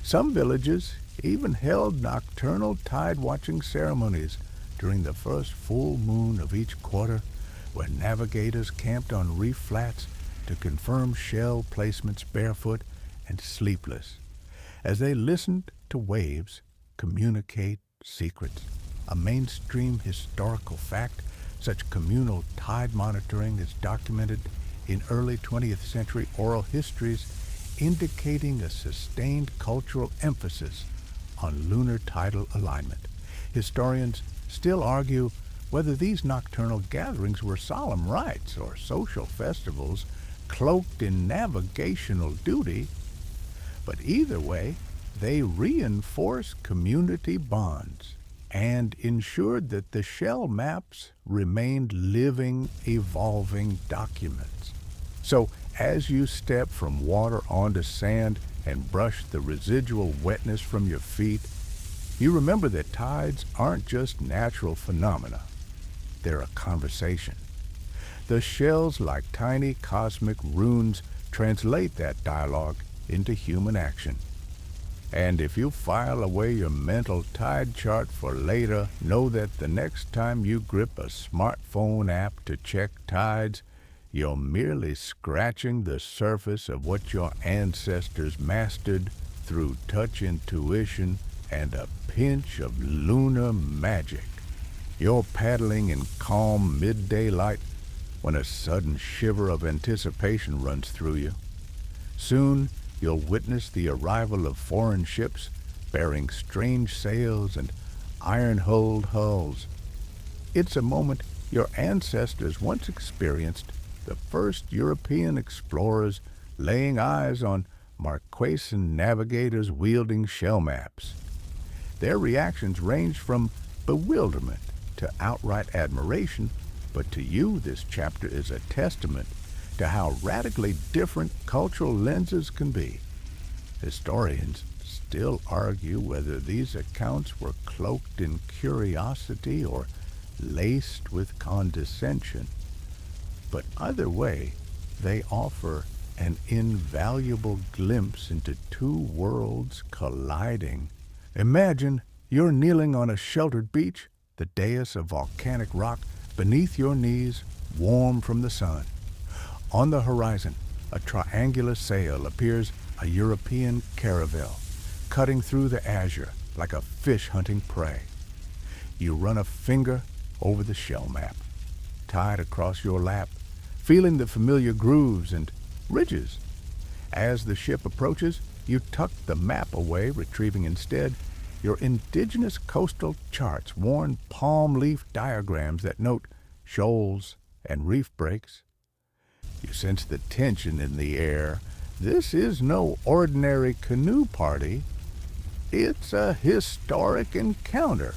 Some villages even held nocturnal tide-watching ceremonies during the first full moon of each quarter, where navigators camped on reef flats to confirm shell placements barefoot and sleepless, as they listened to waves communicate secrets. A mainstream historical fact, such communal tide monitoring is documented in early 20th century oral histories, indicating a sustained cultural emphasis on lunar tidal alignment. Historians still argue whether these nocturnal gatherings were solemn rites or social festivals cloaked in navigational duty, but either way, they reinforce community bonds and ensured that the shell maps remained living, evolving documents. So, as you step from water onto sand and brush the residual wetness from your feet, you remember that tides aren't just natural phenomena. They're a conversation. The shells, like tiny cosmic runes, translate that dialogue into human action. And if you file away your mental tide chart for later, know that the next time you grip a smartphone app to check tides, you're merely scratching the surface of what your ancestors mastered through touch intuition and a pinch of lunar magic. You're paddling in calm midday light when a sudden shiver of anticipation runs through you. Soon, you'll witness the arrival of foreign ships bearing strange sails and iron-hulled hulls. It's a moment your ancestors once experienced, the first European explorers laying eyes on Marquesan Navigators wielding shell maps. Their reactions ranged from bewilderment to outright admiration, but to you this chapter is a testament to how radically different cultural lenses can be. Historians still argue whether these accounts were cloaked in curiosity or laced with condescension. But either way, they offer an invaluable glimpse into two worlds colliding. Imagine you're kneeling on a sheltered beach, the dais of volcanic rock beneath your knees, warm from the sun. On the horizon, a triangular sail appears, a European caravel, cutting through the azure like a fish hunting prey. You run a finger over the shell map, tied across your lap, feeling the familiar grooves and ridges. As the ship approaches, you tuck the map away, retrieving instead your indigenous coastal charts warn palm leaf diagrams that note shoals and reef breaks. You sense the tension in the air. This is no ordinary canoe party. It's a historic encounter,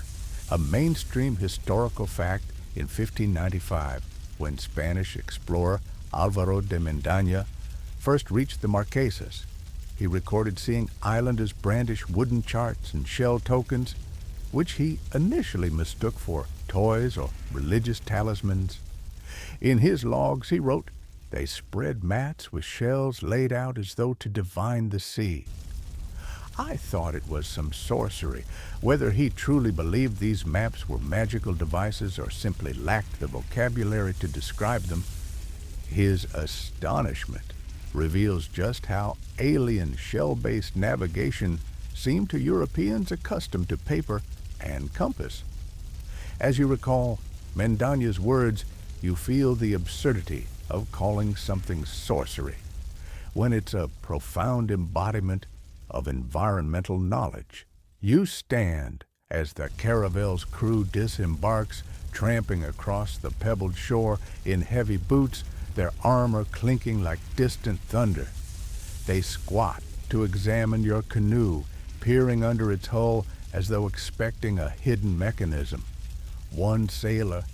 a mainstream historical fact in 1595, when Spanish explorer Alvaro de Mendaña first reached the Marquesas. He recorded seeing islanders brandish wooden charts and shell tokens, which he initially mistook for toys or religious talismans. In his logs he wrote, "They spread mats with shells laid out as though to divine the sea." I thought it was some sorcery. Whether he truly believed these maps were magical devices or simply lacked the vocabulary to describe them, his astonishment reveals just how alien shell-based navigation seemed to Europeans accustomed to paper and compass. As you recall Mendaña's words, you feel the absurdity of calling something sorcery when it's a profound embodiment of environmental knowledge. You stand as the caravel's crew disembarks, tramping across the pebbled shore in heavy boots, their armor clinking like distant thunder. They squat to examine your canoe, peering under its hull as though expecting a hidden mechanism. One sailor,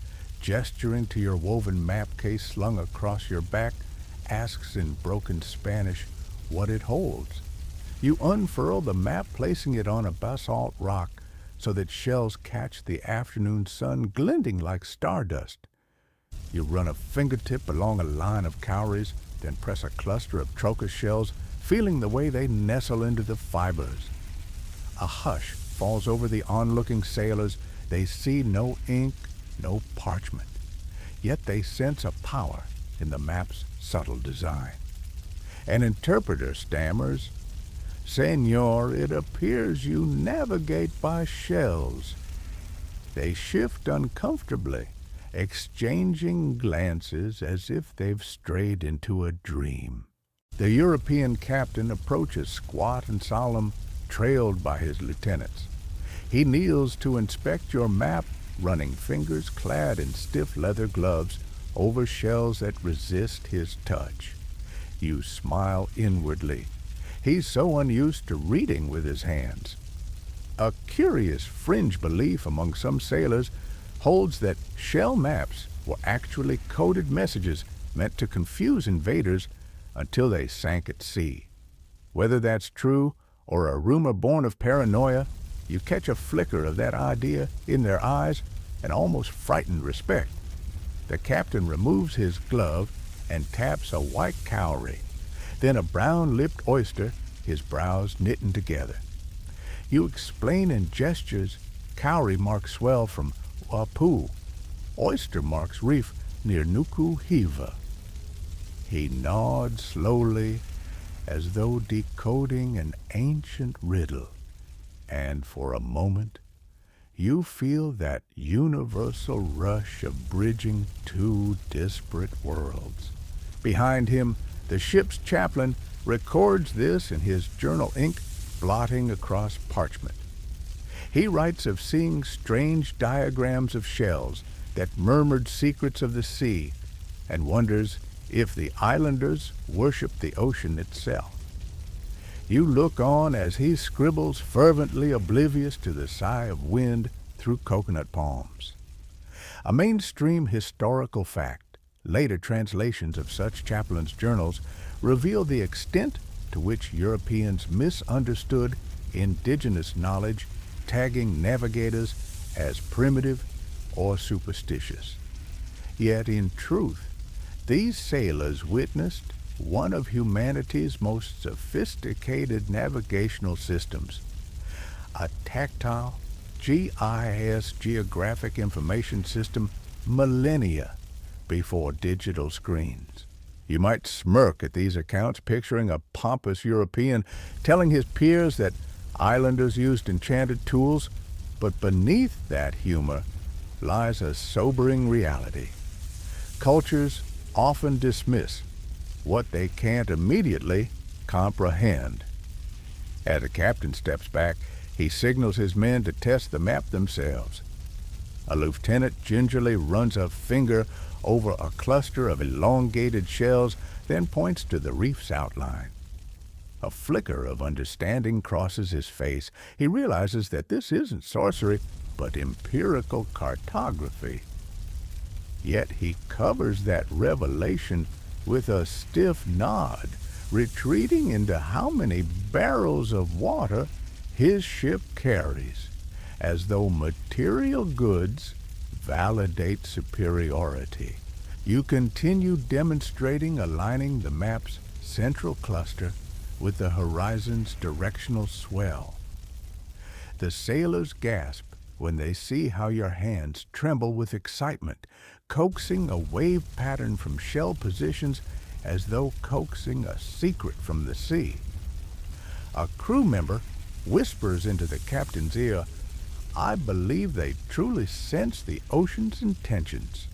gesturing to your woven map case slung across your back, asks in broken Spanish what it holds. You unfurl the map, placing it on a basalt rock so that shells catch the afternoon sun glinting like stardust. You run a fingertip along a line of cowries, then press a cluster of trochus shells, feeling the way they nestle into the fibers. A hush falls over the onlooking sailors. They see no ink, no parchment, yet they sense a power in the map's subtle design. An interpreter stammers, "Senor, it appears you navigate by shells." They shift uncomfortably, exchanging glances as if they've strayed into a dream. The European captain approaches squat and solemn, trailed by his lieutenants. He kneels to inspect your map, running fingers clad in stiff leather gloves over shells that resist his touch. You smile inwardly. He's so unused to reading with his hands. A curious fringe belief among some sailors holds that shell maps were actually coded messages meant to confuse invaders until they sank at sea. Whether that's true or a rumor born of paranoia, you catch a flicker of that idea in their eyes and almost frightened respect. The captain removes his glove and taps a white cowrie, then a brown-lipped oyster, his brows knitting together. You explain in gestures. Cowrie marks swell from Wapu. Oyster marks reef near Nuku Hiva. He nods slowly, as though decoding an ancient riddle, and for a moment you feel that universal rush of bridging two disparate worlds. Behind him, the ship's chaplain records this in his journal ink, blotting across parchment. He writes of seeing strange diagrams of shells that murmured secrets of the sea, and wonders if the islanders worshiped the ocean itself. You look on as he scribbles fervently, oblivious to the sigh of wind through coconut palms. A mainstream historical fact, later translations of such chaplains' journals, reveal the extent to which Europeans misunderstood indigenous knowledge, tagging navigators as primitive or superstitious. Yet in truth, these sailors witnessed one of humanity's most sophisticated navigational systems, a tactile GIS geographic information system millennia before digital screens. You might smirk at these accounts, picturing a pompous European telling his peers that islanders used enchanted tools, but beneath that humor lies a sobering reality. Cultures often dismiss what they can't immediately comprehend. As the captain steps back, He signals his men to test the map themselves. A lieutenant gingerly runs a finger over a cluster of elongated shells, then points to the reef's outline. A flicker of understanding crosses his face. He realizes that this isn't sorcery, but empirical cartography. Yet he covers that revelation with a stiff nod, retreating into how many barrels of water his ship carries, as though material goods validate superiority. You continue demonstrating aligning the map's central cluster with the horizon's directional swell. The sailors gasp when they see how your hands tremble with excitement, coaxing a wave pattern from shell positions as though coaxing a secret from the sea. A crew member whispers into the captain's ear, "I believe they truly sense the ocean's intentions."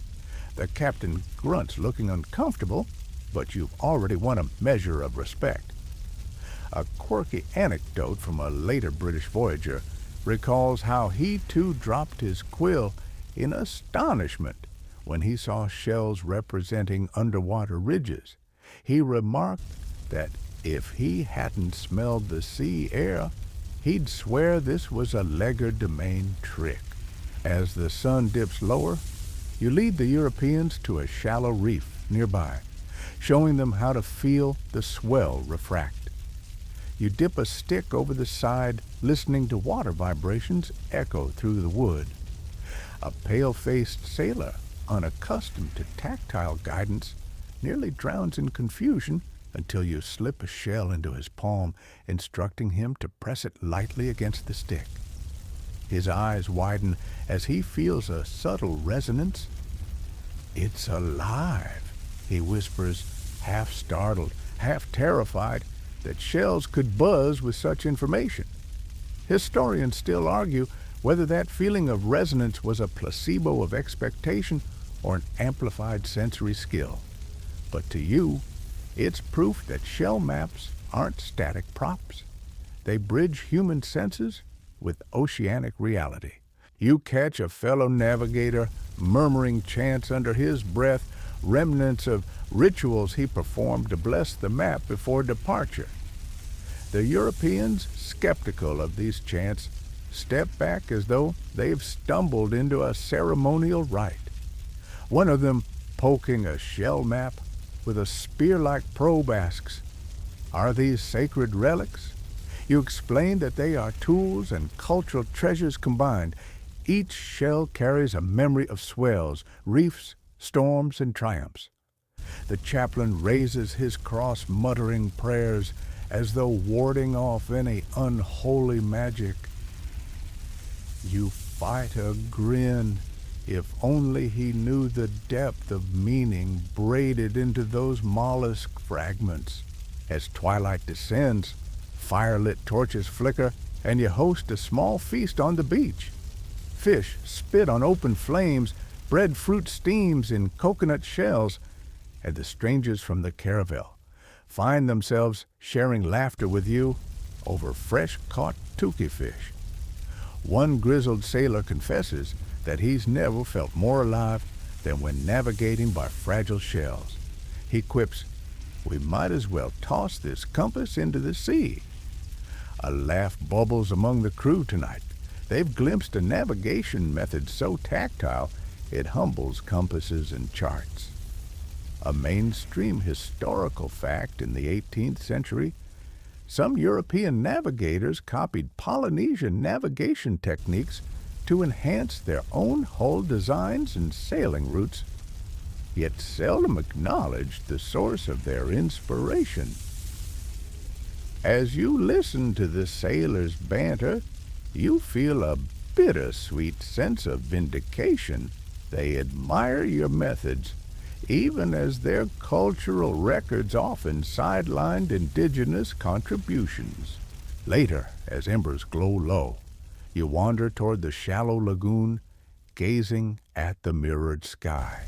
The captain grunts, looking uncomfortable, but you've already won a measure of respect. A quirky anecdote from a later British voyager recalls how he too dropped his quill in astonishment when he saw shells representing underwater ridges. He remarked that if he hadn't smelled the sea air, he'd swear this was a legerdemain trick. As the sun dips lower, you lead the Europeans to a shallow reef nearby, showing them how to feel the swell refract. You dip a stick over the side, listening to water vibrations echo through the wood. A pale-faced sailor, unaccustomed to tactile guidance, nearly drowns in confusion until you slip a shell into his palm, instructing him to press it lightly against the stick. His eyes widen as he feels a subtle resonance. "It's alive," he whispers, half startled, half terrified that shells could buzz with such information. Historians still argue whether that feeling of resonance was a placebo of expectation or an amplified sensory skill. But to you, it's proof that shell maps aren't static props. They bridge human senses with oceanic reality. You catch a fellow navigator murmuring chants under his breath, remnants of rituals he performed to bless the map before departure. The Europeans, skeptical of these chants, step back as though they've stumbled into a ceremonial rite. One of them, poking a shell map with a spear-like probe, asks, "Are these sacred relics?" You explain that they are tools and cultural treasures combined. Each shell carries a memory of swells, reefs, storms, and triumphs. The chaplain raises his cross, muttering prayers as though warding off any unholy magic. You fight a grin. If only he knew the depth of meaning braided into those mollusk fragments. As twilight descends, firelit torches flicker, and you host a small feast on the beach. Fish spit on open flames, breadfruit steams in coconut shells, and the strangers from the caravel find themselves sharing laughter with you over fresh-caught tukey fish. One grizzled sailor confesses that he's never felt more alive than when navigating by fragile shells. He quips, "We might as well toss this compass into the sea." A laugh bubbles among the crew tonight. They've glimpsed a navigation method so tactile it humbles compasses and charts. A mainstream historical fact in the 18th century, some European navigators copied Polynesian navigation techniques to enhance their own hull designs and sailing routes, yet seldom acknowledged the source of their inspiration. As you listen to the sailors' banter, you feel a bittersweet sense of vindication. They admire your methods, even as their cultural records often sidelined indigenous contributions. Later, as embers glow low, you wander toward the shallow lagoon, gazing at the mirrored sky.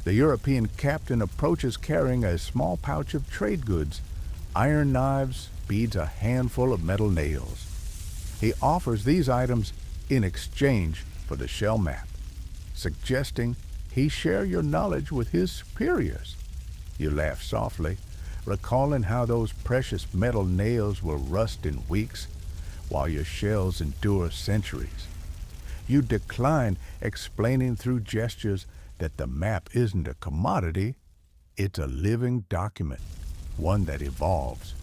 The European captain approaches carrying a small pouch of trade goods, iron knives, beads a handful of metal nails. He offers these items in exchange for the shell map, suggesting he share your knowledge with his superiors. You laugh softly, recalling how those precious metal nails will rust in weeks, while your shells endure centuries. You decline, explaining through gestures that the map isn't a commodity, it's a living document, one that evolves.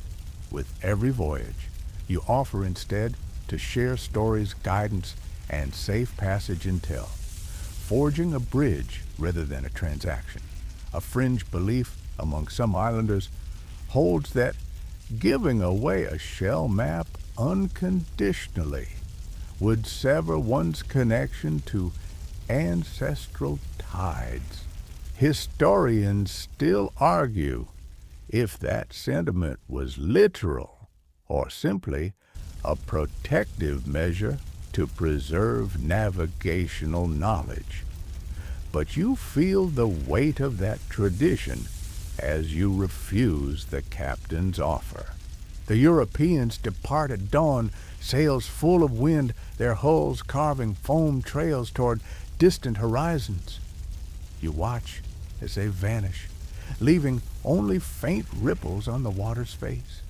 With every voyage, you offer instead to share stories, guidance, and safe passage intel, forging a bridge rather than a transaction. A fringe belief among some islanders holds that giving away a shell map unconditionally would sever one's connection to ancestral tides. Historians still argue if that sentiment was literal or simply a protective measure to preserve navigational knowledge. But you feel the weight of that tradition as you refuse the captain's offer. The Europeans depart at dawn, sails full of wind, their hulls carving foam trails toward distant horizons. You watch as they vanish, leaving only faint ripples on the water's face.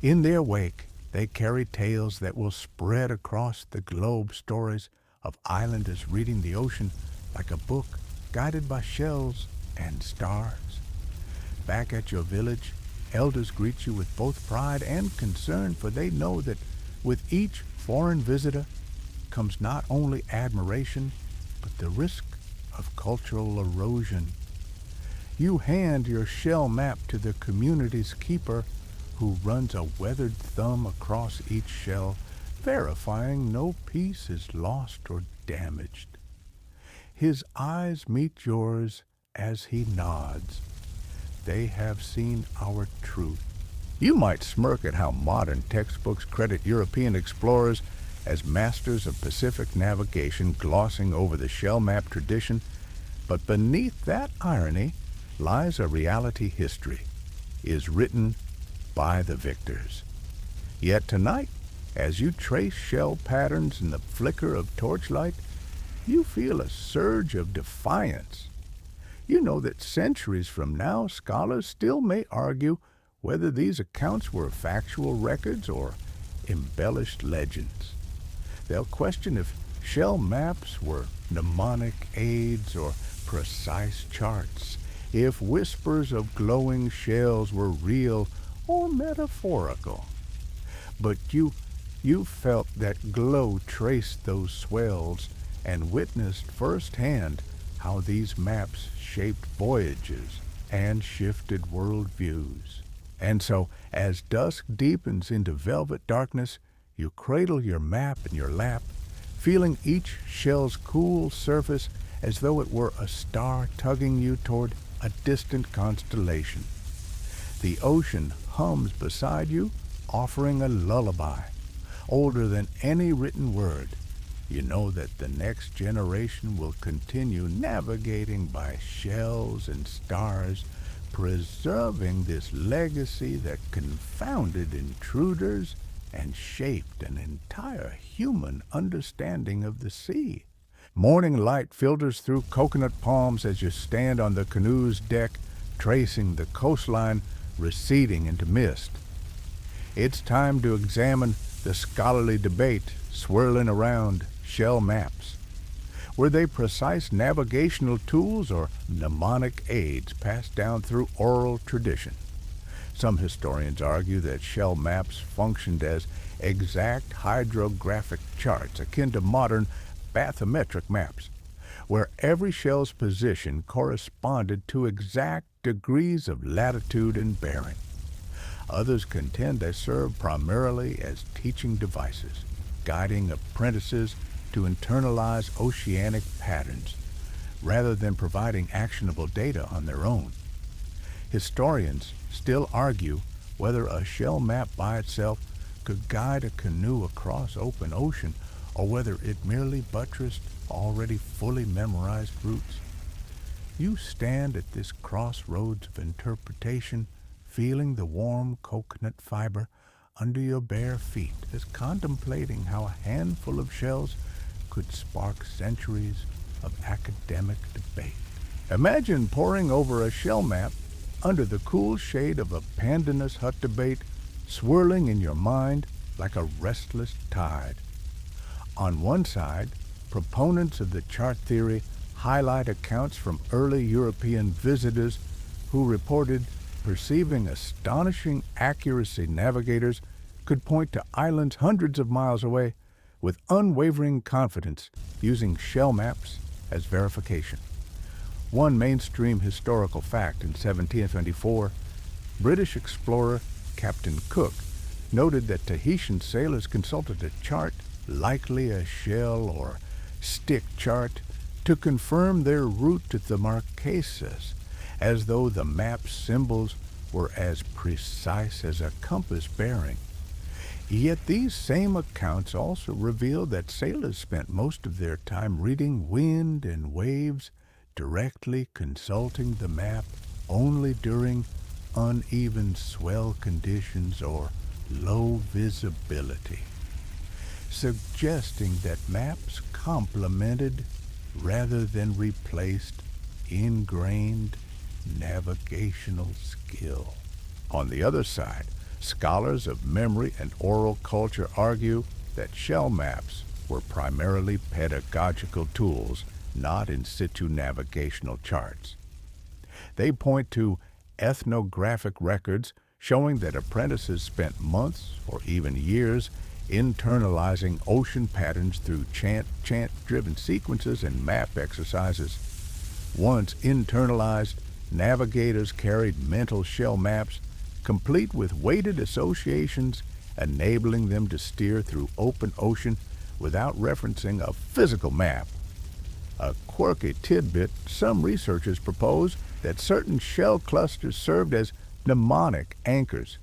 In their wake, they carry tales that will spread across the globe, stories of islanders reading the ocean like a book, guided by shells and stars. Back at your village, elders greet you with both pride and concern, for they know that with each foreign visitor comes not only admiration, but the risk of cultural erosion. You hand your shell map to the community's keeper, who runs a weathered thumb across each shell, verifying no piece is lost or damaged. His eyes meet yours as he nods. They have seen our truth. You might smirk at how modern textbooks credit European explorers as masters of Pacific navigation, glossing over the shell map tradition, but beneath that irony lies a reality history is written by the victors. Yet tonight, as you trace shell patterns in the flicker of torchlight, you feel a surge of defiance. You know that centuries from now, scholars still may argue whether these accounts were factual records or embellished legends. They'll question if shell maps were mnemonic aids or precise charts, if whispers of glowing shells were real or metaphorical. But you felt that glow traced those swells and witnessed firsthand how these maps shaped voyages and shifted worldviews. And so, as dusk deepens into velvet darkness, you cradle your map in your lap, feeling each shell's cool surface as though it were a star tugging you toward a distant constellation. The ocean hums beside you, offering a lullaby, older than any written word. You know that the next generation will continue navigating by shells and stars, preserving this legacy that confounded intruders and shaped an entire human understanding of the sea. Morning light filters through coconut palms as you stand on the canoe's deck, tracing the coastline receding into mist. It's time to examine the scholarly debate swirling around shell maps. Were they precise navigational tools or mnemonic aids passed down through oral tradition? Some historians argue that shell maps functioned as exact hydrographic charts akin to modern bathymetric maps, where every shell's position corresponded to exact degrees of latitude and bearing. Others contend they served primarily as teaching devices, guiding apprentices to internalize oceanic patterns, rather than providing actionable data on their own. Historians still argue whether a shell map by itself could guide a canoe across open ocean, or whether it merely buttressed already fully memorized routes. You stand at this crossroads of interpretation, feeling the warm coconut fiber under your bare feet as contemplating how a handful of shells could spark centuries of academic debate. Imagine poring over a shell map under the cool shade of a pandanus hut debate, swirling in your mind like a restless tide. On one side, proponents of the chart theory highlight accounts from early European visitors who reported perceiving astonishing accuracy. Navigators could point to islands hundreds of miles away with unwavering confidence using shell maps as verification. One mainstream historical fact: in 1724, British explorer Captain Cook noted that Tahitian sailors consulted a chart, likely a shell or stick chart, to confirm their route to the Marquesas, as though the map's symbols were as precise as a compass bearing. Yet these same accounts also reveal that sailors spent most of their time reading wind and waves, directly consulting the map only during uneven swell conditions or low visibility, suggesting that maps complemented rather than replaced ingrained navigational skill. On the other side, scholars of memory and oral culture argue that shell maps were primarily pedagogical tools, not in situ navigational charts. They point to ethnographic records showing that apprentices spent months or even years internalizing ocean patterns through chant-driven sequences and map exercises. Once internalized, navigators carried mental shell maps, complete with weighted associations, enabling them to steer through open ocean without referencing a physical map. A quirky tidbit: some researchers propose that certain shell clusters served as mnemonic anchors,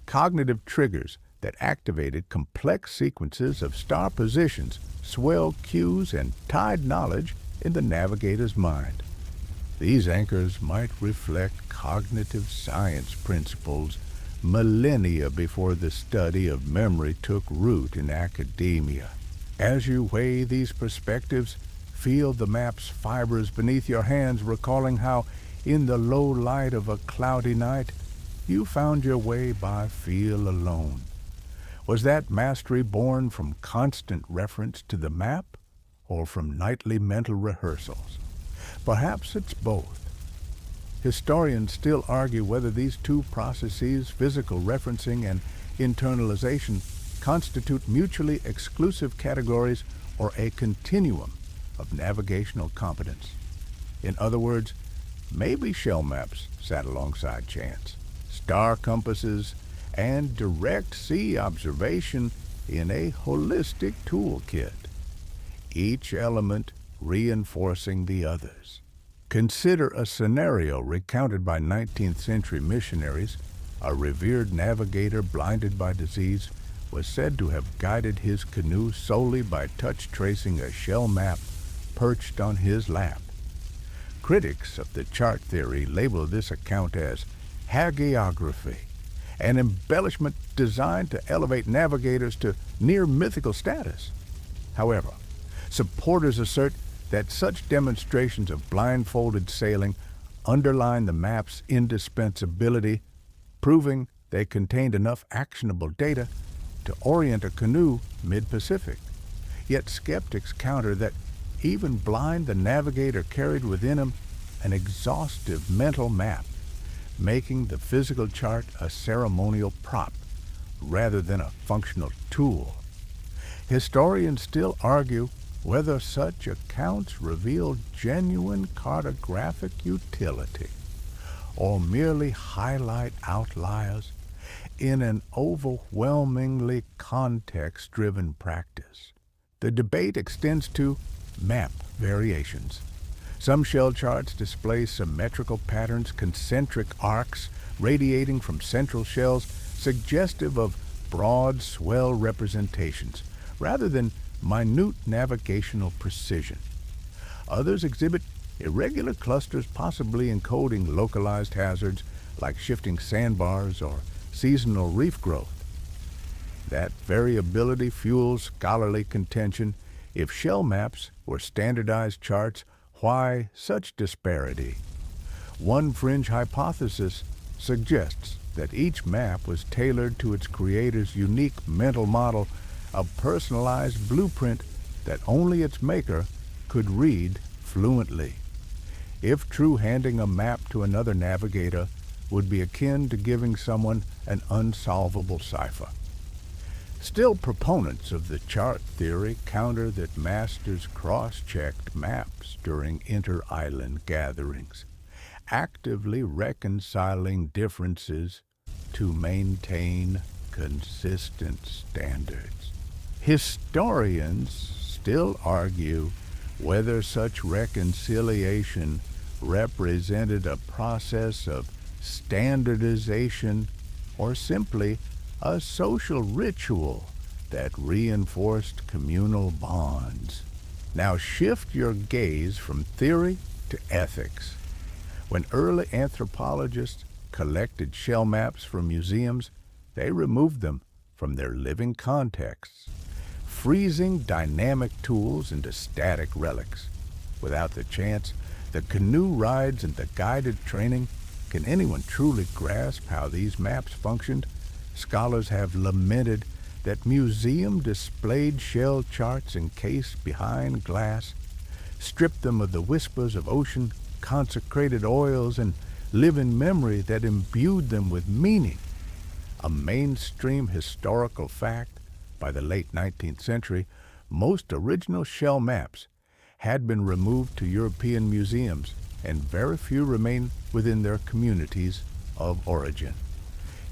cognitive triggers that activated complex sequences of star positions, swell cues, and tide knowledge in the navigator's mind. These anchors might reflect cognitive science principles millennia before the study of memory took root in academia. As you weigh these perspectives, feel the map's fibers beneath your hands, recalling how, in the low light of a cloudy night, you found your way by feel alone. Was that mastery born from constant reference to the map, or from nightly mental rehearsals? Perhaps it's both. Historians still argue whether these two processes, physical referencing and internalization, constitute mutually exclusive categories or a continuum of navigational competence. In other words, maybe shell maps sat alongside chance, star compasses, and direct sea observation in a holistic toolkit, each element reinforcing the others. Consider a scenario recounted by 19th century missionaries. A revered navigator blinded by disease was said to have guided his canoe solely by touch tracing a shell map perched on his lap. Critics of the chart theory label this account as hagiography, an embellishment designed to elevate navigators to near mythical status. However, supporters assert that such demonstrations of blindfolded sailing underline the map's indispensability, proving they contained enough actionable data to orient a canoe mid-Pacific. Yet skeptics counter that even blind, the navigator carried within him an exhaustive mental map, making the physical chart a ceremonial prop rather than a functional tool. Historians still argue whether such accounts reveal genuine cartographic utility or merely highlight outliers in an overwhelmingly context-driven practice. The debate extends to map variations. Some shell charts display symmetrical patterns, concentric arcs radiating from central shells, suggestive of broad swell representations, rather than minute navigational precision. Others exhibit irregular clusters, possibly encoding localized hazards like shifting sandbars or seasonal reef growth. That variability fuels scholarly contention. If shell maps were standardized charts, why such disparity? One fringe hypothesis suggests that each map was tailored to its creator's unique mental model, a personalized blueprint that only its maker could read fluently. If true, handing a map to another navigator would be akin to giving someone an unsolvable cipher. Still, proponents of the chart theory counter that masters cross-checked maps during inter-island gatherings, actively reconciling differences to maintain consistent standards. Historians still argue whether such reconciliation represented a process of standardization or simply a social ritual that reinforced communal bonds. Now shift your gaze from theory to ethics. When early anthropologists collected shell maps from museums, they removed them from their living contexts, freezing dynamic tools into static relics. Without the chance, the canoe rides and the guided training, can anyone truly grasp how these maps functioned? Scholars have lamented that museum-displayed shell charts encased behind glass stripped them of the whispers of ocean, consecrated oils, and living memory that imbued them with meaning. A mainstream historical fact, by the late 19th century, most original shell maps had been removed to European museums, and very few remain within their communities of origin.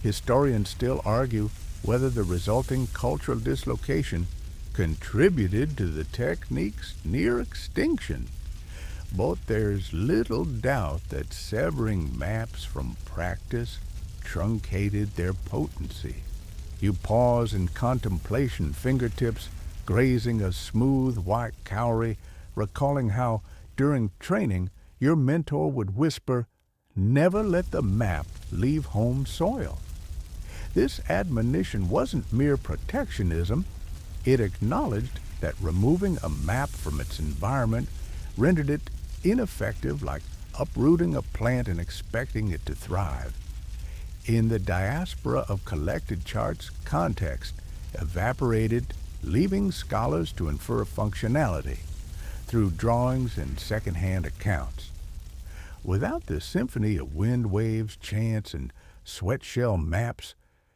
Historians still argue whether the resulting cultural dislocation contributed to the technique's near extinction. But there's little doubt that severing maps from practice truncated their potency. You pause in contemplation, fingertips grazing a smooth white cowrie, recalling how, during training, your mentor would whisper, "Never let the map leave home soil." This admonition wasn't mere protectionism. It acknowledged that removing a map from its environment rendered it ineffective, like uprooting a plant and expecting it to thrive. In the diaspora of collected charts, context evaporated, leaving scholars to infer functionality through drawings and second-hand accounts. Without the symphony of wind waves, chants, and sweat-shell maps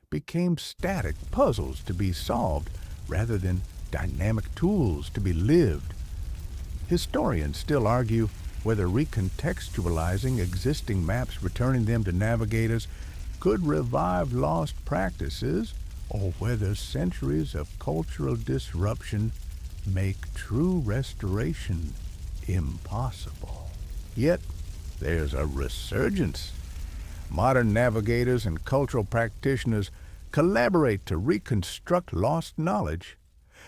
became static puzzles to be solved rather than dynamic tools to be lived. Historians still argue whether recontextualizing existing maps, returning them to navigators, could revive lost practices, or whether centuries of cultural disruption make true restoration impossible. Yet, there's a resurgence. Modern navigators and cultural practitioners collaborate to reconstruct lost knowledge.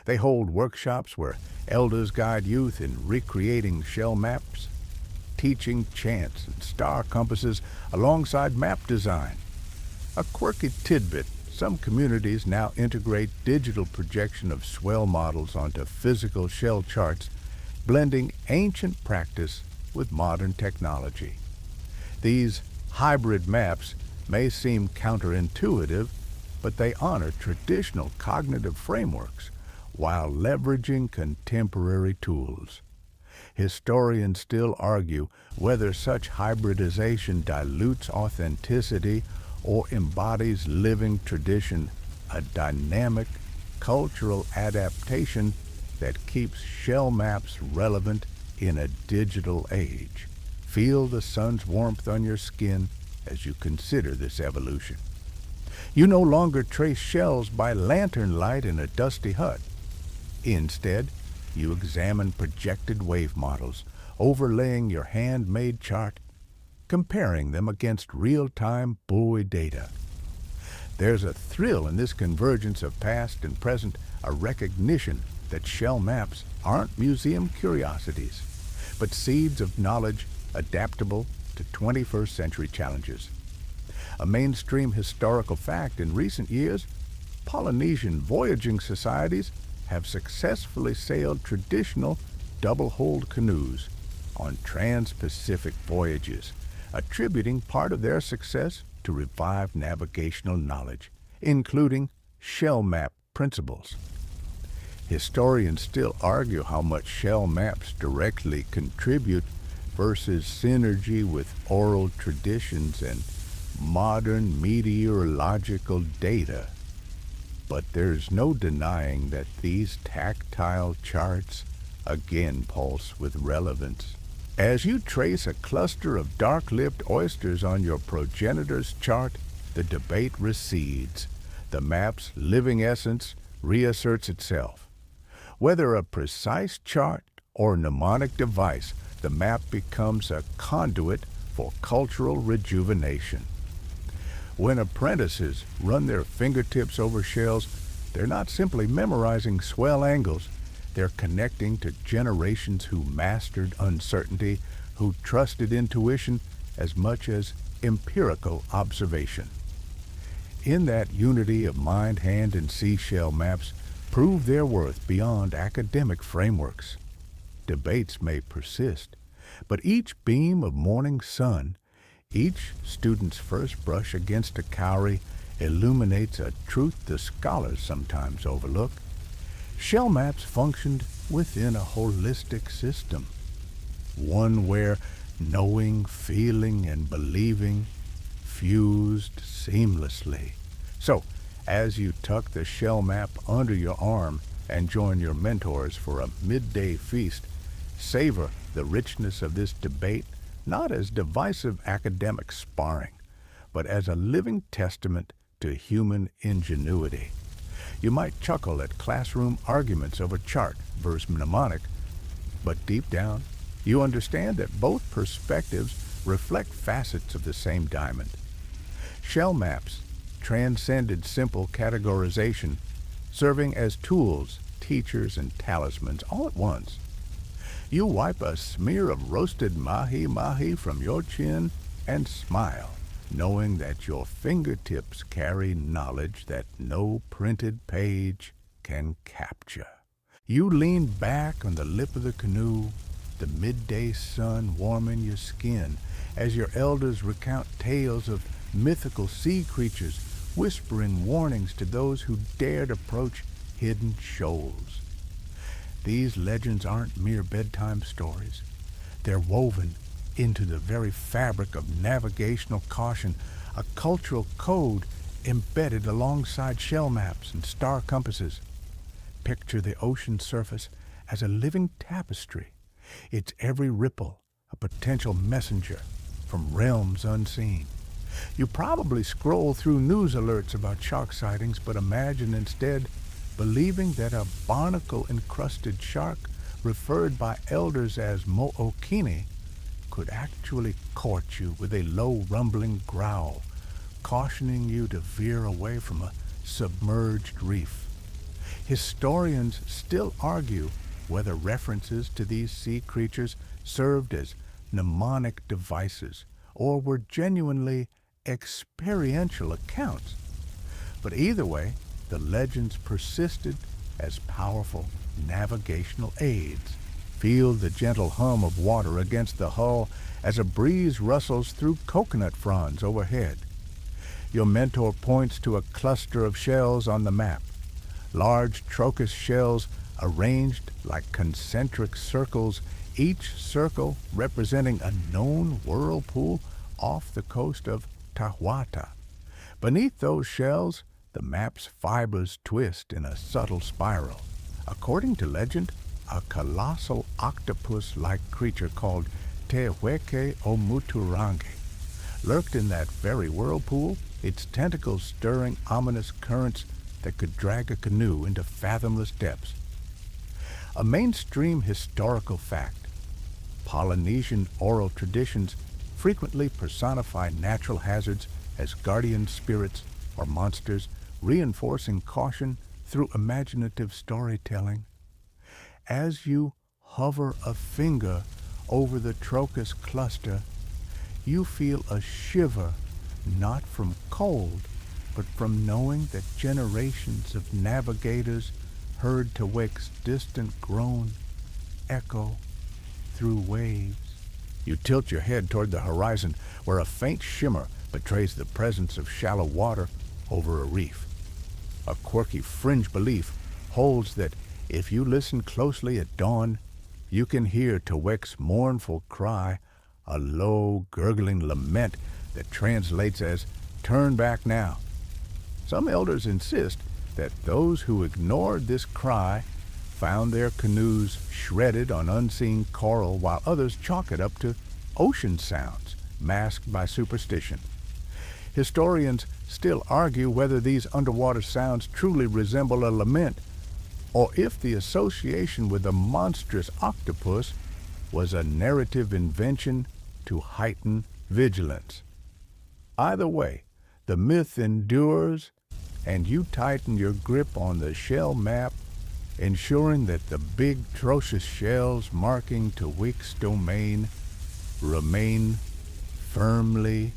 They hold workshops where elders guide youth in recreating shell maps, teaching chants and star compasses alongside map design. A quirky tidbit: some communities now integrate digital projection of swell models onto physical shell charts, blending ancient practice with modern technology. These hybrid maps may seem counterintuitive, but they honor traditional cognitive frameworks while leveraging contemporary tools. Historians still argue whether such hybridization dilutes authenticity or embodies living tradition, a dynamic cultural adaptation that keeps shell maps relevant in a digital age. Feel the sun's warmth on your skin as you consider this evolution. You no longer trace shells by lantern light in a dusty hut. Instead, you examine projected wave models, overlaying your handmade chart, comparing them against real-time buoy data. There's a thrill in this convergence of past and present, a recognition that shell maps aren't museum curiosities, but seeds of knowledge adaptable to 21st century challenges. A mainstream historical fact in recent years, Polynesian voyaging societies have successfully sailed traditional double-hulled canoes on trans-Pacific voyages, attributing part of their success to revived navigational knowledge, including shell map principles. Historians still argue how much shell maps directly contribute versus synergy with oral traditions and modern meteorological data. But there's no denying that these tactile charts again pulse with relevance. As you trace a cluster of dark-lipped oysters on your progenitor's chart, the debate recedes. The map's living essence reasserts itself. Whether a precise chart or mnemonic device, the map becomes a conduit for cultural rejuvenation. When apprentices run their fingertips over shells, they're not simply memorizing swell angles, they're connecting to generations who mastered uncertainty, who trusted intuition as much as empirical observation. In that unity of mind, hand, and seashell maps prove their worth beyond academic frameworks. Debates may persist, but each beam of morning sun, each student's first brush against a cowrie illuminates a truth the scholars sometimes overlook. Shell maps functioned within a holistic system, one where knowing, feeling, and believing fused seamlessly. So, as you tuck the shell map under your arm and join your mentors for a midday feast, savor the richness of this debate not as divisive academic sparring, but as a living testament to human ingenuity. You might chuckle at classroom arguments over chart versus mnemonic, but deep down, you understand that both perspectives reflect facets of the same diamond. Shell maps transcended simple categorization, serving as tools, teachers, and talismans all at once. You wipe a smear of roasted mahi-mahi from your chin and smile, knowing that your fingertips carry knowledge that no printed page can capture. You lean back on the lip of the canoe, the midday sun warming your skin as your elders recount tales of mythical sea creatures, whispering warnings to those who dared approach hidden shoals. These legends aren't mere bedtime stories. They're woven into the very fabric of navigational caution, a cultural code embedded alongside shell maps and star compasses. Picture the ocean surface as a living tapestry, its every ripple a potential messenger from realms unseen. You probably scroll through news alerts about shark sightings, but imagine instead believing that a barnacle-encrusted shark, referred by elders as mo'okini, could actually court you with a low rumbling growl, cautioning you to veer away from a submerged reef. Historians still argue whether references to these sea creatures served as mnemonic devices or were genuinely experiential accounts. But either way, the legends persisted as powerful navigational aids. Feel the gentle hum of water against the hull as a breeze rustles through coconut fronds overhead. Your mentor points to a cluster of shells on the map, large trochus shells arranged like concentric circles, each circle representing a known whirlpool off the coast of Tawata. Beneath those shells, the map's fibers twist in a subtle spiral. According to legend, a colossal octopus-like creature called Te Weke o Muturangi lurked in that very whirlpool, its tentacles stirring ominous currents that could drag a canoe into fathomless depths. A mainstream historical fact, Polynesian oral traditions frequently personify natural hazards as guardian spirits or monsters, reinforcing caution through imaginative storytelling. As you hover a finger over the trochus cluster, you feel a shiver not from cold, but from knowing that generations of navigators heard Tewek's distant groan echo through waves. You tilt your head toward the horizon, where a faint shimmer betrays the presence of shallow water over a reef. A quirky fringe belief holds that if you listen closely at dawn, you can hear Tewek's mournful cry, a low, gurgling lament that translates as, "Turn back now." Some elders insist that those who ignored this cry found their canoes shredded on unseen coral, while others chalk it up to ocean sounds masked by superstition. Historians still argue whether these underwater sounds truly resemble a lament, or if the association with a monstrous octopus was a narrative invention to heighten vigilance. Either way, the myth endures, and you tighten your grip on the shell map, ensuring that the big atrocious shells marking Tewek's domain remain firmly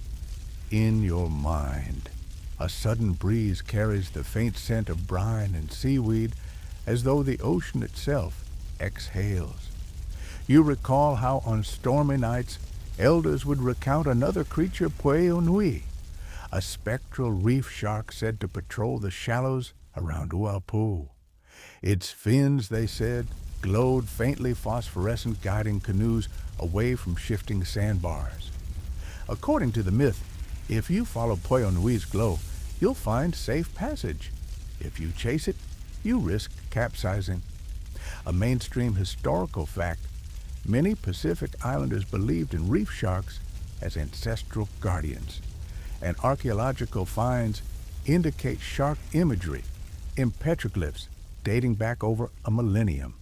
in your mind. A sudden breeze carries the faint scent of brine and seaweed, as though the ocean itself exhales. You recall how on stormy nights elders would recount another creature, Pueo Nui, a spectral reef shark said to patrol the shallows around Uapu. Its fins, they said, glowed faintly phosphorescent, guiding canoes away from shifting sandbars. According to the myth, if you follow Pueo Nui's glow, you'll find safe passage. If you chase it, you risk capsizing. A mainstream historical fact, many Pacific Islanders believed in reef sharks as ancestral guardians, and archaeological finds indicate shark imagery in petroglyphs dating back over a millennium.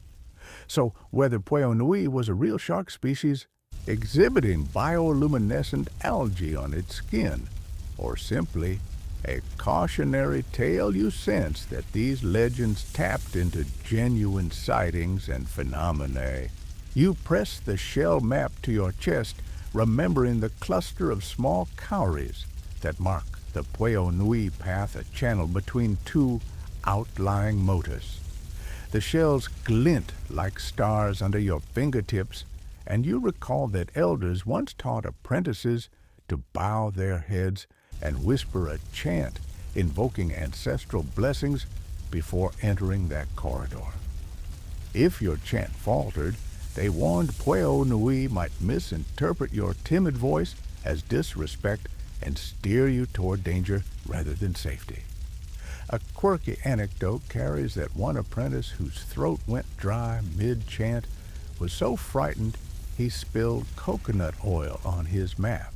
So whether Pueo Nui was a real shark species exhibiting bioluminescent algae on its skin, or simply a cautionary tale, you sense that these legends tapped into genuine sightings and phenomena. You press the shell map to your chest, remembering the cluster of small cowries that mark the Pueo Nui path, a channel between two outlying motus. The shells glint like stars under your fingertips, and you recall that elders once taught apprentices to bow their heads and whisper a chant invoking ancestral blessings before entering that corridor. If your chant faltered, they warned Pueo Nui might misinterpret your timid voice as disrespect and steer you toward danger rather than safety. A quirky anecdote carries that one apprentice whose throat went dry mid-chant was so frightened he spilled coconut oil on his map.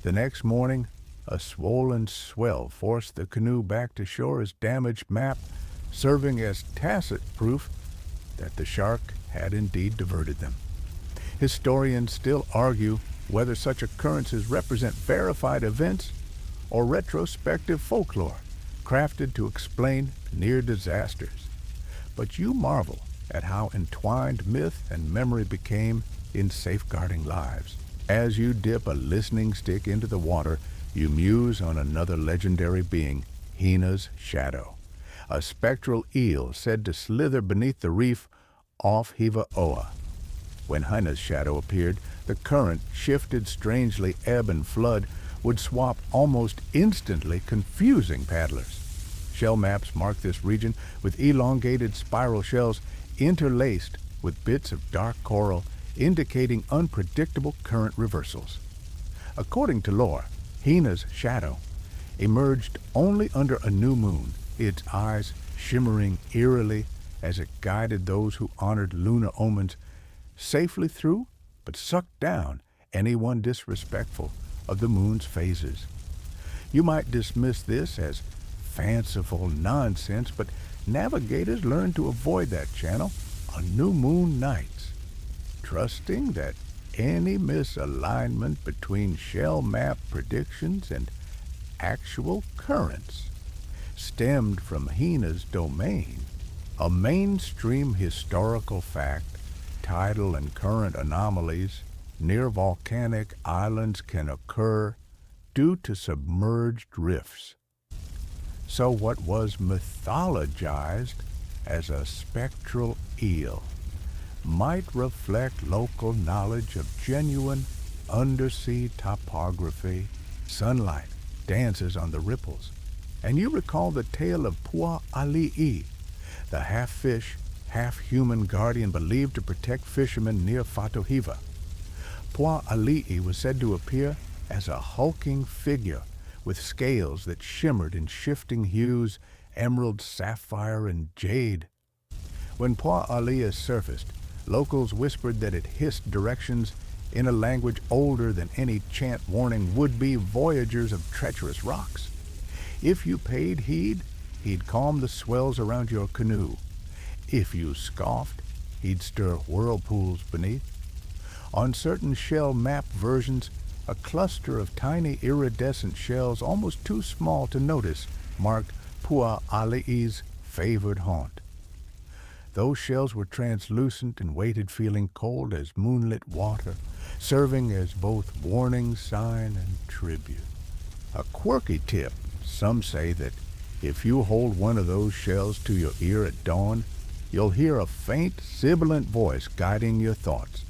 The next morning, a swollen swell forced the canoe back to shore as damaged map, serving as tacit proof that the shark had indeed diverted them. Historians still argue whether such occurrences represent verified events or retrospective folklore crafted to explain near disasters. But you marvel at how entwined myth and memory became in safeguarding lives. As you dip a listening stick into the water, you muse on another legendary being, Hina's shadow, a spectral eel said to slither beneath the reef off Hiva-Oa. When Hina's shadow appeared, the current shifted strangely, ebb and flood would swap almost instantly, confusing paddlers. Shell maps mark this region with elongated spiral shells interlaced with bits of dark coral, indicating unpredictable current reversals. According to lore, Hina's shadow emerged only under a new moon, its eyes shimmering eerily as it guided those who honored lunar omens safely through, but sucked down anyone disrespectful of the moon's phases. You might dismiss this as fanciful nonsense, but navigators learn to avoid that channel on new moon nights, trusting that any misalignment between shell map predictions and actual currents stemmed from Hina's domain. A mainstream historical fact, tidal and current anomalies near volcanic islands can occur due to submerged rifts. so what was mythologized as a spectral eel might reflect local knowledge of genuine undersea topography, sunlight, dances on the ripples. And you recall the tale of Pua'ali'i, the half-fish, half-human guardian believed to protect fishermen near Fatohiva. Pua'ali'i was said to appear as a hulking figure with scales that shimmered in shifting hues, emerald, sapphire, and jade. When Pua'ali'i surfaced, locals whispered that it hissed directions in a language older than any chant warning would-be voyagers of treacherous rocks. If you paid heed, he'd calm the swells around your canoe. If you scoffed, he'd stir whirlpools beneath. On certain shell map versions, a cluster of tiny iridescent shells almost too small to notice marked Pua'ali'i's favored haunt. Those shells were translucent and weighted, feeling cold as moonlit water, serving as both warning sign and tribute. A quirky tip, some say that if you hold one of those shells to your ear at dawn, you'll hear a faint, sibilant voice guiding your thoughts.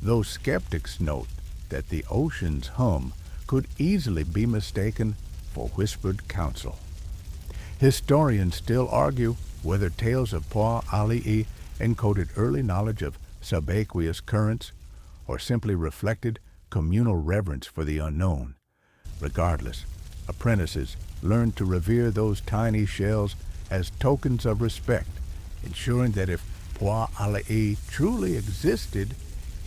Though skeptics note that the ocean's hum could easily be mistaken for whispered counsel. Historians still argue whether tales of Pua'ali'i encoded early knowledge of subaqueous currents or simply reflected communal reverence for the unknown. Regardless, apprentices learned to revere those tiny shells as tokens of respect, ensuring that if Pua'ali'i truly existed,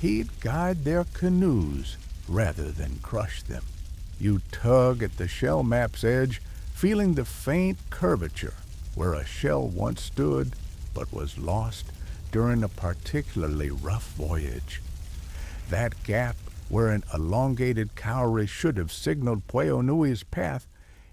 he'd guide their canoes rather than crush them. You tug at the shell map's edge, feeling the faint curvature where a shell once stood but was lost during a particularly rough voyage. That gap where an elongated cowrie should have signaled Pueonui's path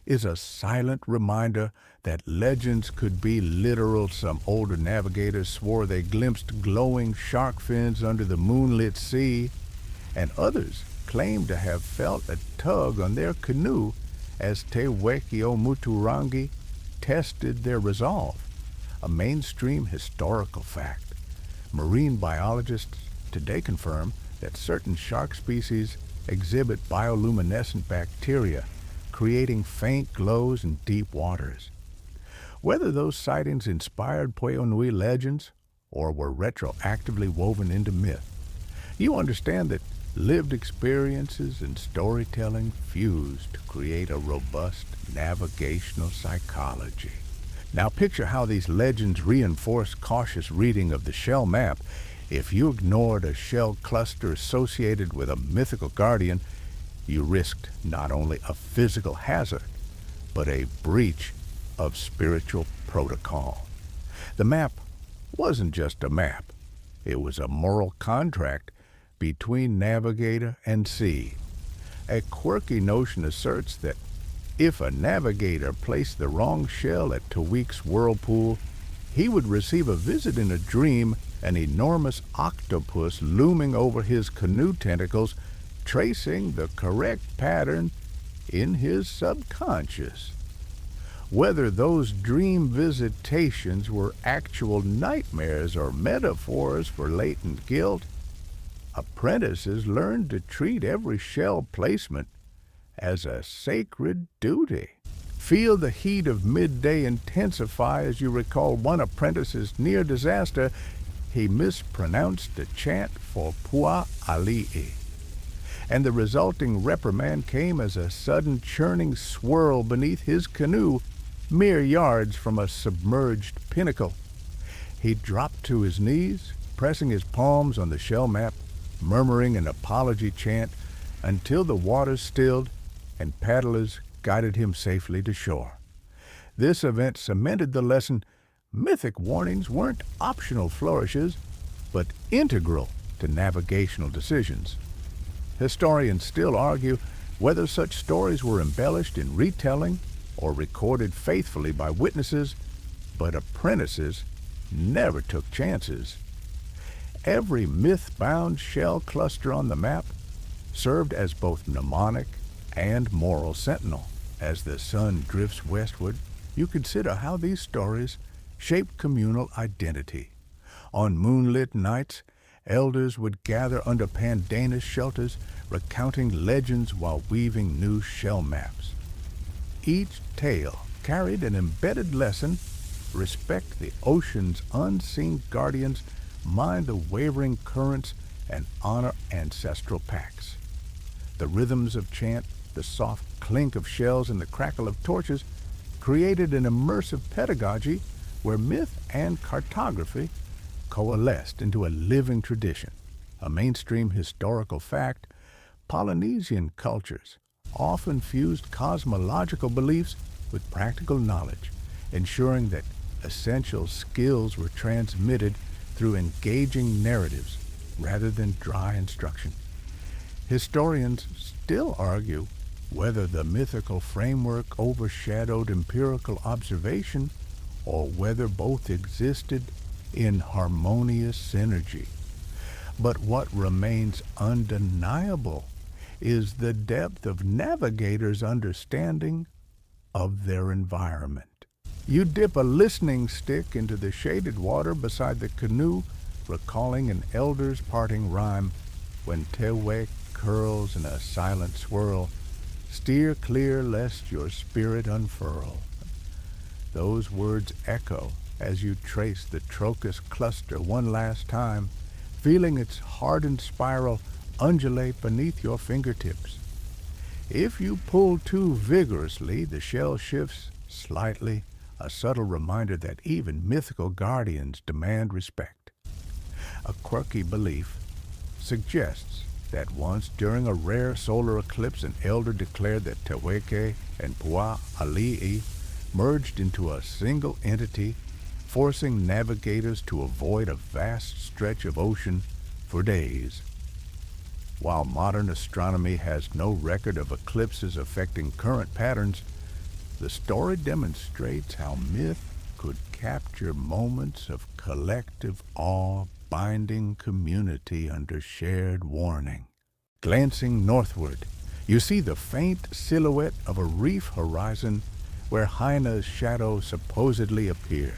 is a silent reminder that legends could be literal. Some older navigators swore they glimpsed glowing shark fins under the moonlit sea, and others claimed to have felt a tug on their canoe as Te Wekio Muturangi tested their resolve, a mainstream historical fact. Marine biologists today confirm that certain shark species exhibit bioluminescent bacteria, creating faint glows in deep waters. Whether those sightings inspired Pueonui legends or were retroactively woven into myth, you understand that lived experiences and storytelling fuse to create a robust navigational psychology. Now picture how these legends reinforce cautious reading of the shell map. If you ignored a shell cluster associated with a mythical guardian, you risked not only a physical hazard, but a breach of spiritual protocol. The map wasn't just a map. It was a moral contract between navigator and sea. A quirky notion asserts that if a navigator placed the wrong shell at Taweek's whirlpool, he would receive a visit in a dream, an enormous octopus looming over his canoe tentacles, tracing the correct pattern in his subconscious. Whether those dream visitations were actual nightmares or metaphors for latent guilt, apprentices learned to treat every shell placement as a sacred duty. Feel the heat of midday intensify as you recall one apprentice's near disaster. He mispronounced the chant for Pua'ali'i, and the resulting reprimand came as a sudden churning swirl beneath his canoe, mere yards from a submerged pinnacle. He dropped to his knees, pressing his palms on the shell map, murmuring an apology chant until the waters stilled and paddlers guided him safely to shore. This event cemented the lesson: mythic warnings weren't optional flourishes, but integral to navigational decisions. Historians still argue whether such stories were embellished in retelling or recorded faithfully by witnesses, but apprentices never took chances. Every myth-bound shell cluster on the map served as both mnemonic and moral sentinel. As the sun drifts westward, you consider how these stories shaped communal identity. On moonlit nights, elders would gather under pandanus shelters, recounting legends while weaving new shell maps. Each tale carried an embedded lesson: respect the ocean's unseen guardians, mind the wavering currents, and honor ancestral pacts. The rhythms of chant, the soft clink of shells, and the crackle of torches created an immersive pedagogy where myth and cartography coalesced into a living tradition. A mainstream historical fact, Polynesian cultures often fused cosmological beliefs with practical knowledge, ensuring that essential skills were transmitted through engaging narratives rather than dry instruction. Historians still argue whether the mythical framework overshadowed empirical observation or whether both existed in harmonious synergy. But what remains undeniable is the depth of navigators' understanding of their environment. You dip a listening stick into the shaded water beside the canoe, recalling an elder's parting rhyme: when Tewe curls in a silent swirl, steer clear lest your spirit unfurl. Those words echo as you trace the Trocus cluster one last time, feeling its hardened spiral undulate beneath your fingertips. If you pull too vigorously, the shell shifts slightly, a subtle reminder that even mythical guardians demand respect. A quirky belief suggests that once during a rare solar eclipse, an elder declared that Teweke and Pua Ali'i merged into a single entity, forcing navigators to avoid a vast stretch of ocean for days. While modern astronomy has no record of eclipses affecting current patterns, the story demonstrates how myth could capture moments of collective awe, binding community under shared warning. Glancing northward, you see the faint silhouette of a reef horizon where Haina's shadow supposedly appears.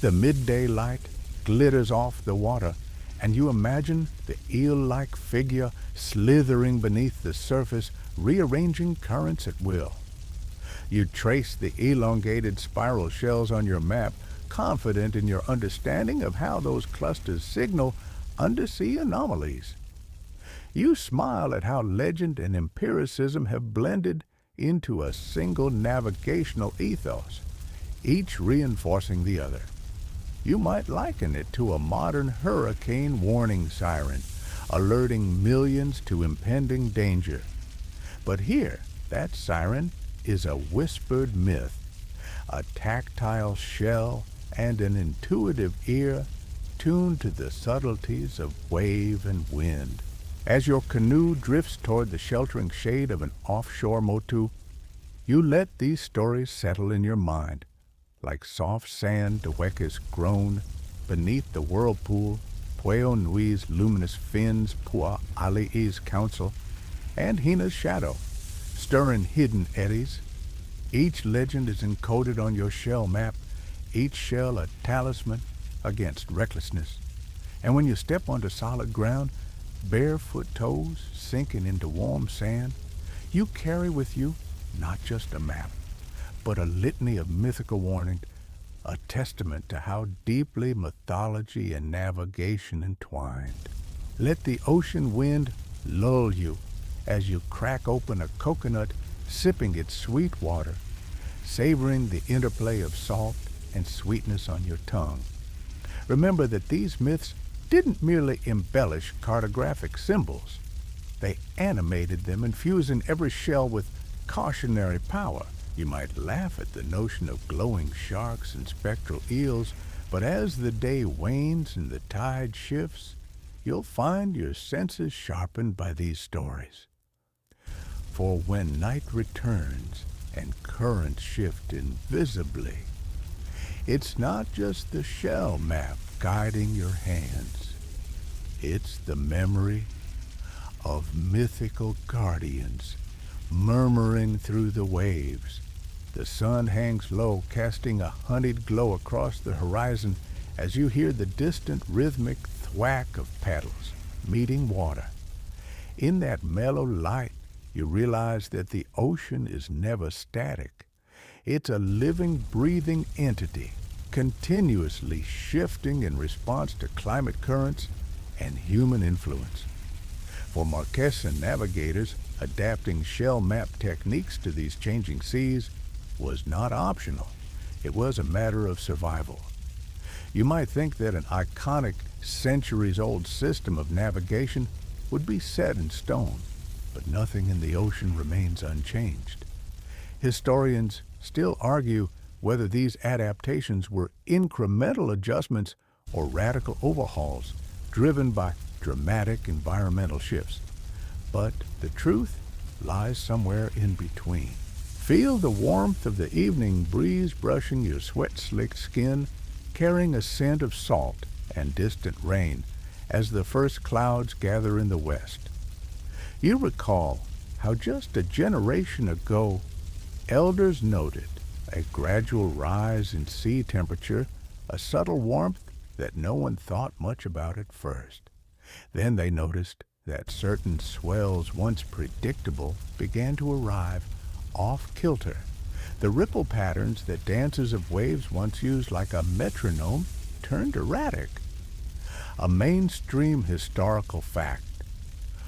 The midday light glitters off the water, and you imagine the eel-like figure slithering beneath the surface, rearranging currents at will. You trace the elongated spiral shells on your map, confident in your understanding of how those clusters signal undersea anomalies. You smile at how legend and empiricism have blended into a single navigational ethos, each reinforcing the other. You might liken it to a modern hurricane warning siren, alerting millions to impending danger. But here, that siren is a whispered myth, a tactile shell, and an intuitive ear tuned to the subtleties of wave and wind. As your canoe drifts toward the sheltering shade of an offshore motu, you let these stories settle in your mind, like soft sand Teweke's groan beneath the whirlpool, Pueo Nui's luminous fins, Pua Ali'i's counsel, and Hina's shadow, stirring hidden eddies. Each legend is encoded on your shell map, each shell a talisman against recklessness. And when you step onto solid ground, barefoot toes sinking into warm sand, you carry with you not just a map, but a litany of mythical warning, a testament to how deeply mythology and navigation entwined. Let the ocean wind lull you as you crack open a coconut, sipping its sweet water, savoring the interplay of salt and sweetness on your tongue. Remember that these myths didn't merely embellish cartographic symbols. They animated them, infusing every shell with cautionary power. You might laugh at the notion of glowing sharks and spectral eels, but as the day wanes and the tide shifts, you'll find your senses sharpened by these stories. For when night returns and currents shift invisibly, it's not just the shell map guiding your hands. It's the memory of mythical guardians murmuring through the waves, The sun hangs low, casting a honeyed glow across the horizon as you hear the distant rhythmic thwack of paddles meeting water. In that mellow light, you realize that the ocean is never static. It's a living, breathing entity, continuously shifting in response to climate currents and human influence. For Marquesan navigators, adapting shell map techniques to these changing seas was not optional. It was a matter of survival. You might think that an iconic, centuries-old system of navigation would be set in stone, but nothing in the ocean remains unchanged. Historians still argue whether these adaptations were incremental adjustments or radical overhauls driven by dramatic environmental shifts. But the truth lies somewhere in between. Feel the warmth of the evening breeze brushing your sweat-slicked skin, carrying a scent of salt and distant rain as the first clouds gather in the west. You recall how just a generation ago, elders noted a gradual rise in sea temperature, a subtle warmth that no one thought much about at first. Then they noticed that certain swells, once predictable, began to arrive off-kilter. The ripple patterns that dancers of waves once used like a metronome turned erratic. A mainstream historical fact.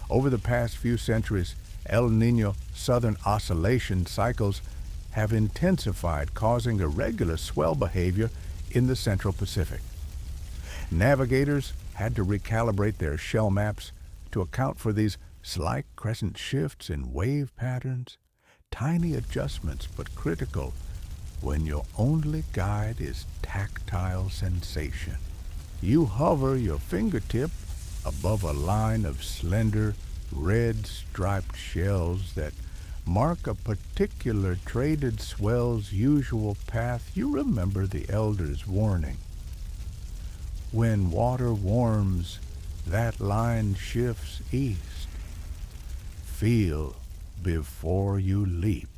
Over the past few centuries, El Niño southern oscillation cycles have intensified, causing irregular swell behavior in the Central Pacific. Navigators had to recalibrate their shell maps to account for these slight crescent shifts in wave patterns, tiny adjustments but critical when your only guide is tactile sensation. You hover your fingertip above a line of slender, red-striped shells that mark a particular traded swell's usual path. You remember the elder's warning. When water warms, that line shifts east. Feel before you leap.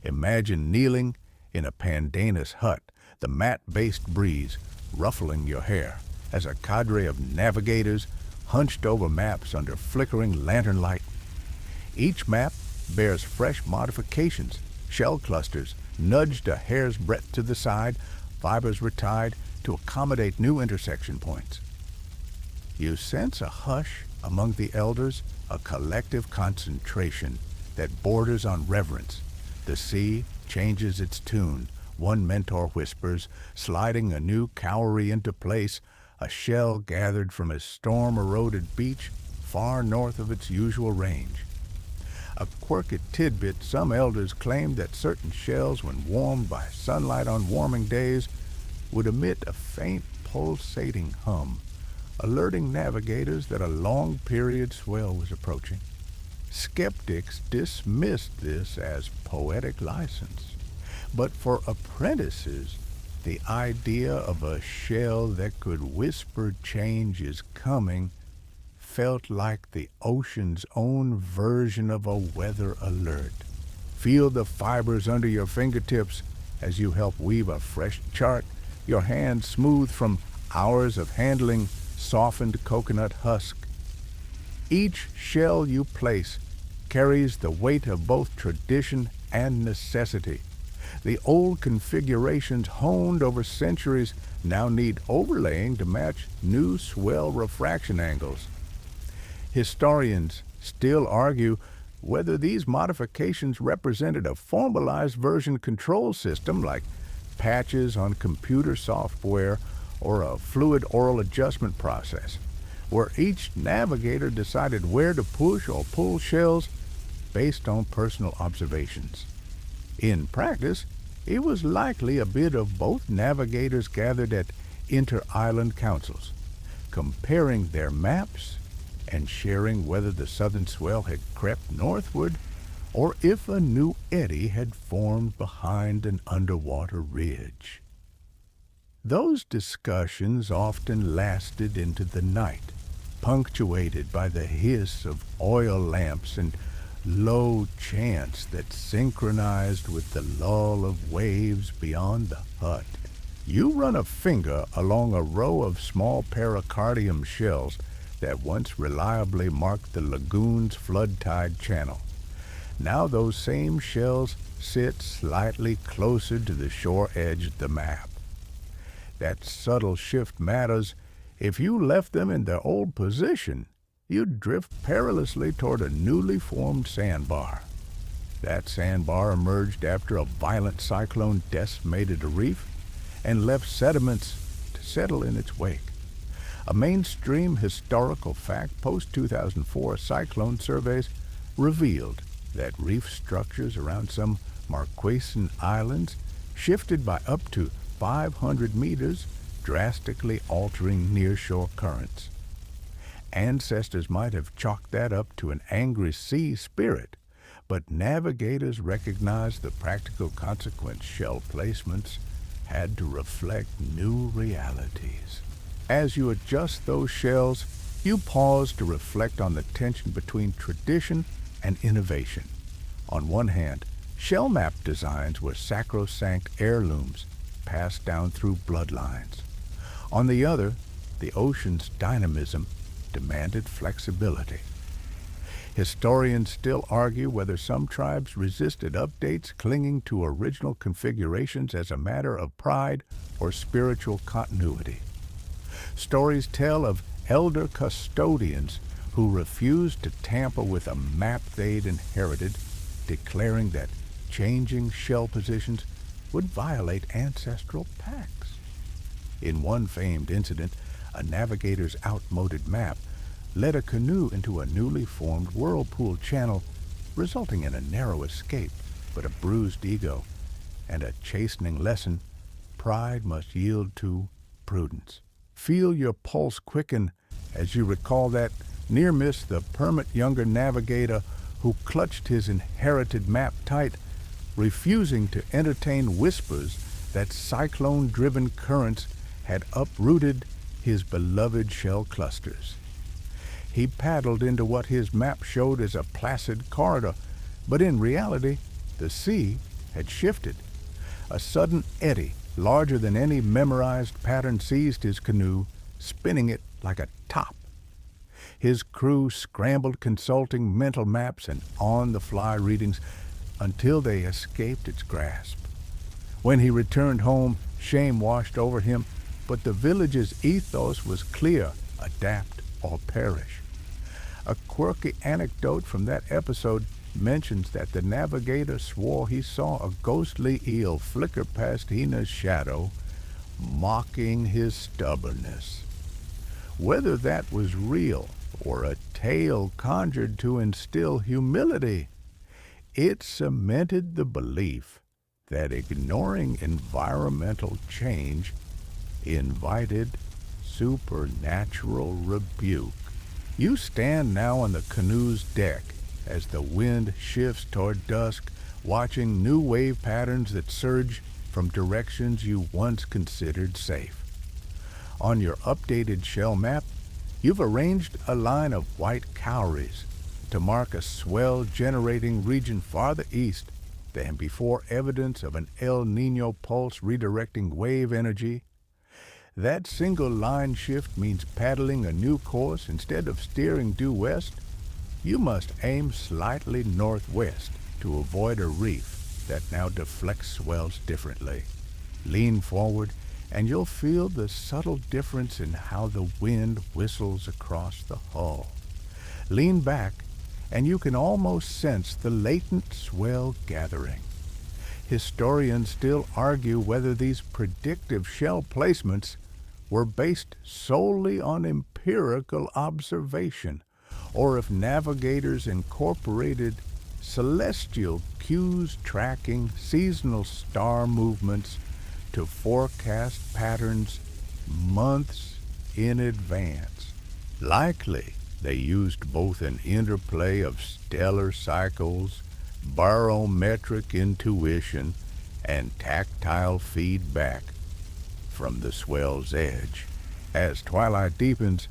Imagine kneeling in a pandanus hut, the mat-based breeze ruffling your hair as a cadre of navigators hunched over maps under flickering lantern light. Each map bears fresh modifications, shell clusters nudged a hair's breadth to the side, fibers retied to accommodate new intersection points. You sense a hush among the elders, a collective concentration that borders on reverence. The sea changes its tune. One mentor whispers, sliding a new cowrie into place, a shell gathered from a storm-eroded beach far north of its usual range. A quirky tidbit, some elders claim that certain shells, when warmed by sunlight on warming days, would emit a faint pulsating hum, alerting navigators that a long-period swell was approaching. Skeptics dismissed this as poetic license, but for apprentices, the idea of a shell that could whisper change is coming felt like the ocean's own version of a weather alert. Feel the fibers under your fingertips as you help weave a fresh chart, your hands smooth from hours of handling softened coconut husk. Each shell you place carries the weight of both tradition and necessity. The old configurations honed over centuries now need overlaying to match new swell refraction angles. Historians still argue whether these modifications represented a formalized version control system like patches on computer software or a fluid oral adjustment process, where each navigator decided where to push or pull shells based on personal observations. In practice, it was likely a bit of both navigators gathered at inter-island councils, comparing their maps and sharing whether the southern swell had crept northward or if a new eddy had formed behind an underwater ridge. Those discussions often lasted into the night, punctuated by the hiss of oil lamps and low chants that synchronized with the lull of waves beyond the hut. You run a finger along a row of small pericardium shells that once reliably marked the lagoon's flood tide channel. Now those same shells sit slightly closer to the shore edge of the map. That subtle shift matters. If you left them in their old position, you'd drift perilously toward a newly formed sandbar. That sandbar emerged after a violent cyclone decimated a reef and left sediments to settle in its wake. A mainstream historical fact post-2004 cyclone surveys revealed that reef structures around some Marquesan islands shifted by up to 500 meters, drastically altering nearshore currents. Ancestors might have chalked that up to an angry sea spirit, but navigators recognized the practical consequence. Shell placements had to reflect new realities. As you adjust those shells, you pause to reflect on the tension between tradition and innovation. On one hand, shell map designs were sacrosanct heirlooms passed down through bloodlines. On the other, the ocean's dynamism demanded flexibility. Historians still argue whether some tribes resisted updates, clinging to original configurations as a matter of pride or spiritual continuity. Stories tell of elder custodians who refused to tamper with a map they'd inherited, declaring that changing shell positions would violate ancestral pacts. In one famed incident, a navigator's outmoded map led a canoe into a newly formed whirlpool channel, resulting in a narrow escape, but a bruised ego and a chastening lesson. Pride must yield to prudence. Feel your pulse quicken as you recall that near miss, the permit younger navigator who clutched his inherited map tight, refusing to entertain whispers that cyclone-driven currents had uprooted his beloved shell clusters. He paddled into what his map showed as a placid corridor, but in reality, the sea had shifted. A sudden eddy, larger than any memorized pattern, seized his canoe, spinning it like a top. His crew scrambled, consulting mental maps and on-the-fly readings until they escaped its grasp. When he returned home, shame washed over him, but the village's ethos was clear: adapt or perish. A quirky anecdote from that episode mentions that the navigator swore he saw a ghostly eel flicker past Hina's shadow, mocking his stubbornness. Whether that was real or a tale conjured to instill humility, it cemented the belief that ignoring environmental change invited supernatural rebuke. You stand now on the canoe's deck as the wind shifts toward dusk, watching new wave patterns that surge from directions you once considered safe. On your updated shell map, you've arranged a line of white cowries to mark a swell-generating region farther east than before, evidence of an El Niño pulse redirecting wave energy. That single line shift means paddling a new course. Instead of steering due west, you must aim slightly northwest to avoid a reef that now deflects swells differently. Lean forward, and you'll feel the subtle difference in how the wind whistles across the hull. Lean back, and you can almost sense the latent swell gathering. Historians still argue whether these predictive shell placements were based solely on empirical observation, or if navigators incorporated celestial cues tracking seasonal star movements to forecast patterns months in advance. Likely, they used both an interplay of stellar cycles, barometric intuition, and tactile feedback from the swell's edge. As twilight deepens,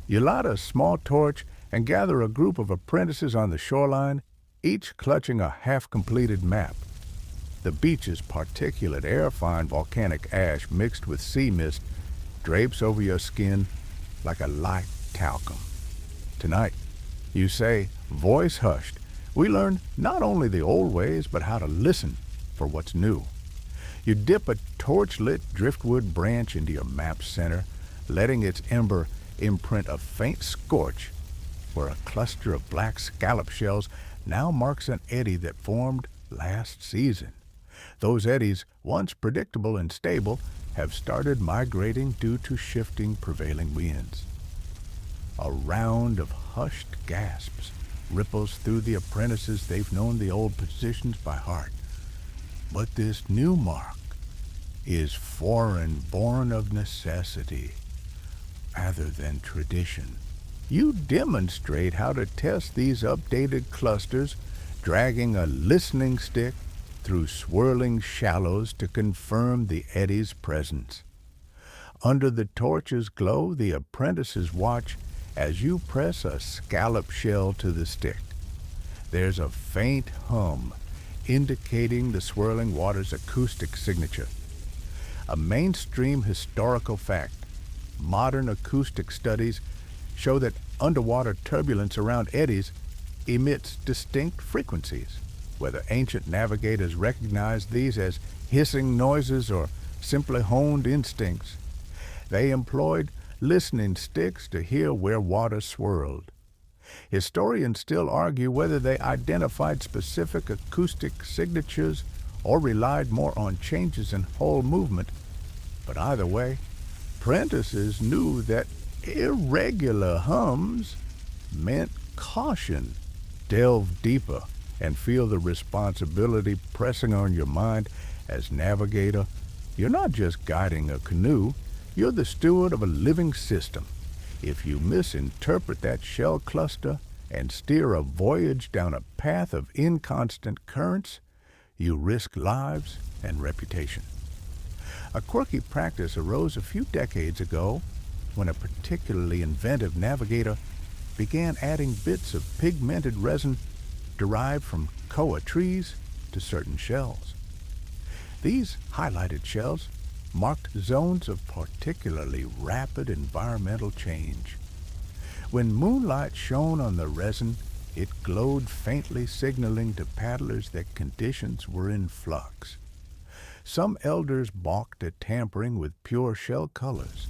you light a small torch and gather a group of apprentices on the shoreline. each clutching a half-completed map. The beach's particulate air, fine volcanic ash mixed with sea mist, drapes over your skin like a light talcum. Tonight, you say, voice hushed, we learn not only the old ways, but how to listen for what's new. You dip a torch-lit driftwood branch into your map center, letting its ember imprint a faint scorch where a cluster of black scallop shells now marks an eddy that formed last season. Those eddies, once predictable and stable, have started migrating due to shifting prevailing winds. A round of hushed gasps ripples through the apprentices. They've known the old positions by heart. But this new mark is foreign, born of necessity rather than tradition. You demonstrate how to test these updated clusters, dragging a listening stick through swirling shallows to confirm the eddy's presence. Under the torch's glow, the apprentices watch as you press a scallop shell to the stick. There's a faint hum indicating the swirling water's acoustic signature. A mainstream historical fact. Modern acoustic studies show that underwater turbulence around eddies emits distinct frequencies. Whether ancient navigators recognized these as hissing noises or simply honed instincts, they employed listening sticks to hear where water swirled. Historians still argue whether they identified specific acoustic signatures or relied more on changes in hull movement. But either way, apprentices knew that irregular hums meant caution. Delve deeper and feel the responsibility pressing on your mind. As navigator, you're not just guiding a canoe, you're the steward of a living system. If you misinterpret that shell cluster and steer a voyage down a path of inconstant currents, you risk lives and reputation. A quirky practice arose a few decades ago when a particularly inventive navigator began adding bits of pigmented resin derived from koa trees to certain shells. These highlighted shells marked zones of particularly rapid environmental change. When moonlight shone on the resin, it glowed faintly, signaling to paddlers that conditions were in flux. Some elders balked at tampering with pure shell colors.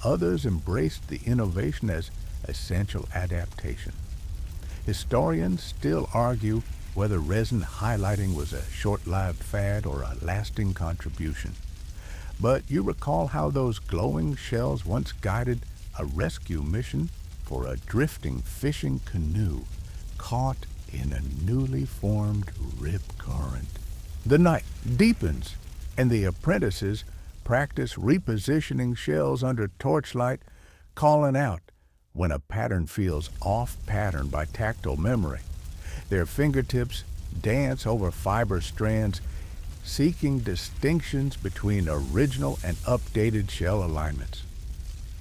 Others embraced the innovation as essential adaptation. Historians still argue whether resin highlighting was a short-lived fad or a lasting contribution. But you recall how those glowing shells once guided a rescue mission for a drifting fishing canoe caught in a newly formed rip current. The night deepens, and the apprentices practice repositioning shells under torchlight, calling out when a pattern feels off-pattern by tactile memory. Their fingertips dance over fiber strands, seeking distinctions between original and updated shell alignments.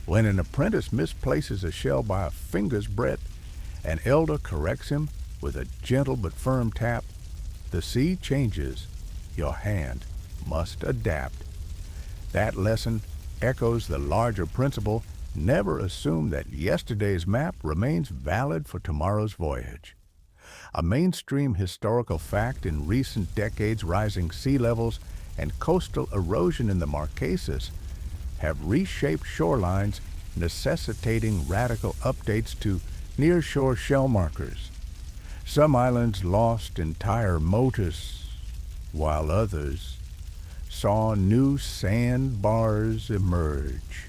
When an apprentice misplaces a shell by a finger's breadth, an elder corrects him with a gentle but firm tap. The sea changes. Your hand must adapt. That lesson echoes the larger principle: never assume that yesterday's map remains valid for tomorrow's voyage. A mainstream historical fact: in recent decades, rising sea levels and coastal erosion in the Marquesas have reshaped shorelines, necessitating radical updates to nearshore shell markers. Some islands lost entire motus, while others saw new sandbars emerge.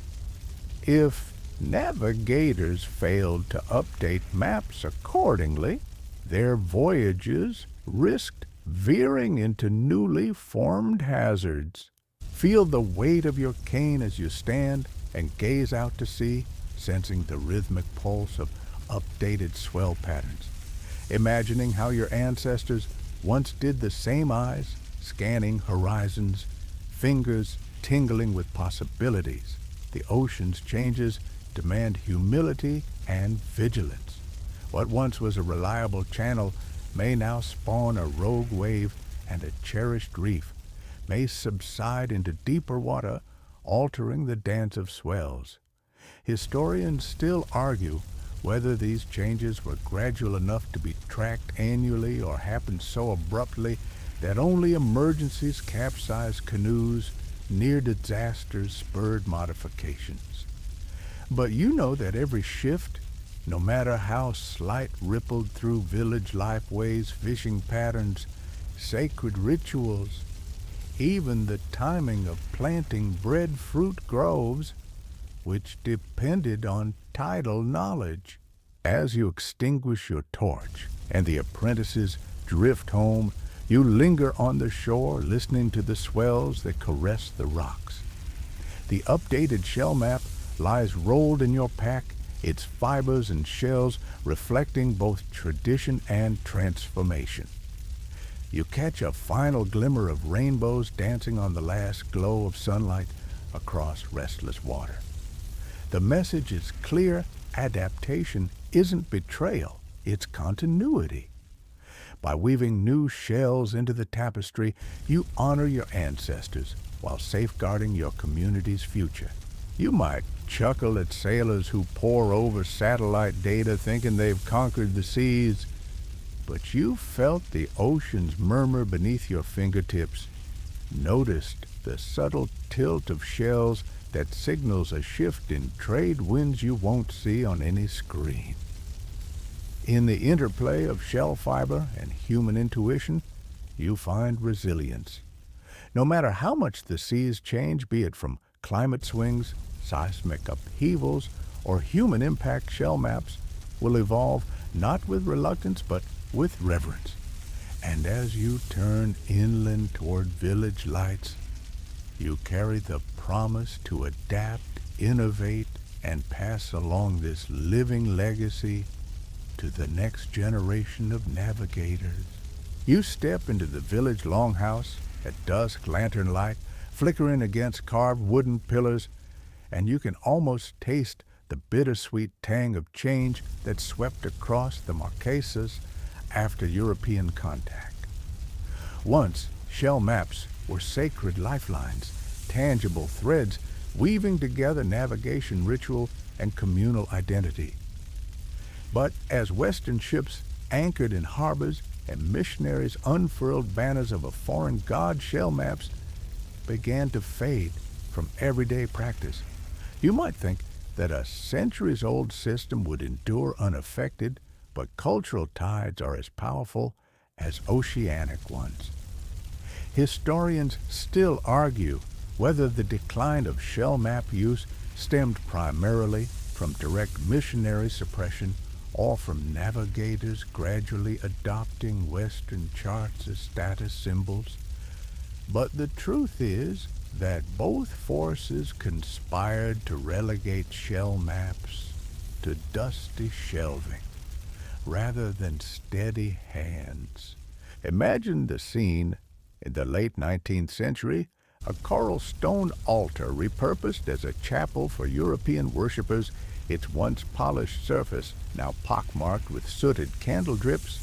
If navigators failed to update maps accordingly, their voyages risked veering into newly formed hazards. Feel the weight of your cane as you stand and gaze out to sea, sensing the rhythmic pulse of updated swell patterns. Imagining how your ancestors once did the same, eyes scanning horizons, fingers tingling with possibilities. The ocean's changes demand humility and vigilance. What once was a reliable channel may now spawn a rogue wave, and a cherished reef may subside into deeper water, altering the dance of swells. Historians still argue whether these changes were gradual enough to be tracked annually or happened so abruptly that only emergencies capsized canoes, near disasters spurred modifications. But you know that every shift, no matter how slight, rippled through village lifeways, fishing patterns, sacred rituals, even the timing of planting breadfruit groves, which depended on tidal knowledge. As you extinguish your torch and the apprentices drift home, you linger on the shore, listening to the swells that caress the rocks. The updated shell map lies rolled in your pack, its fibers and shells reflecting both tradition and transformation. You catch a final glimmer of rainbows dancing on the last glow of sunlight across restless water. The message is clear: adaptation isn't betrayal, it's continuity. By weaving new shells into the tapestry, you honor your ancestors while safeguarding your community's future. You might chuckle at sailors who pore over satellite data thinking they've conquered the seas, but you felt the oceans murmur beneath your fingertips, noticed the subtle tilt of shells that signals a shift in trade winds you won't see on any screen. In the interplay of shell fiber and human intuition, you find resilience. No matter how much the seas change, be it from climate swings, seismic upheavals, or human impact, shell maps will evolve not with reluctance but with reverence. And as you turn inland toward village lights, you carry the promise to adapt, innovate, and pass along this living legacy to the next generation of navigators. You step into the village longhouse at dusk, lantern light flickering against carved wooden pillars, and you can almost taste the bittersweet tang of change that swept across the Marquesas after European contact. Once, shell maps were sacred lifelines, tangible threads weaving together navigation ritual and communal identity. But as Western ships anchored in harbors and missionaries unfurled banners of a foreign god, shell maps began to fade from everyday practice. You might think that a centuries-old system would endure unaffected, but cultural tides are as powerful as oceanic ones. Historians still argue whether the decline of shell map use stemmed primarily from direct missionary suppression or from navigators gradually adopting Western charts as status symbols. But the truth is that both forces conspired to relegate shell maps to dusty shelving rather than steady hands. Imagine the scene in the late 19th century: a coral stone altar repurposed as a chapel for European worshippers, its once polished surface now pockmarked with sooted candle drips.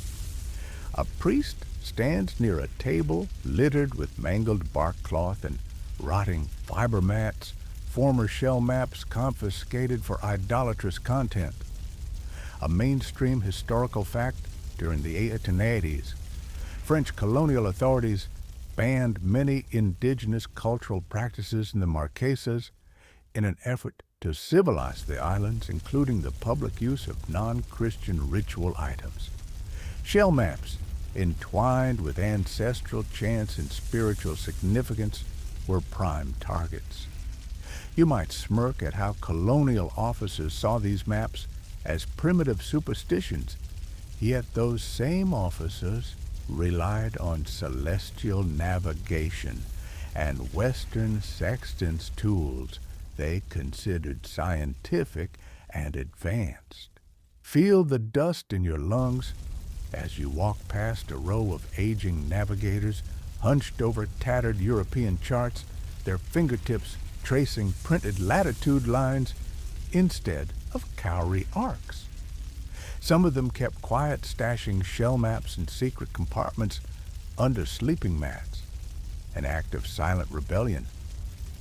A priest stands near a table littered with mangled bark cloth and rotting fiber mats, former shell maps confiscated for idolatrous content. A mainstream historical fact during the 1880s, French colonial authorities banned many indigenous cultural practices in the Marquesas in an effort to civilize the islands, including the public use of non-Christian ritual items. Shell maps, entwined with ancestral chants and spiritual significance, were prime targets. You might smirk at how colonial officers saw these maps as primitive superstitions, yet those same officers relied on celestial navigation and Western sextants tools they considered scientific and advanced. Feel the dust in your lungs as you walk past a row of aging navigators hunched over tattered European charts, their fingertips tracing printed latitude lines instead of cowrie arcs. Some of them kept quiet, stashing shell maps in secret compartments under sleeping mats, an act of silent rebellion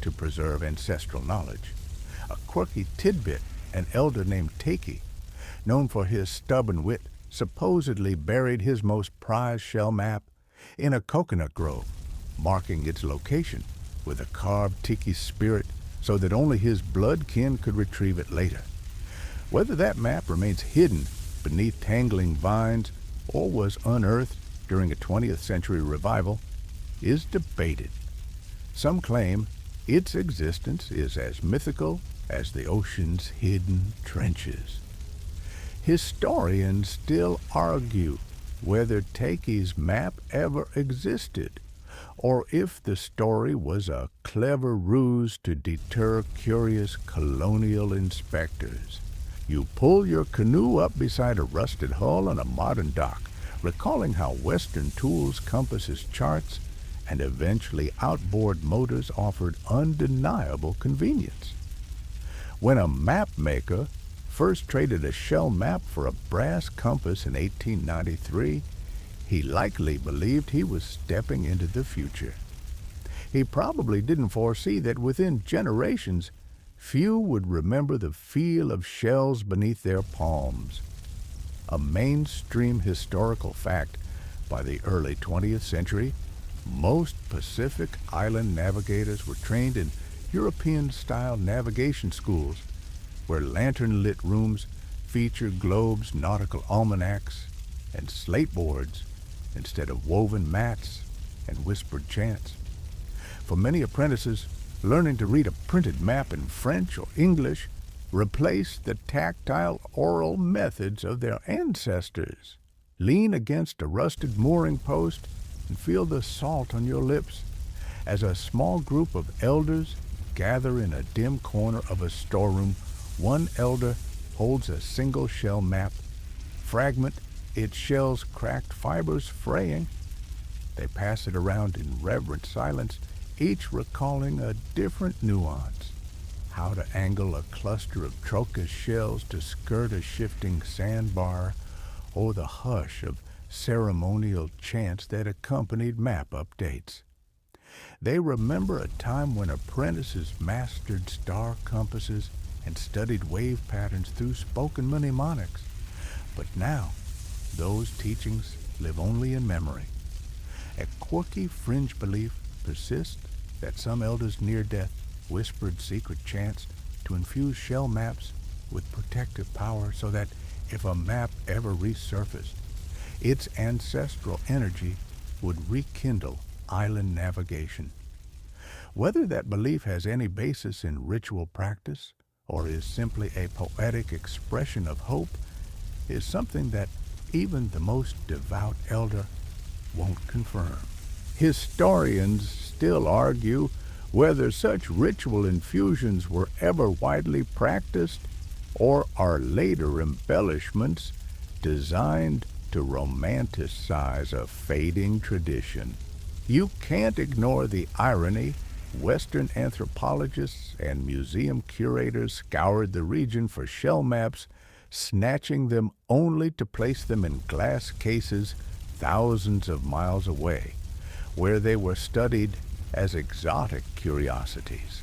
to preserve ancestral knowledge. A quirky tidbit, an elder named Takey, known for his stubborn wit, supposedly buried his most prized shell map in a coconut grove, marking its location with a carved tiki spirit so that only his blood kin could retrieve it later. Whether that map remains hidden beneath tangling vines or was unearthed during a 20th century revival is debated. Some claim its existence is as mythical as the ocean's hidden trenches. Historians still argue whether Takey's map ever existed, or if the story was a clever ruse to deter curious colonial inspectors. You pull your canoe up beside a rusted hull on a modern dock, recalling how Western tools, compasses, charts, and eventually outboard motors offered undeniable convenience. When a map maker first traded a shell map for a brass compass in 1893, he likely believed he was stepping into the future. He probably didn't foresee that within generations, few would remember the feel of shells beneath their palms. A mainstream historical fact, by the early 20th century, most Pacific Island navigators were trained in European-style navigation schools, where lantern-lit rooms featured globes, nautical almanacs, and slate boards instead of woven mats and whispered chants. For many apprentices, learning to read a printed map in French or English replaced the tactile oral methods of their ancestors. Lean against a rusted mooring post and feel the salt on your lips as a small group of elders gather in a dim corner of a storeroom. One elder holds a single shell map, fragment, its shells cracked, fibers fraying. They pass it around in reverent silence, each recalling a different nuance. How to angle a cluster of trochus shells to skirt a shifting sandbar, or the hush of ceremonial chants that accompanied map updates. They remember a time when apprentices mastered star compasses and studied wave patterns through spoken mnemonics. But now, those teachings live only in memory. A quirky fringe belief persists that some elders near death whispered secret chants to infuse shell maps with protective power so that if a map ever resurfaced, its ancestral energy would rekindle island navigation. Whether that belief has any basis in ritual practice or is simply a poetic expression of hope is something that even the most devout elder won't confirm. Historians still argue whether such ritual infusions were ever widely practiced or are later embellishments designed to romanticize a fading tradition. You can't ignore the irony. Western anthropologists and museum curators scoured the region for shell maps, snatching them only to place them in glass cases thousands of miles away, where they were studied as exotic curiosities.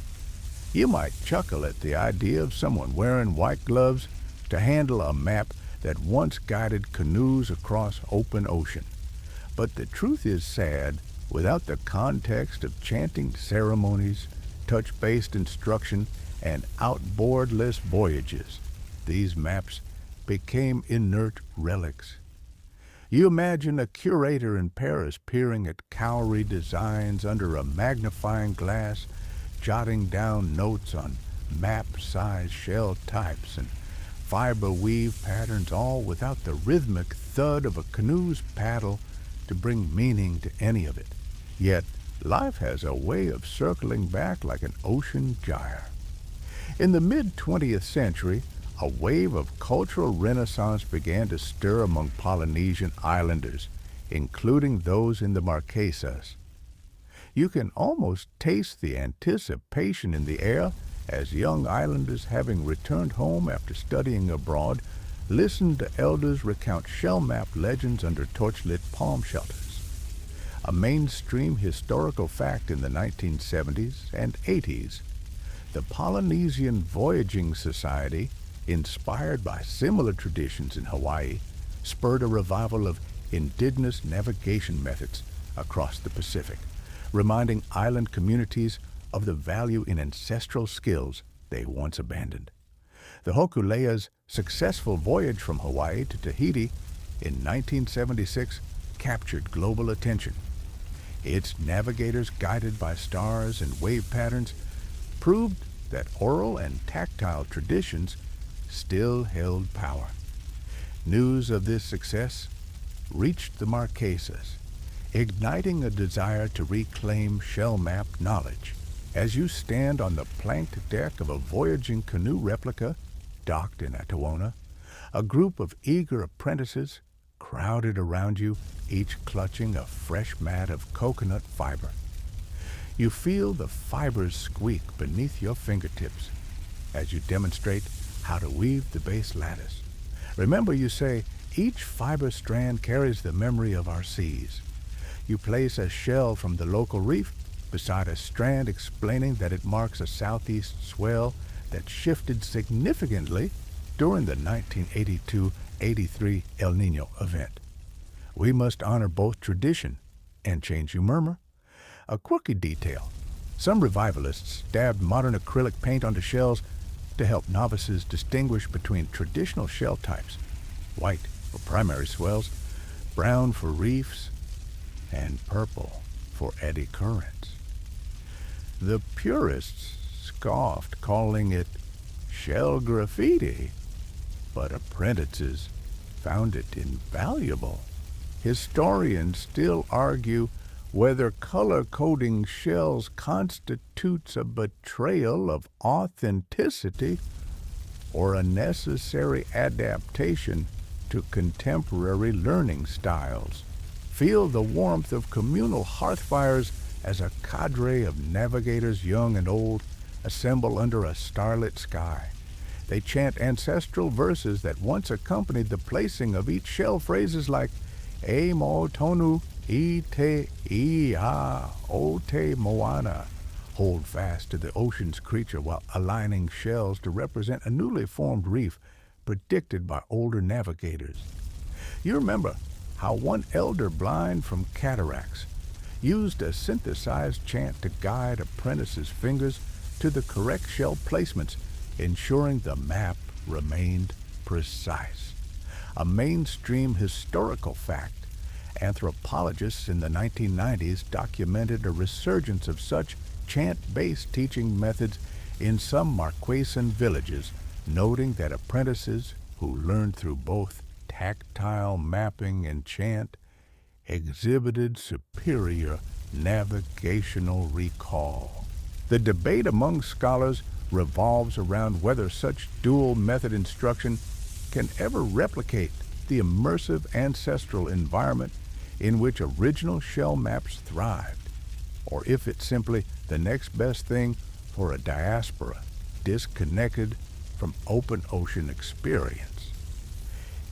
You might chuckle at the idea of someone wearing white gloves to handle a map that once guided canoes across open ocean. But the truth is sad. Without the context of chanting ceremonies, touch-based instruction, and outboardless voyages, these maps became inert relics. You imagine a curator in Paris peering at cowrie designs under a magnifying glass, jotting down notes on map-sized shell types and fiber weave patterns, all without the rhythmic thud of a canoe's paddle to bring meaning to any of it. Yet, life has a way of circling back like an ocean gyre. In the mid-20th century, a wave of cultural renaissance began to stir among Polynesian islanders, including those in the Marquesas. You can almost taste the anticipation in the air as young islanders, having returned home after studying abroad, Listen to elders recount shell-mapped legends under torchlit palm shelters. A mainstream historical fact in the 1970s and 80s, the Polynesian Voyaging Society, inspired by similar traditions in Hawaii, spurred a revival of indigenous navigation methods across the Pacific, reminding island communities of the value in ancestral skills they once abandoned. The Hokulea's successful voyage from Hawaii to Tahiti in 1976 captured global attention. Its navigators, guided by stars and wave patterns, proved that oral and tactile traditions still held power. News of this success reached the Marquesas, igniting a desire to reclaim shell-mapped knowledge. As you stand on the planked deck of a voyaging canoe replica docked in Atawona, a group of eager apprentices crowded around you, each clutching a fresh mat of coconut fiber. You feel the fibers squeak beneath your fingertips as you demonstrate how to weave the base lattice. Remember, you say, each fiber strand carries the memory of our seas. You place a shell from the local reef beside a strand explaining that it marks a southeast swell that shifted significantly during the 1982-83 El Nino event. We must honor both tradition and change, you murmur. A quirky detail. Some revivalists dabbed modern acrylic paint onto shells to help novices distinguish between traditional shell types, white for primary swells, brown for reefs, and purple for eddy currents. The purists scoffed, calling it shell graffiti, but apprentices found it invaluable. Historians still argue whether color-coding shells constitutes a betrayal of authenticity or a necessary adaptation to contemporary learning styles. Feel the warmth of communal hearth fires as a cadre of navigators, young and old, assemble under a starlit sky. They chant ancestral verses that once accompanied the placing of each shell, phrases like E mo tonu I te ia o te moana. Hold fast to the ocean's creature while aligning shells to represent a newly formed reef predicted by older navigators. You remember how one elder blind from cataracts used a synthesized chant to guide apprentices' fingers to the correct shell placements, ensuring the map remained precise. A mainstream historical fact. Anthropologists in the 1990s documented a resurgence of such chant-based teaching methods in some Marquesan villages, noting that apprentices who learned through both tactile mapping and chant exhibited superior navigational recall. The debate among scholars revolves around whether such dual method instruction can ever replicate the immersive ancestral environment in which original shell maps thrived, or if it's simply the next best thing for a diaspora disconnected from open ocean experience.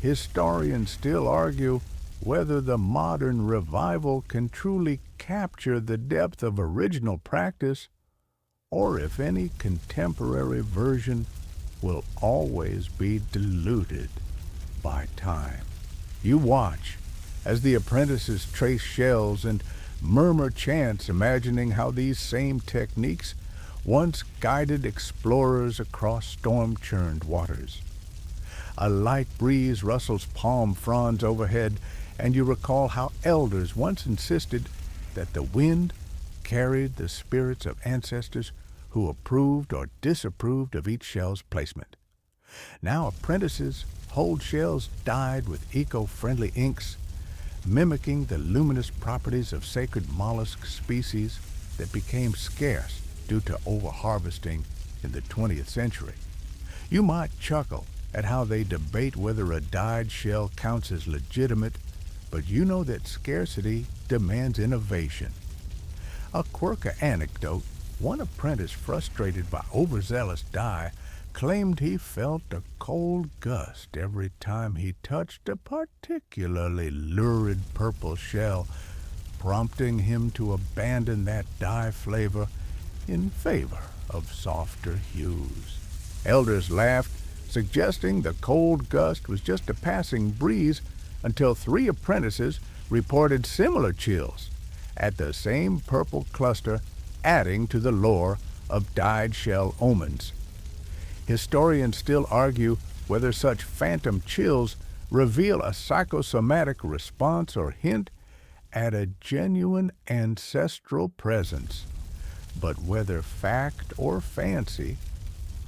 Historians still argue whether the modern revival can truly capture the depth of original practice, or if any contemporary version will always be diluted by time. You watch as the apprentices trace shells and murmur chants, imagining how these same techniques once guided explorers across storm-churned waters. A light breeze rustles palm fronds overhead, and you recall how elders once insisted that the wind carried the spirits of ancestors who approved or disapproved of each shell's placement. Now apprentices hold shells dyed with eco-friendly inks, mimicking the luminous properties of sacred mollusk species that became scarce due to overharvesting in the 20th century. You might chuckle at how they debate whether a dyed shell counts as legitimate, but you know that scarcity demands innovation. A quirky anecdote: one apprentice, frustrated by overzealous dye, claimed he felt a cold gust every time he touched a particularly lurid purple shell, prompting him to abandon that dye flavor in favor of softer hues. Elders laughed, suggesting the cold gust was just a passing breeze, until 3 apprentices reported similar chills at the same purple cluster, adding to the lore of dyed shell omens. Historians still argue whether such phantom chills reveal a psychosomatic response or hint at a genuine ancestral presence. But whether fact or fancy,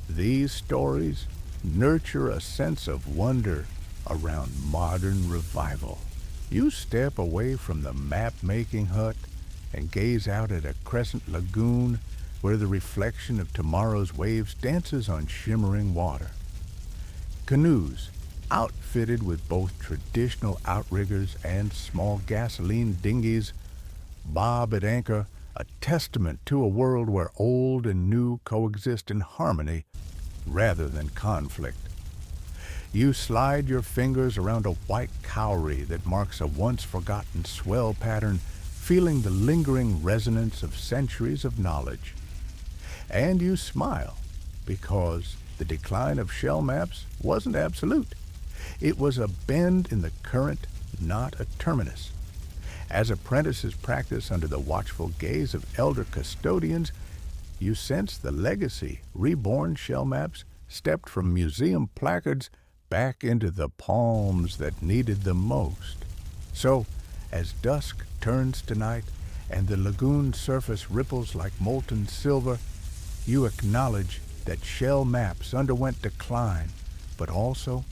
these stories nurture a sense of wonder around modern revival. You step away from the map-making hut and gaze out at a crescent lagoon where the reflection of tomorrow's waves dances on shimmering water. Canoes, outfitted with both traditional outriggers and small gasoline dinghies, bob at anchor, a testament to a world where old and new coexist in harmony rather than conflict. You slide your fingers around a white cowrie that marks a once-forgotten swell pattern, feeling the lingering resonance of centuries of knowledge. And you smile, because the decline of shell maps wasn't absolute. It was a bend in the current, not a terminus. As apprentices practice under the watchful gaze of elder custodians, you sense the legacy reborn shell maps stepped from museum placards back into the palms that needed them most. So, as dusk turns to night and the lagoon surface ripples like molten silver, you acknowledge that shell maps underwent decline, but also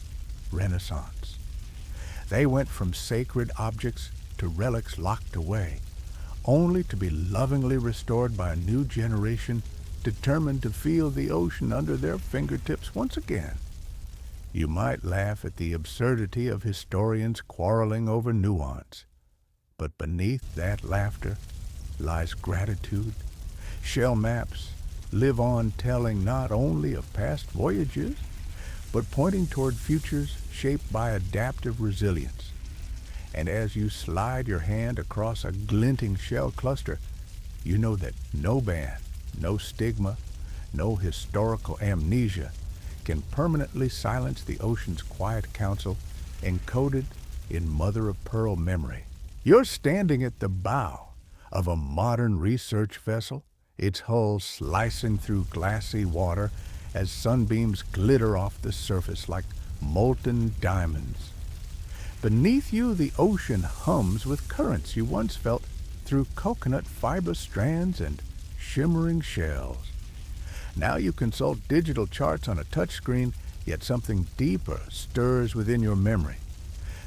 renaissance. They went from sacred objects to relics locked away, only to be lovingly restored by a new generation determined to feel the ocean under their fingertips once again. You might laugh at the absurdity of historians quarreling over nuance, but beneath that laughter lies gratitude. Shell maps live on, telling not only of past voyages, but pointing toward futures shaped by adaptive resilience. And as you slide your hand across a glinting shell cluster, you know that no ban, no stigma, no historical amnesia can permanently silence the ocean's quiet counsel encoded in mother-of-pearl memory. You're standing at the bow of a modern research vessel, its hull slicing through glassy water as sunbeams glitter off the surface like molten diamonds. Beneath you, the ocean hums with currents you once felt through coconut fiber strands and shimmering shells. Now you consult digital charts on a touchscreen, yet something deeper stirs within your memory.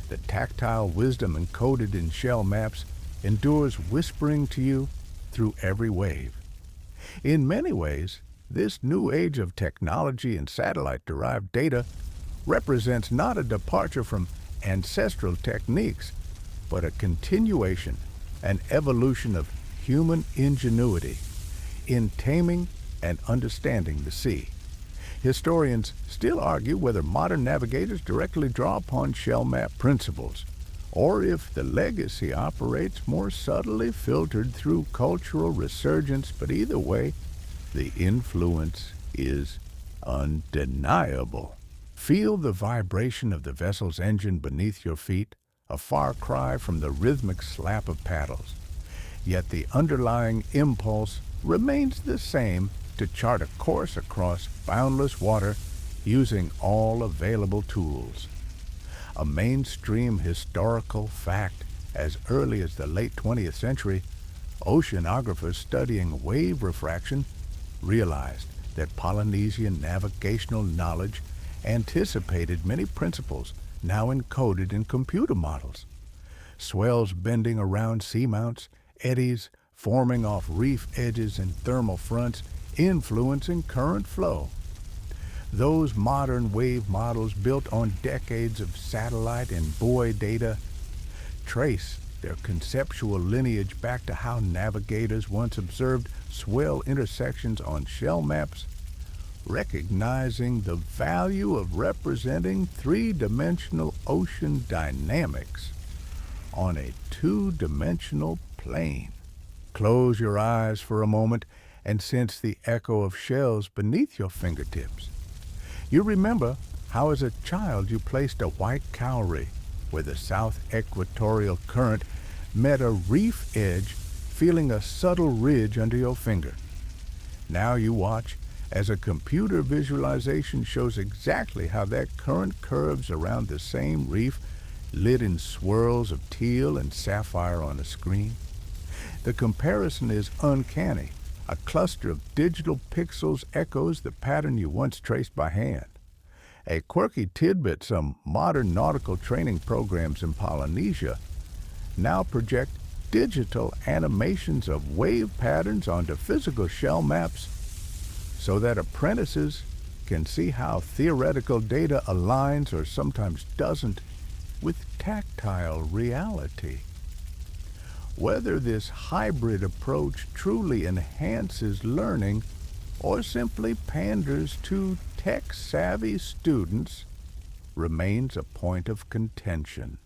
The tactile wisdom encoded in shell maps endures whispering to you through every wave. In many ways, this new age of technology and satellite-derived data represents not a departure from ancestral techniques, but a continuation, an evolution of human ingenuity in taming and understanding the sea. Historians still argue whether modern navigators directly draw upon shell map principles, or if the legacy operates more subtly filtered through cultural resurgence, but either way, the influence is undeniable. Feel the vibration of the vessel's engine beneath your feet, a far cry from the rhythmic slap of paddles. Yet the underlying impulse remains the same, to chart a course across boundless water using all available tools. A mainstream historical fact, as early as the late 20th century, oceanographers studying wave refraction realized that Polynesian navigational knowledge anticipated many principles now encoded in computer models. Swells bending around seamounts, eddies forming off reef edges and thermal fronts, influencing current flow. Those modern wave models, built on decades of satellite and buoy data, trace their conceptual lineage back to how navigators once observed swell intersections on shell maps, recognizing the value of representing three-dimensional ocean dynamics on a two-dimensional plane. Close your eyes for a moment and sense the echo of shells beneath your fingertips. You remember how as a child you placed a white cowrie where the south equatorial current met a reef edge, feeling a subtle ridge under your finger. Now you watch as a computer visualization shows exactly how that current curves around the same reef, lit in swirls of teal and sapphire on a screen. The comparison is uncanny. A cluster of digital pixels echoes the pattern you once traced by hand. A quirky tidbit: some modern nautical training programs in Polynesia now project digital animations of wave patterns onto physical shell maps so that apprentices can see how theoretical data aligns, or sometimes doesn't, with tactile reality. Whether this hybrid approach truly enhances learning or simply panders to tech-savvy students remains a point of contention.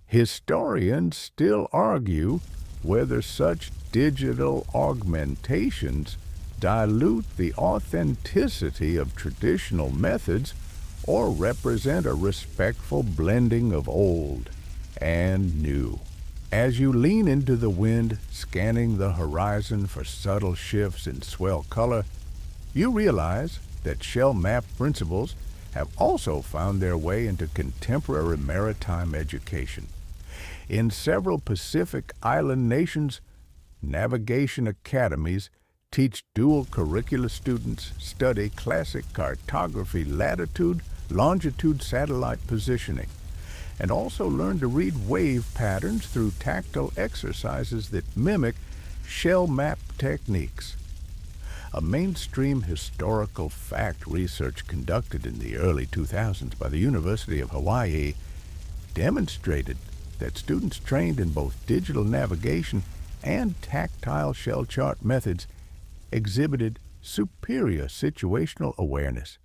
Historians still argue whether such digital augmentations dilute the authenticity of traditional methods or represent a respectful blending of old and new. As you lean into the wind, scanning the horizon for subtle shifts in swell color, you realize that shell map principles have also found their way into contemporary maritime education. In several Pacific Island nations, navigation academies teach dual curricula students study classic cartography, latitude, longitude satellite positioning, and also learn to read wave patterns through tactile exercises that mimic shell map techniques. A mainstream historical fact research conducted in the early 2000s by the University of Hawaii demonstrated that students trained in both digital navigation and tactile shell chart methods exhibited superior situational awareness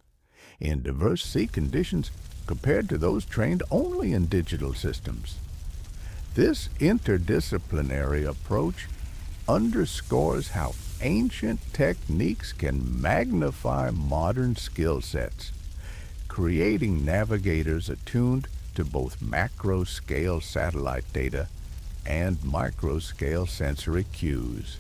in diverse sea conditions compared to those trained only in digital systems. This interdisciplinary approach underscores how ancient techniques can magnify modern skill sets, creating navigators attuned to both macro-scale satellite data and micro-scale sensory cues.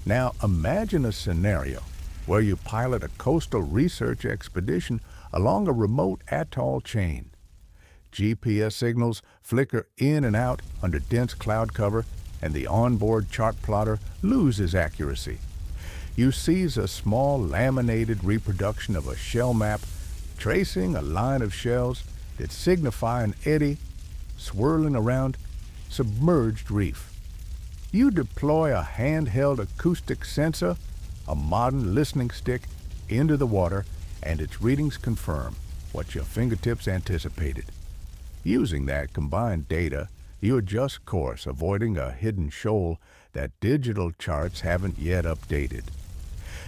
Now imagine a scenario where you pilot a coastal research expedition along a remote atoll chain. GPS signals flicker in and out under dense cloud cover, and the onboard chart plotter loses accuracy. You seize a small laminated reproduction of a shell map, tracing a line of shells that signify an eddy swirling around submerged reef. You deploy a handheld acoustic sensor, a modern listening stick, into the water, and its readings confirm what your fingertips anticipated. Using that combined data, you adjust course, avoiding a hidden shoal that digital charts haven't yet updated.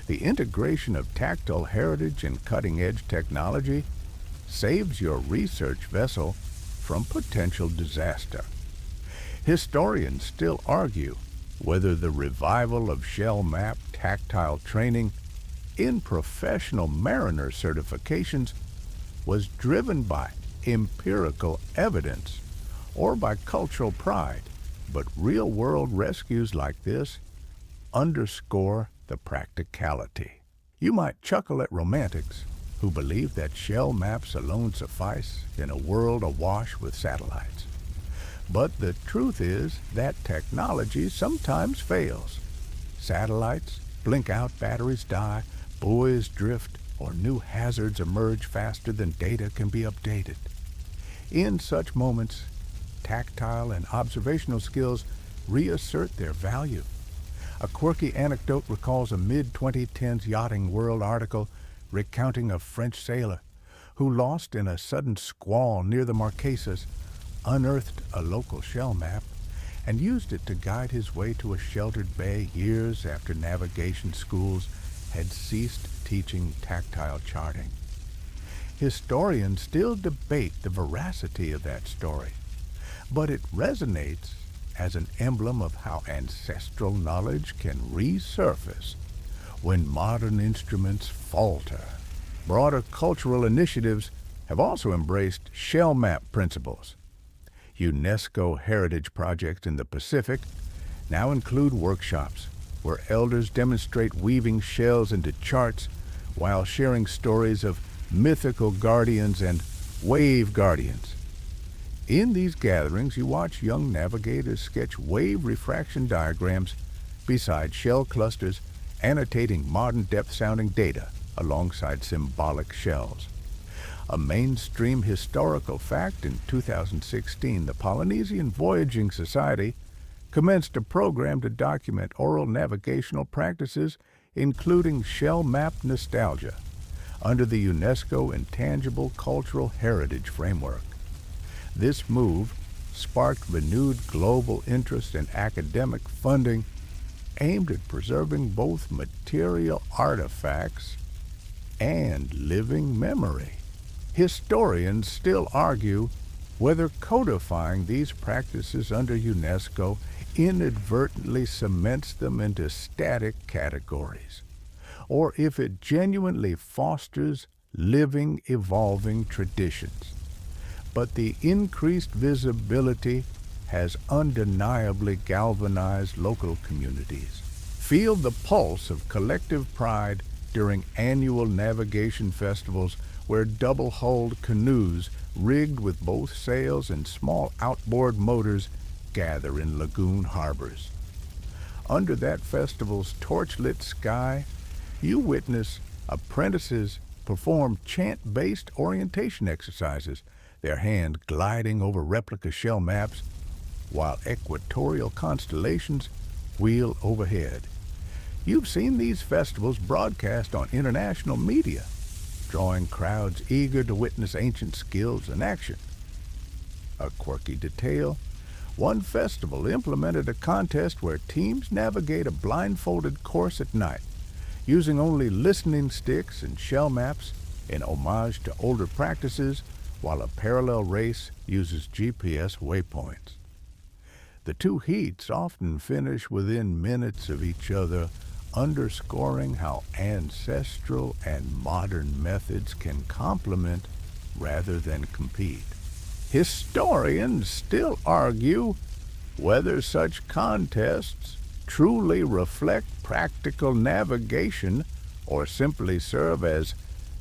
The integration of tactile heritage and cutting-edge technology saves your research vessel from potential disaster. Historians still argue whether the revival of shell map tactile training in professional mariner certifications was driven by empirical evidence or by cultural pride, but real-world rescues like this underscore the practicality. You might chuckle at romantics who believe that shell maps alone suffice in a world awash with satellites. But the truth is that technology sometimes fails. Satellites blink out, batteries die, buoys drift, or new hazards emerge faster than data can be updated. In such moments, tactile and observational skills reassert their value. A quirky anecdote recalls a mid-2010s Yachting World article recounting a French sailor who, lost in a sudden squall near the Marquesas, unearthed a local shell map and used it to guide his way to a sheltered bay years after navigation schools had ceased teaching tactile charting. Historians still debate the veracity of that story, but it resonates as an emblem of how ancestral knowledge can resurface when modern instruments falter. Broader cultural initiatives have also embraced shell map principles. UNESCO heritage projects in the Pacific now include workshops where elders demonstrate weaving shells into charts while sharing stories of mythical guardians and wave guardians. In these gatherings, you watch young navigators sketch wave refraction diagrams beside shell clusters, annotating modern depth-sounding data alongside symbolic shells. A mainstream historical fact, in 2016, the Polynesian Voyaging Society commenced a program to document oral navigational practices, including shell map nostalgia, under the UNESCO Intangible Cultural Heritage Framework. This move sparked renewed global interest and academic funding aimed at preserving both material artifacts and living memory. Historians still argue whether codifying these practices under UNESCO inadvertently cements them into static categories, or if it genuinely fosters living, evolving traditions. But the increased visibility has undeniably galvanized local communities. Feel the pulse of collective pride during annual navigation festivals where double-hulled canoes rigged with both sails and small outboard motors gather in lagoon harbors. Under that festival's torchlit sky, you witness apprentices perform chant-based orientation exercises, their hand gliding over replica shell maps, while equatorial constellations wheel overhead. You've seen these festivals broadcast on international media, drawing crowds eager to witness ancient skills in action. A quirky detail: one festival implemented a contest where teams navigate a blindfolded course at night, using only listening sticks and shell maps in homage to older practices, while a parallel race uses GPS waypoints. The two heats often finish within minutes of each other, underscoring how ancestral and modern methods can complement rather than compete. Historians still argue whether such contests truly reflect practical navigation or simply serve as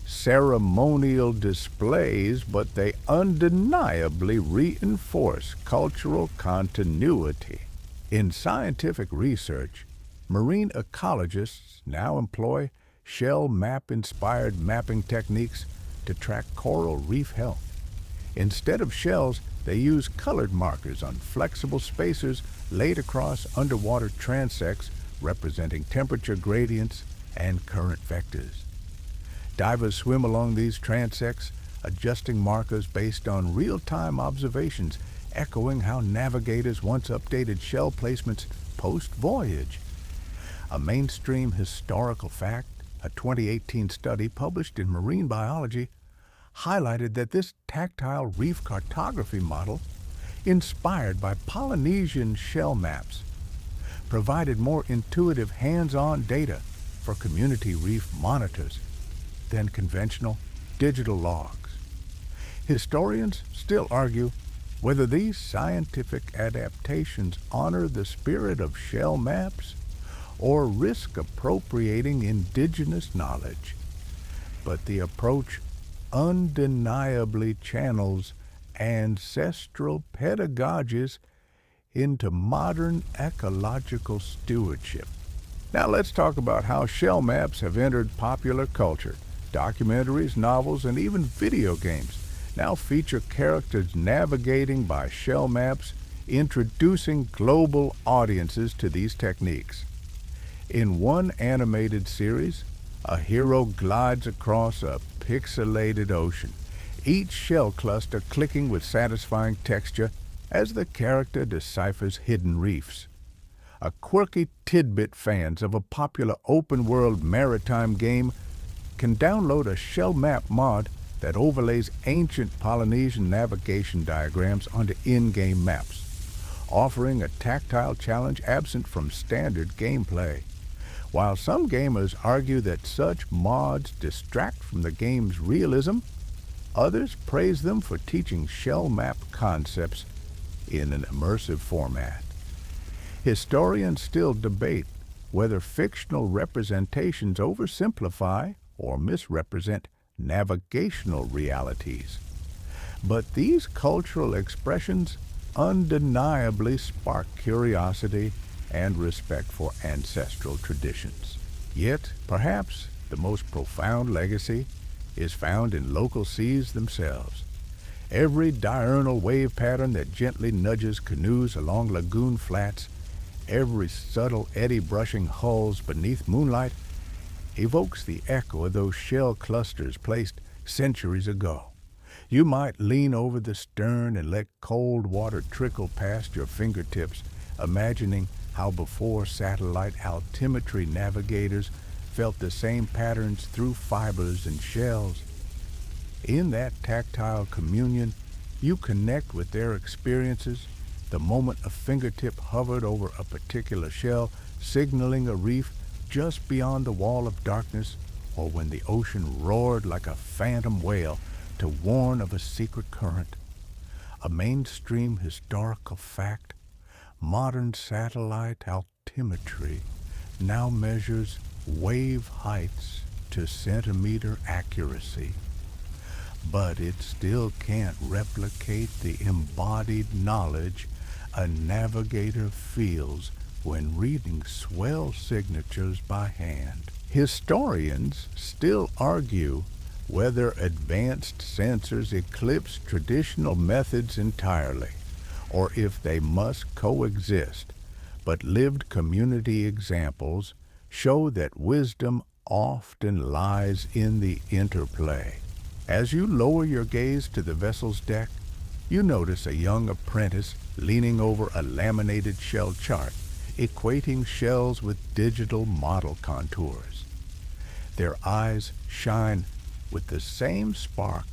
ceremonial displays, but they undeniably reinforce cultural continuity. In scientific research, marine ecologists now employ shell map-inspired mapping techniques to track coral reef health. Instead of shells, they use colored markers on flexible spacers laid across underwater transects representing temperature gradients and current vectors. Divers swim along these transects, adjusting markers based on real-time observations, echoing how navigators once updated shell placements post-voyage. A mainstream historical fact, a 2018 study published in Marine Biology, highlighted that this tactile reef cartography model, inspired by Polynesian shell maps, provided more intuitive hands-on data for community reef monitors than conventional digital logs. Historians still argue whether these scientific adaptations honor the spirit of shell maps or risk appropriating indigenous knowledge. But the approach undeniably channels ancestral pedagogies into modern ecological stewardship. Now let's talk about how shell maps have entered popular culture. Documentaries, novels, and even video games now feature characters navigating by shell maps, introducing global audiences to these techniques. In one animated series, a hero glides across a pixelated ocean, each shell cluster clicking with satisfying texture as the character deciphers hidden reefs. A quirky tidbit fans of a popular open-world maritime game can download a shell map mod that overlays ancient Polynesian navigation diagrams onto in-game maps, offering a tactile challenge absent from standard gameplay. While some gamers argue that such mods distract from the game's realism, others praise them for teaching shell map concepts in an immersive format. Historians still debate whether fictional representations oversimplify or misrepresent navigational realities. But these cultural expressions undeniably spark curiosity and respect for ancestral traditions. Yet, perhaps the most profound legacy is found in local seas themselves. Every diurnal wave pattern that gently nudges canoes along lagoon flats, every subtle eddy brushing hulls beneath moonlight, evokes the echo of those shell clusters placed centuries ago. You might lean over the stern and let cold water trickle past your fingertips, imagining how before satellite altimetry navigators felt the same patterns through fibers and shells. In that tactile communion, you connect with their experiences the moment a fingertip hovered over a particular shell, signaling a reef just beyond the wall of darkness, or when the ocean roared like a phantom whale to warn of a secret current. A mainstream historical fact, modern satellite altimetry now measures wave heights to centimeter accuracy. But it still can't replicate the embodied knowledge a navigator feels when reading swell signatures by hand. Historians still argue whether advanced sensors eclipse traditional methods entirely, or if they must coexist, but lived community examples show that wisdom often lies in the interplay. As you lower your gaze to the vessel's deck, you notice a young apprentice leaning over a laminated shell chart, equating shells with digital model contours. Their eyes shine with the same spark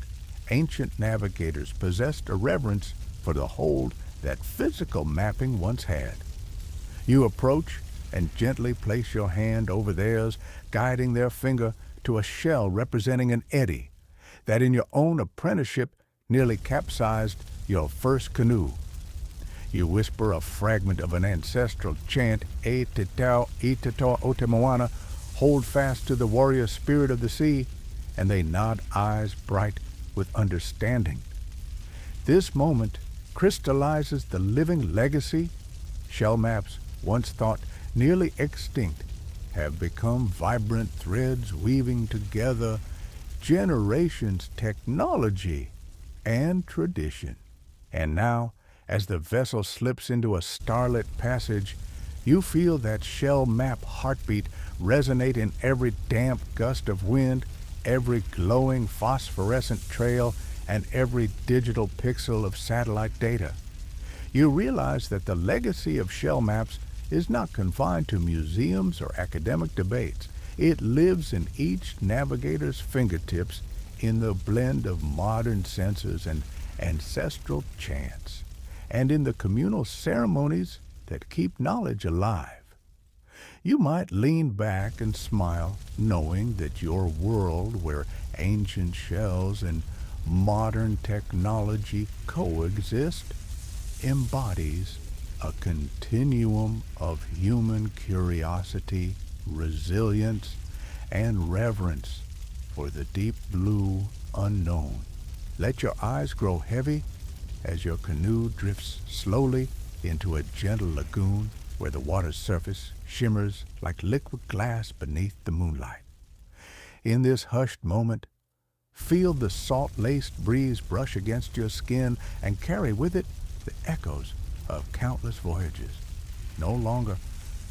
ancient navigators possessed a reverence for the hold that physical mapping once had. You approach and gently place your hand over theirs, guiding their finger to a shell representing an eddy that in your own apprenticeship nearly capsized your first canoe. You whisper a fragment of an ancestral chant, E titau, e titau otemoana, hold fast to the warrior spirit of the sea, and they nod, eyes bright with understanding. This moment crystallizes the living legacy. Shell maps, once thought nearly extinct, have become vibrant threads weaving together generations, technology, and tradition. And now, as the vessel slips into a starlit passage, you feel that shell map heartbeat resonate in every damp gust of wind, every glowing phosphorescent trail, and every digital pixel of satellite data. You realize that the legacy of shell maps is not confined to museums or academic debates. It lives in each navigator's fingertips in the blend of modern sensors and ancestral chants, and in the communal ceremonies that keep knowledge alive. You might lean back and smile, knowing that your world, where ancient shells and modern technology coexist, embodies a continuum of human curiosity, resilience, and reverence for the deep blue unknown. Let your eyes grow heavy as your canoe drifts slowly into a gentle lagoon where the water's surface shimmers like liquid glass beneath the moonlight. In this hushed moment, feel the salt-laced breeze brush against your skin and carry with it the echoes of countless voyages. No longer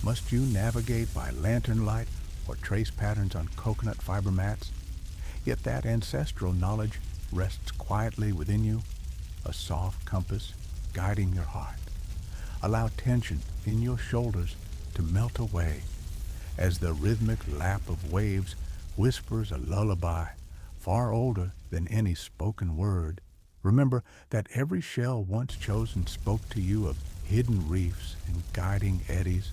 must you navigate by lantern light or trace patterns on coconut fiber mats, yet that ancestral knowledge rests quietly within you, a soft compass guiding your heart. Allow tension in your shoulders to melt away as the rhythmic lap of waves whispers a lullaby far older than any spoken word. Remember that every shell once chosen spoke to you of hidden reefs and guiding eddies,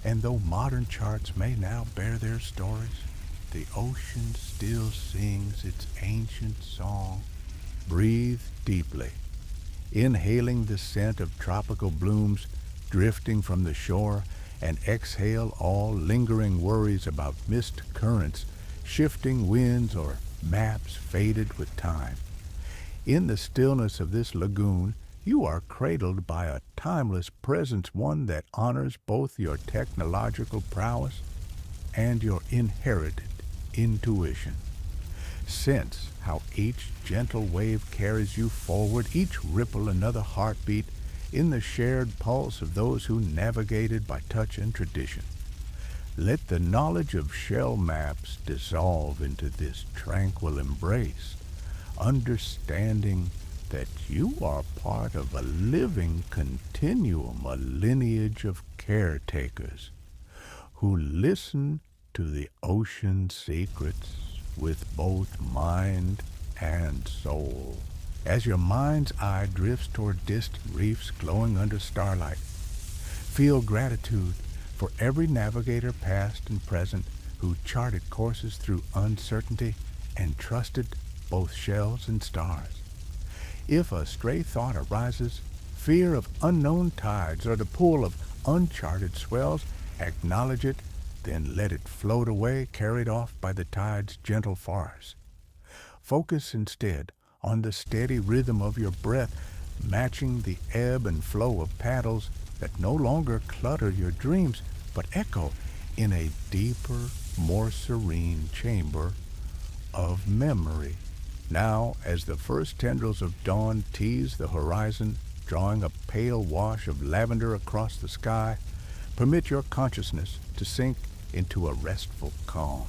and though modern charts may now bear their stories, the ocean still sings its ancient song. Breathe deeply, inhaling the scent of tropical blooms drifting from the shore, and exhale all lingering worries about missed currents, shifting winds, or maps faded with time. In the stillness of this lagoon, you are cradled by a timeless presence, one that honors both your technological prowess and your inherited intuition. Sense how each gentle wave carries you forward, each ripple another heartbeat in the shared pulse of those who navigated by touch and tradition. Let the knowledge of shell maps dissolve into this tranquil embrace, understanding that you are part of a living continuum, a lineage of caretakers who listen to the ocean's secrets with both mind and soul. As your mind's eye drifts toward distant reefs glowing under starlight, feel gratitude for every navigator past and present who charted courses through uncertainty and trusted both shells and stars. If a stray thought arises, fear of unknown tides or the pull of uncharted swells, acknowledge it, then let it float away, carried off by the tide's gentle force. Focus instead on the steady rhythm of your breath, matching the ebb and flow of paddles that no longer clutter your dreams, but echo in a deeper, more serene chamber of memory. Now, as the first tendrils of dawn tease the horizon, drawing a pale wash of lavender across the sky, permit your consciousness to sink into a restful calm.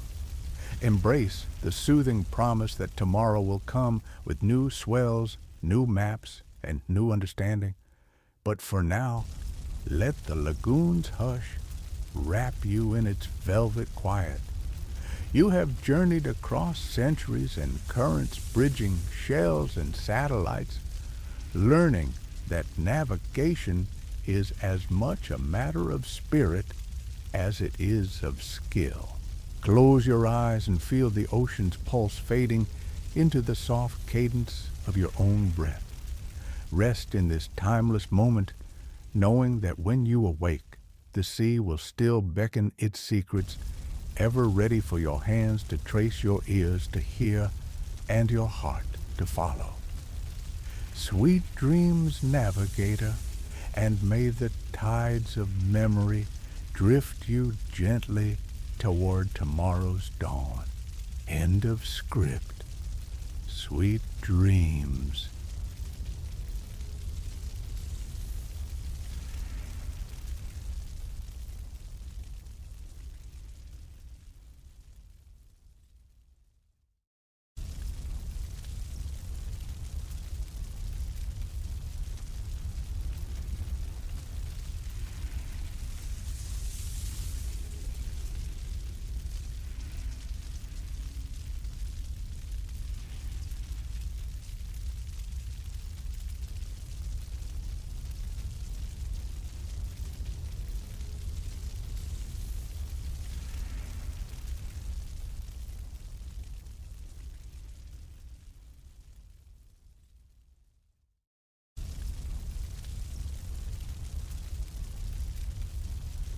Embrace the soothing promise that tomorrow will come with new swells, new maps, and new understanding. But for now, let the lagoon's hush wrap you in its velvet quiet. You have journeyed across centuries and currents, bridging shells and satellites, learning that navigation is as much a matter of spirit as it is of skill. Close your eyes and feel the ocean's pulse fading into the soft cadence of your own breath. Rest in this timeless moment, knowing that when you awake, the sea will still beckon its secrets, ever ready for your hands to trace, your ears to hear, and your heart to follow. Sweet dreams, navigator, and may the tides of memory drift you gently toward tomorrow's dawn. End of script. Sweet dreams,